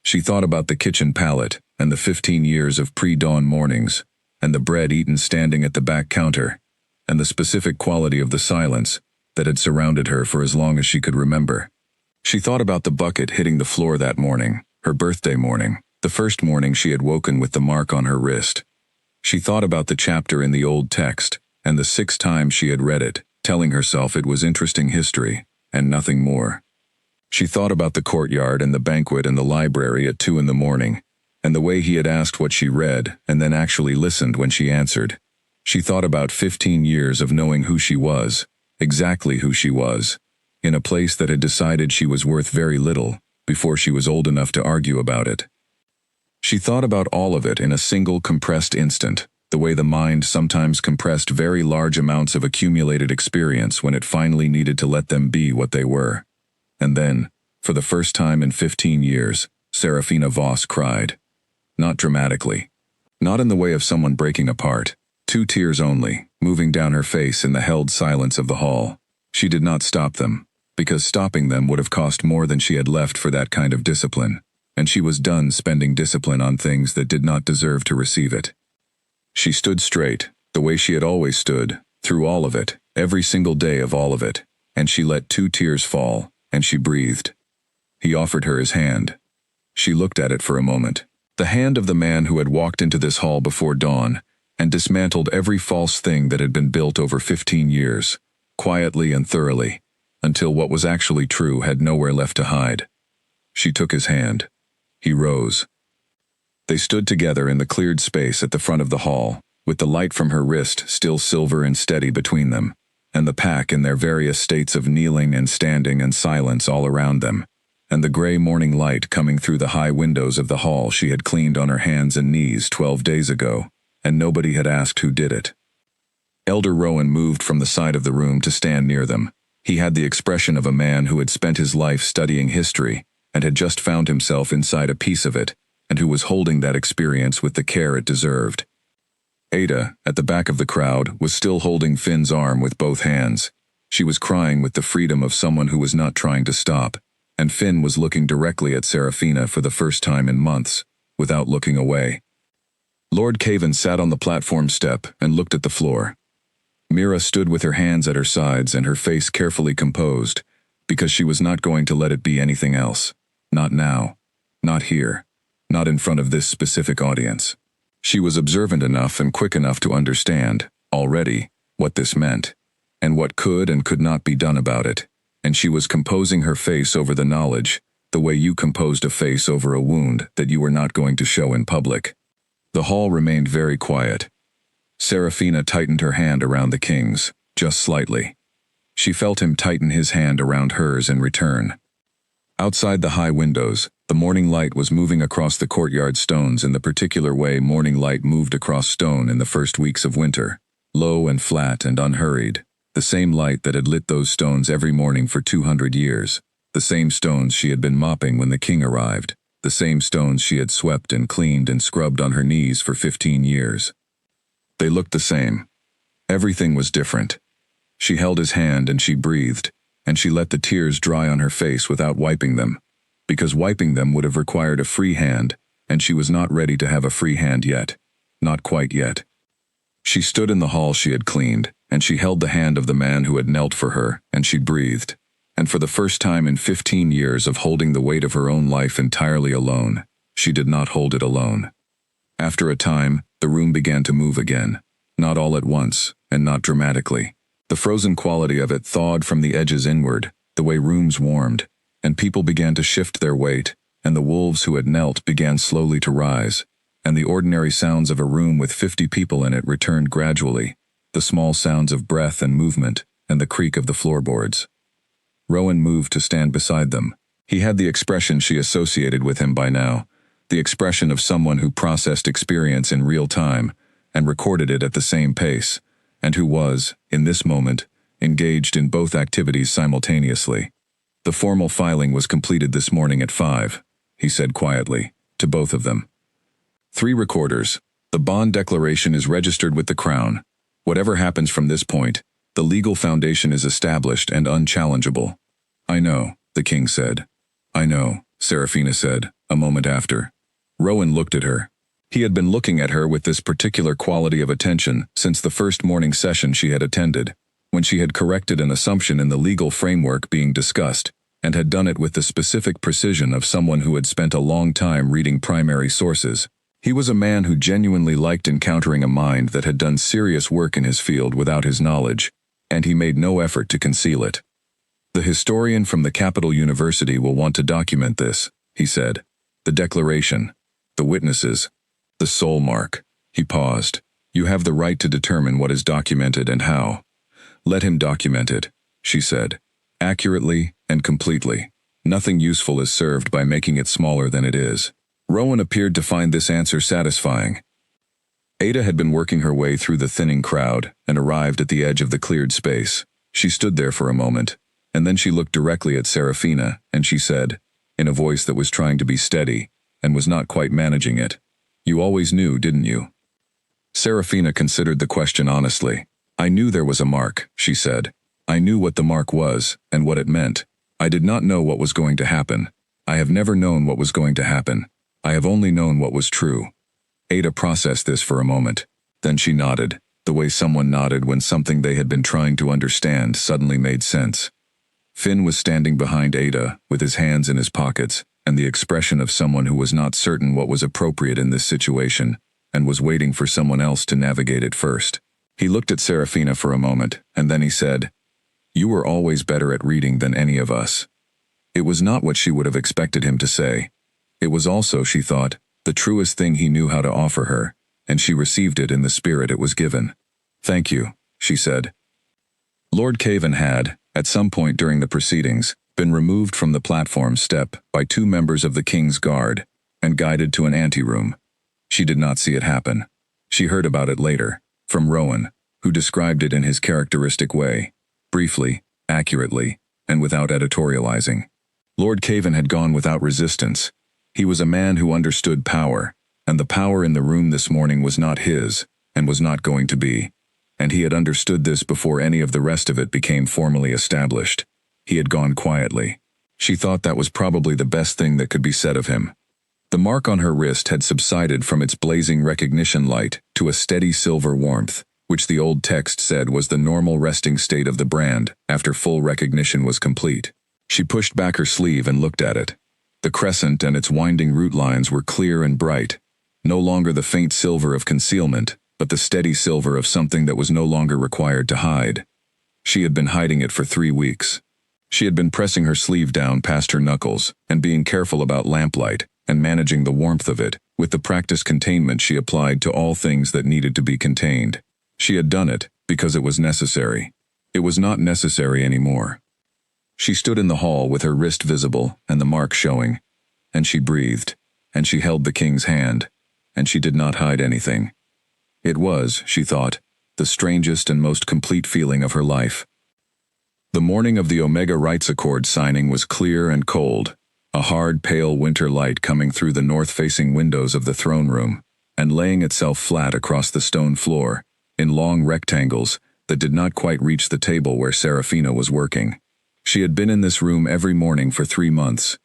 She thought about the kitchen pallet, and the 15 years of pre-dawn mornings, and the bread eaten standing at the back counter, and the specific quality of the silence that had surrounded her for as long as she could remember. She thought about the bucket hitting the floor that morning, her birthday morning, the first morning she had woken with the mark on her wrist. She thought about the chapter in the old text, and the 6 times she had read it, telling herself it was interesting history, and nothing more. She thought about the courtyard and the banquet and the library at 2 in the morning, and the way he had asked what she read and then actually listened when she answered. She thought about 15 years of knowing who she was, exactly who she was, in a place that had decided she was worth very little before she was old enough to argue about it. She thought about all of it in a single compressed instant, the way the mind sometimes compressed very large amounts of accumulated experience when it finally needed to let them be what they were. And then, for the first time in 15 years, Seraphina Voss cried. Not dramatically. Not in the way of someone breaking apart. 2 tears only, moving down her face in the held silence of the hall. She did not stop them, because stopping them would have cost more than she had left for that kind of discipline, and she was done spending discipline on things that did not deserve to receive it. She stood straight, the way she had always stood, through all of it, every single day of all of it, and she let 2 tears fall, and she breathed. He offered her his hand. She looked at it for a moment. The hand of the man who had walked into this hall before dawn and dismantled every false thing that had been built over 15 years, quietly and thoroughly, until what was actually true had nowhere left to hide. She took his hand. He rose. They stood together in the cleared space at the front of the hall, with the light from her wrist still silver and steady between them, and the pack in their various states of kneeling and standing and silence all around them, and the gray morning light coming through the high windows of the hall she had cleaned on her hands and knees 12 days ago, and nobody had asked who did it. Elder Rowan moved from the side of the room to stand near them. He had the expression of a man who had spent his life studying history, and had just found himself inside a piece of it, and who was holding that experience with the care it deserved. Ada, at the back of the crowd, was still holding Finn's arm with both hands. She was crying with the freedom of someone who was not trying to stop, and Finn was looking directly at Seraphina for the first time in months, without looking away. Lord Caven sat on the platform step and looked at the floor. Mira stood with her hands at her sides and her face carefully composed, because she was not going to let it be anything else. Not now. Not here. Not in front of this specific audience. She was observant enough and quick enough to understand, already, what this meant, and what could and could not be done about it, and she was composing her face over the knowledge, the way you composed a face over a wound that you were not going to show in public. The hall remained very quiet. Serafina tightened her hand around the king's, just slightly. She felt him tighten his hand around hers in return. Outside the high windows, the morning light was moving across the courtyard stones in the particular way morning light moved across stone in the first weeks of winter, low and flat and unhurried, the same light that had lit those stones every morning for 200 years, the same stones she had been mopping when the king arrived, the same stones she had swept and cleaned and scrubbed on her knees for 15 years. They looked the same. Everything was different. She held his hand and she breathed, and she let the tears dry on her face without wiping them, because wiping them would have required a free hand, and she was not ready to have a free hand yet. Not quite yet. She stood in the hall she had cleaned, and she held the hand of the man who had knelt for her, and she breathed. And for the first time in 15 years of holding the weight of her own life entirely alone, she did not hold it alone. After a time, the room began to move again, not all at once, and not dramatically. The frozen quality of it thawed from the edges inward, the way rooms warmed, and people began to shift their weight, and the wolves who had knelt began slowly to rise, and the ordinary sounds of a room with 50 people in it returned gradually, the small sounds of breath and movement, and the creak of the floorboards. Rowan moved to stand beside them. He had the expression she associated with him by now, the expression of someone who processed experience in real time, and recorded it at the same pace, and who was, in this moment, engaged in both activities simultaneously. The formal filing was completed this morning at 5, he said quietly, to both of them. 3 recorders. The bond declaration is registered with the Crown. Whatever happens from this point, the legal foundation is established and unchallengeable. I know, the king said. I know, Serafina said, a moment after. Rowan looked at her. He had been looking at her with this particular quality of attention since the first morning session she had attended, when she had corrected an assumption in the legal framework being discussed, and had done it with the specific precision of someone who had spent a long time reading primary sources. He was a man who genuinely liked encountering a mind that had done serious work in his field without his knowledge, and he made no effort to conceal it. The historian from the Capital University will want to document this, he said. The declaration, the witnesses, the soul mark. He paused. You have the right to determine what is documented and how. Let him document it, she said, accurately and completely. Nothing useful is served by making it smaller than it is. Rowan appeared to find this answer satisfying. Ada had been working her way through the thinning crowd and arrived at the edge of the cleared space. She stood there for a moment, and then she looked directly at Serafina, and she said, in a voice that was trying to be steady, and was not quite managing it, You always knew, didn't you? Serafina considered the question honestly. I knew there was a mark, she said. I knew what the mark was, and what it meant. I did not know what was going to happen. I have never known what was going to happen. I have only known what was true. Ada processed this for a moment. Then she nodded, the way someone nodded when something they had been trying to understand suddenly made sense. Finn was standing behind Ada, with his hands in his pockets, and the expression of someone who was not certain what was appropriate in this situation, and was waiting for someone else to navigate it first. He looked at Serafina for a moment, and then he said, You were always better at reading than any of us. It was not what she would have expected him to say. It was also, she thought, the truest thing he knew how to offer her, and she received it in the spirit it was given. Thank you, she said. Lord Cavan had, at some point during the proceedings, been removed from the platform step by 2 members of the King's Guard, and guided to an anteroom. She did not see it happen. She heard about it later, from Rowan, who described it in his characteristic way, briefly, accurately, and without editorializing. Lord Cavan had gone without resistance. He was a man who understood power, and the power in the room this morning was not his, and was not going to be. And he had understood this before any of the rest of it became formally established. He had gone quietly. She thought that was probably the best thing that could be said of him. The mark on her wrist had subsided from its blazing recognition light to a steady silver warmth, which the old text said was the normal resting state of the brand after full recognition was complete. She pushed back her sleeve and looked at it. The crescent and its winding root lines were clear and bright, no longer the faint silver of concealment, but the steady silver of something that was no longer required to hide. She had been hiding it for 3 weeks. She had been pressing her sleeve down past her knuckles and being careful about lamplight and managing the warmth of it with the practiced containment she applied to all things that needed to be contained. She had done it because it was necessary. It was not necessary anymore. She stood in the hall with her wrist visible and the mark showing, and she breathed, and she held the king's hand, and she did not hide anything. It was, she thought, the strangest and most complete feeling of her life. The morning of the Omega Rights Accord signing was clear and cold, a hard, pale winter light coming through the north-facing windows of the throne room, and laying itself flat across the stone floor, in long rectangles that did not quite reach the table where Serafina was working. She had been in this room every morning for 3 months.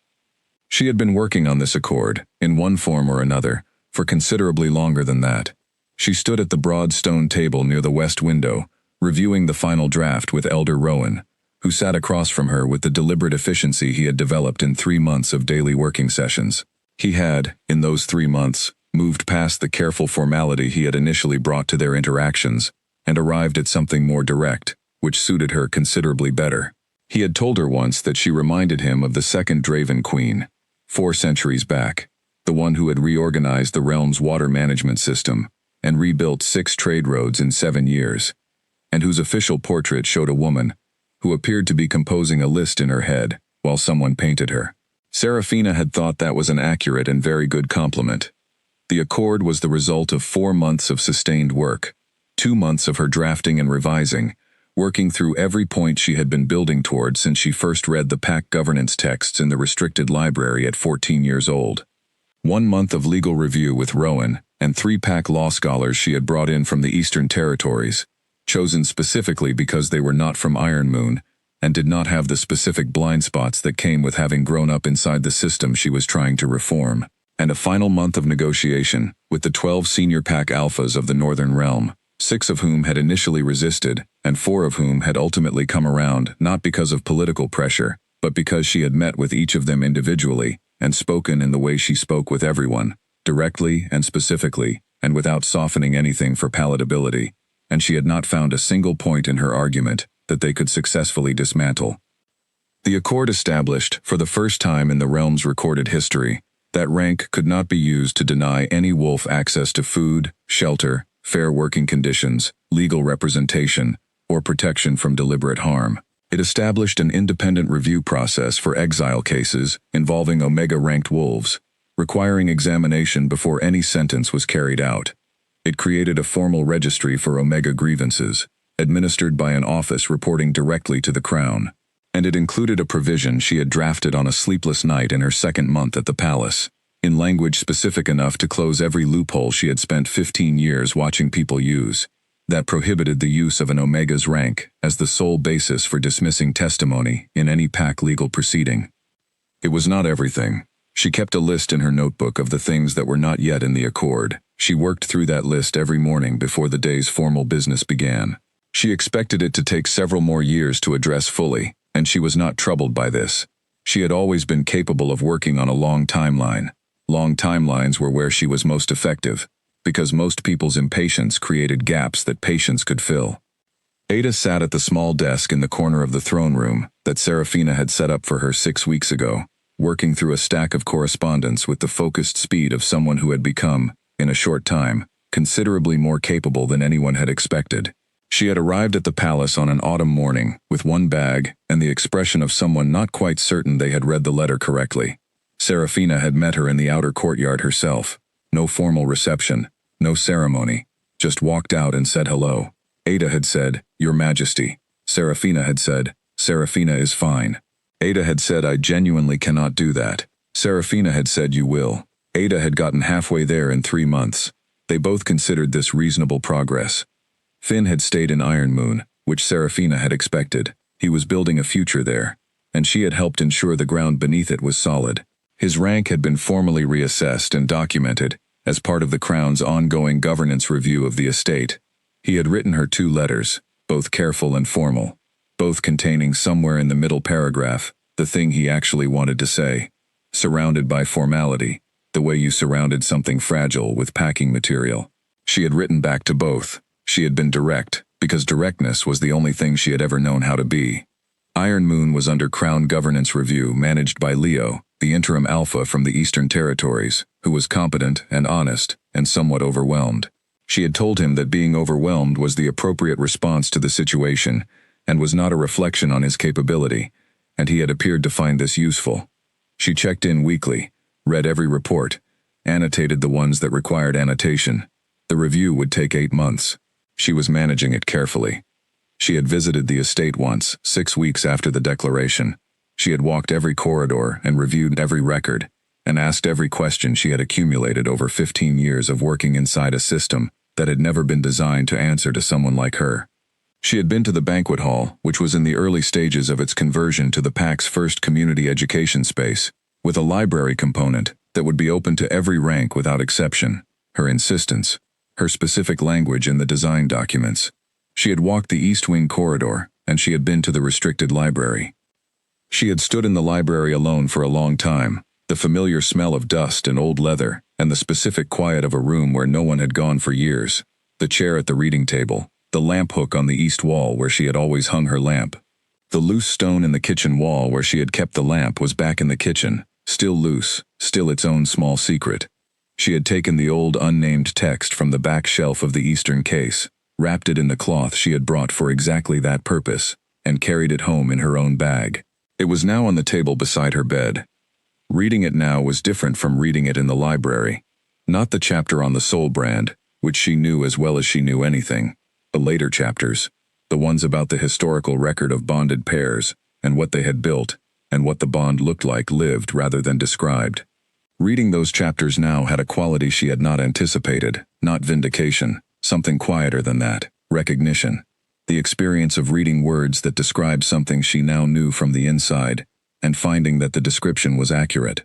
She had been working on this accord, in one form or another, for considerably longer than that. She stood at the broad stone table near the west window, reviewing the final draft with Elder Rowan, who sat across from her with the deliberate efficiency he had developed in 3 months of daily working sessions. He had, in those 3 months, moved past the careful formality he had initially brought to their interactions, and arrived at something more direct, which suited her considerably better. He had told her once that she reminded him of the second Draven Queen, 4 centuries back, the one who had reorganized the realm's water management system and rebuilt 6 trade roads in 7 years, and whose official portrait showed a woman who appeared to be composing a list in her head while someone painted her. Serafina had thought that was an accurate and very good compliment. The accord was the result of 4 months of sustained work, 2 months of her drafting and revising, working through every point she had been building toward since she first read the pack governance texts in the restricted library at 14 years old. 1 month of legal review with Rowan, and 3 pack law scholars she had brought in from the Eastern Territories, chosen specifically because they were not from Iron Moon, and did not have the specific blind spots that came with having grown up inside the system she was trying to reform. And a final month of negotiation with the 12 senior pack alphas of the Northern Realm, 6 of whom had initially resisted, and 4 of whom had ultimately come around not because of political pressure, but because she had met with each of them individually, and spoken in the way she spoke with everyone, directly and specifically, and without softening anything for palatability, and she had not found a single point in her argument that they could successfully dismantle. The accord established, for the first time in the realm's recorded history, that rank could not be used to deny any wolf access to food, shelter, fair working conditions, legal representation, or protection from deliberate harm. It established an independent review process for exile cases involving Omega-ranked wolves, requiring examination before any sentence was carried out. It created a formal registry for Omega grievances, administered by an office reporting directly to the Crown, and it included a provision she had drafted on a sleepless night in her 2nd month at the palace, in language specific enough to close every loophole she had spent 15 years watching people use, that prohibited the use of an Omega's rank as the sole basis for dismissing testimony in any pack legal proceeding. It was not everything. She kept a list in her notebook of the things that were not yet in the accord. She worked through that list every morning before the day's formal business began. She expected it to take several more years to address fully, and she was not troubled by this. She had always been capable of working on a long timeline. Long timelines were where she was most effective, because most people's impatience created gaps that patience could fill. Ada sat at the small desk in the corner of the throne room that Serafina had set up for her 6 weeks ago, working through a stack of correspondence with the focused speed of someone who had become, in a short time, considerably more capable than anyone had expected. She had arrived at the palace on an autumn morning, with 1 bag, and the expression of someone not quite certain they had read the letter correctly. Serafina had met her in the outer courtyard herself. No formal reception, no ceremony, just walked out and said hello. Ada had said, "Your Majesty." Serafina had said, "Serafina is fine." Ada had said, "I genuinely cannot do that." Serafina had said, "You will." Ada had gotten halfway there in 3 months. They both considered this reasonable progress. Finn had stayed in Iron Moon, which Serafina had expected. He was building a future there, and she had helped ensure the ground beneath it was solid. His rank had been formally reassessed and documented as part of the Crown's ongoing governance review of the estate. He had written her 2 letters, both careful and formal, both containing somewhere in the middle paragraph the thing he actually wanted to say, surrounded by formality, the way you surrounded something fragile with packing material. She had written back to both. She had been direct, because directness was the only thing she had ever known how to be. Iron Moon was under Crown governance review managed by Leo, the interim alpha from the Eastern Territories, who was competent and honest and somewhat overwhelmed. She had told him that being overwhelmed was the appropriate response to the situation and was not a reflection on his capability, and he had appeared to find this useful. She checked in weekly, read every report, annotated the ones that required annotation. The review would take 8 months. She was managing it carefully. She had visited the estate once, 6 weeks after the declaration. She had walked every corridor and reviewed every record, and asked every question she had accumulated over 15 years of working inside a system that had never been designed to answer to someone like her. She had been to the banquet hall, which was in the early stages of its conversion to the PAC's first community education space, with a library component that would be open to every rank without exception. Her insistence, her specific language in the design documents. She had walked the East Wing corridor, and she had been to the restricted library. She had stood in the library alone for a long time, the familiar smell of dust and old leather, and the specific quiet of a room where no one had gone for years, the chair at the reading table, the lamp hook on the east wall where she had always hung her lamp. The loose stone in the kitchen wall where she had kept the lamp was back in the kitchen, still loose, still its own small secret. She had taken the old unnamed text from the back shelf of the eastern case, wrapped it in the cloth she had brought for exactly that purpose, and carried it home in her own bag. It was now on the table beside her bed. Reading it now was different from reading it in the library. Not the chapter on the soul brand, which she knew as well as she knew anything. The later chapters, the ones about the historical record of bonded pairs, and what they had built, and what the bond looked like lived rather than described. Reading those chapters now had a quality she had not anticipated, not vindication, something quieter than that, recognition. The experience of reading words that described something she now knew from the inside, and finding that the description was accurate.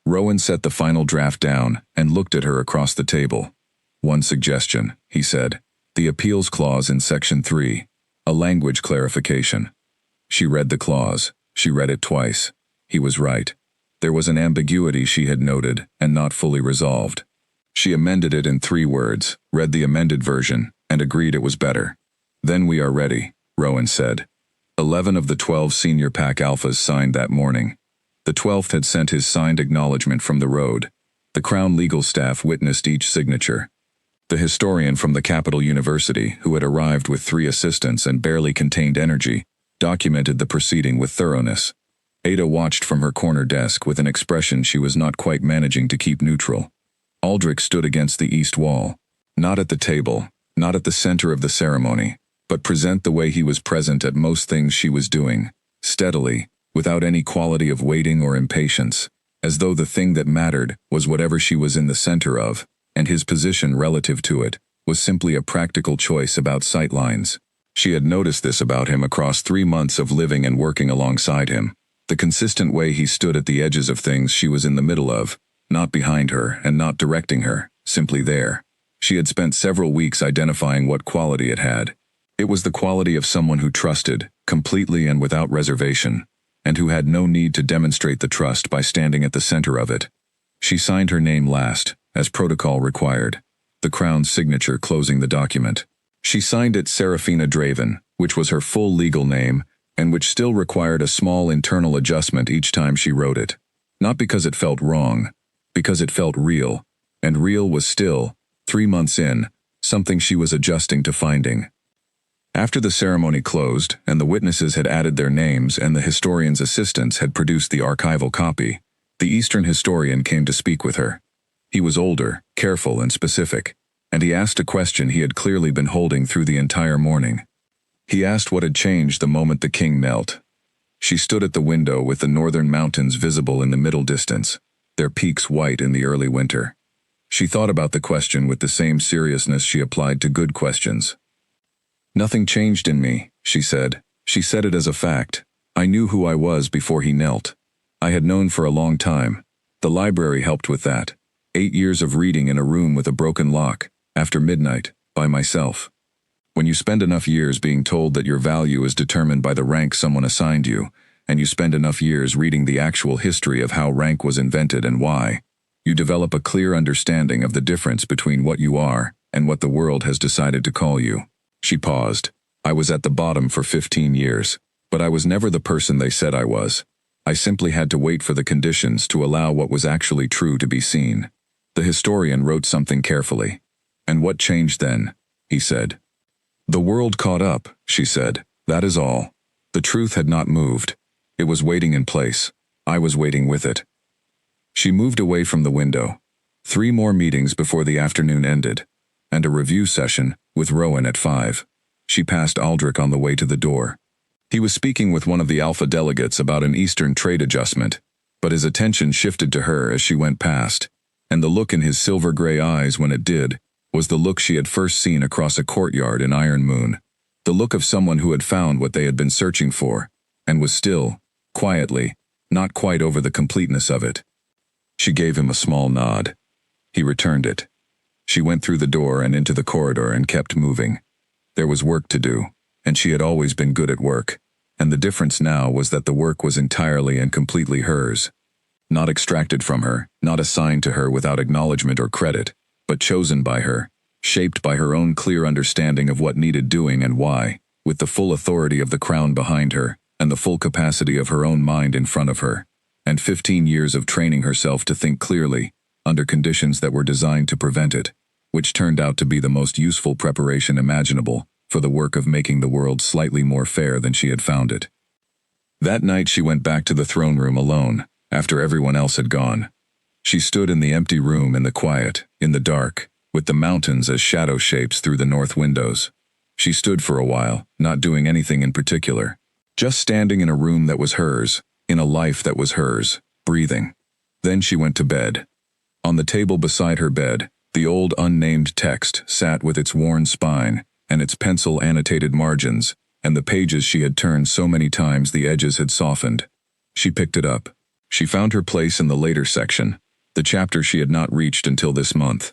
Rowan set the final draft down and looked at her across the table. "One suggestion," he said. "The appeals clause in Section 3. A language clarification." She read the clause. She read it twice. He was right. There was an ambiguity she had noted and not fully resolved. She amended it in 3 words, read the amended version, and agreed it was better. "Then we are ready," Rowan said. 11 of the 12 senior PAC alphas signed that morning. The 12th had sent his signed acknowledgement from the road. The Crown legal staff witnessed each signature. The historian from the Capital University, who had arrived with 3 assistants and barely contained energy, documented the proceeding with thoroughness. Ada watched from her corner desk with an expression she was not quite managing to keep neutral. Aldrich stood against the east wall, not at the table, not at the center of the ceremony, but present the way he was present at most things she was doing, steadily, without any quality of waiting or impatience, as though the thing that mattered was whatever she was in the center of, and his position relative to it was simply a practical choice about sightlines. She had noticed this about him across 3 months of living and working alongside him, the consistent way he stood at the edges of things she was in the middle of, not behind her and not directing her, simply there. She had spent several weeks identifying what quality it had. It was the quality of someone who trusted, completely and without reservation, and who had no need to demonstrate the trust by standing at the center of it. She signed her name last, as protocol required, the Crown's signature closing the document. She signed it Serafina Draven, which was her full legal name, and which still required a small internal adjustment each time she wrote it. Not because it felt wrong, because it felt real, and real was still, 3 months in, something she was adjusting to finding. After the ceremony closed, and the witnesses had added their names and the historian's assistants had produced the archival copy, the Eastern historian came to speak with her. He was older, careful and specific, and he asked a question he had clearly been holding through the entire morning. He asked what had changed the moment the king knelt. She stood at the window with the northern mountains visible in the middle distance, their peaks white in the early winter. She thought about the question with the same seriousness she applied to good questions. "Nothing changed in me," she said. She said it as a fact. "I knew who I was before he knelt. I had known for a long time. The library helped with that. 8 years of reading in a room with a broken lock, after midnight, by myself. When you spend enough years being told that your value is determined by the rank someone assigned you, and you spend enough years reading the actual history of how rank was invented and why, you develop a clear understanding of the difference between what you are and what the world has decided to call you." She paused. "I was at the bottom for 15 years, but I was never the person they said I was. I simply had to wait for the conditions to allow what was actually true to be seen." The historian wrote something carefully. "And what changed then?" he said. "The world caught up," she said. "That is all. The truth had not moved. It was waiting in place. I was waiting with it." She moved away from the window. 3 more meetings before the afternoon ended, and a review session with Rowan at 5. She passed Aldrich on the way to the door. He was speaking with one of the Alpha delegates about an Eastern trade adjustment, but his attention shifted to her as she went past, and the look in his silver-gray eyes when it did was the look she had first seen across a courtyard in Iron Moon, the look of someone who had found what they had been searching for, and was still, quietly, not quite over the completeness of it. She gave him a small nod. He returned it. She went through the door and into the corridor and kept moving. There was work to do, and she had always been good at work, and the difference now was that the work was entirely and completely hers. Not extracted from her, not assigned to her without acknowledgement or credit, but chosen by her, shaped by her own clear understanding of what needed doing and why, with the full authority of the crown behind her, and the full capacity of her own mind in front of her, and 15 years of training herself to think clearly, under conditions that were designed to prevent it, which turned out to be the most useful preparation imaginable for the work of making the world slightly more fair than she had found it. That night she went back to the throne room alone, after everyone else had gone. She stood in the empty room in the quiet, in the dark, with the mountains as shadow shapes through the north windows. She stood for a while, not doing anything in particular, just standing in a room that was hers, in a life that was hers, breathing. Then she went to bed. On the table beside her bed, the old unnamed text sat with its worn spine and its pencil-annotated margins, and the pages she had turned so many times the edges had softened. She picked it up. She found her place in the later section, the chapter she had not reached until this month.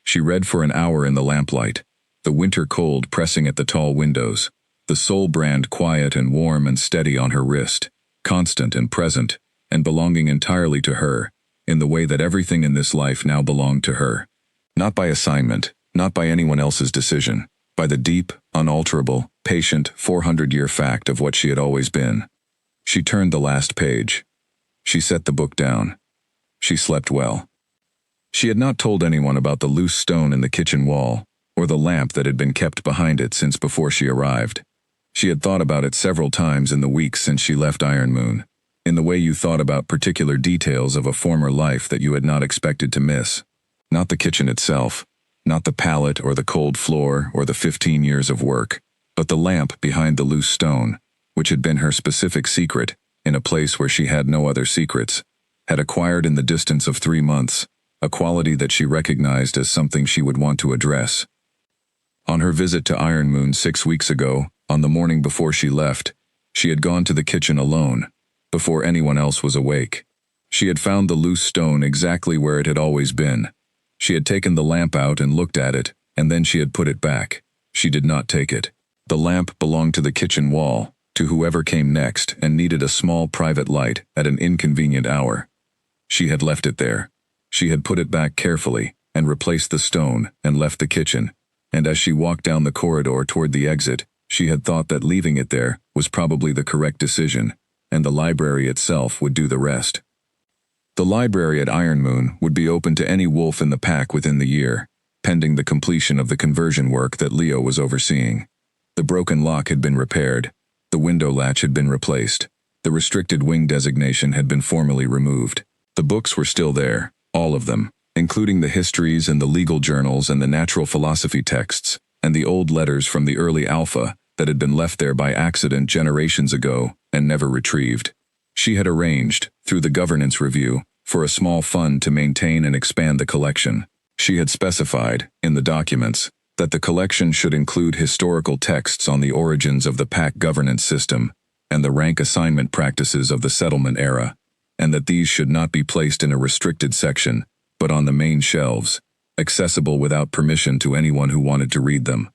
She read for an hour in the lamplight, the winter cold pressing at the tall windows, the Soul brand quiet and warm and steady on her wrist, constant and present, and belonging entirely to her, in the way that everything in this life now belonged to her. Not by assignment, not by anyone else's decision, by the deep, unalterable, patient, 400-year fact of what she had always been. She turned the last page. She set the book down. She slept well. She had not told anyone about the loose stone in the kitchen wall, or the lamp that had been kept behind it since before she arrived. She had thought about it several times in the weeks since she left Iron Moon, in the way you thought about particular details of a former life that you had not expected to miss. Not the kitchen itself, not the pallet or the cold floor or the 15 years of work, but the lamp behind the loose stone, which had been her specific secret, in a place where she had no other secrets, had acquired in the distance of 3 months, a quality that she recognized as something she would want to address. On her visit to Iron Moon 6 weeks ago, on the morning before she left, she had gone to the kitchen alone, before anyone else was awake. She had found the loose stone exactly where it had always been. She had taken the lamp out and looked at it, and then she had put it back. She did not take it. The lamp belonged to the kitchen wall, to whoever came next and needed a small private light at an inconvenient hour. She had left it there. She had put it back carefully, and replaced the stone, and left the kitchen, and as she walked down the corridor toward the exit, she had thought that leaving it there was probably the correct decision, and the library itself would do the rest. The library at Iron Moon would be open to any wolf in the pack within the year, pending the completion of the conversion work that Leo was overseeing. The broken lock had been repaired, the window latch had been replaced, the restricted wing designation had been formally removed. The books were still there, all of them, including the histories and the legal journals and the natural philosophy texts, and the old letters from the early Alpha that had been left there by accident generations ago and never retrieved. She had arranged, through the governance review, for a small fund to maintain and expand the collection. She had specified, in the documents, that the collection should include historical texts on the origins of the pack governance system and the rank assignment practices of the settlement era, and that these should not be placed in a restricted section, but on the main shelves, accessible without permission to anyone who wanted to read them.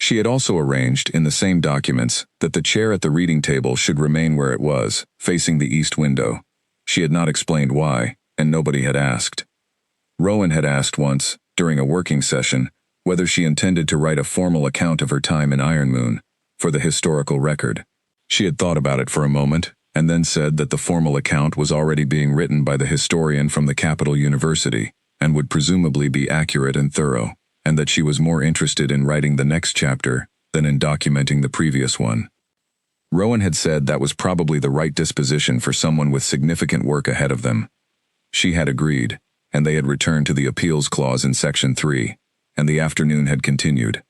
She had also arranged, in the same documents, that the chair at the reading table should remain where it was, facing the east window. She had not explained why, and nobody had asked. Rowan had asked once, during a working session, whether she intended to write a formal account of her time in Iron Moon, for the historical record. She had thought about it for a moment, and then said that the formal account was already being written by the historian from the Capital University, and would presumably be accurate and thorough, and that she was more interested in writing the next chapter than in documenting the previous one. Rowan had said that was probably the right disposition for someone with significant work ahead of them. She had agreed, and they had returned to the appeals clause in Section 3, and the afternoon had continued.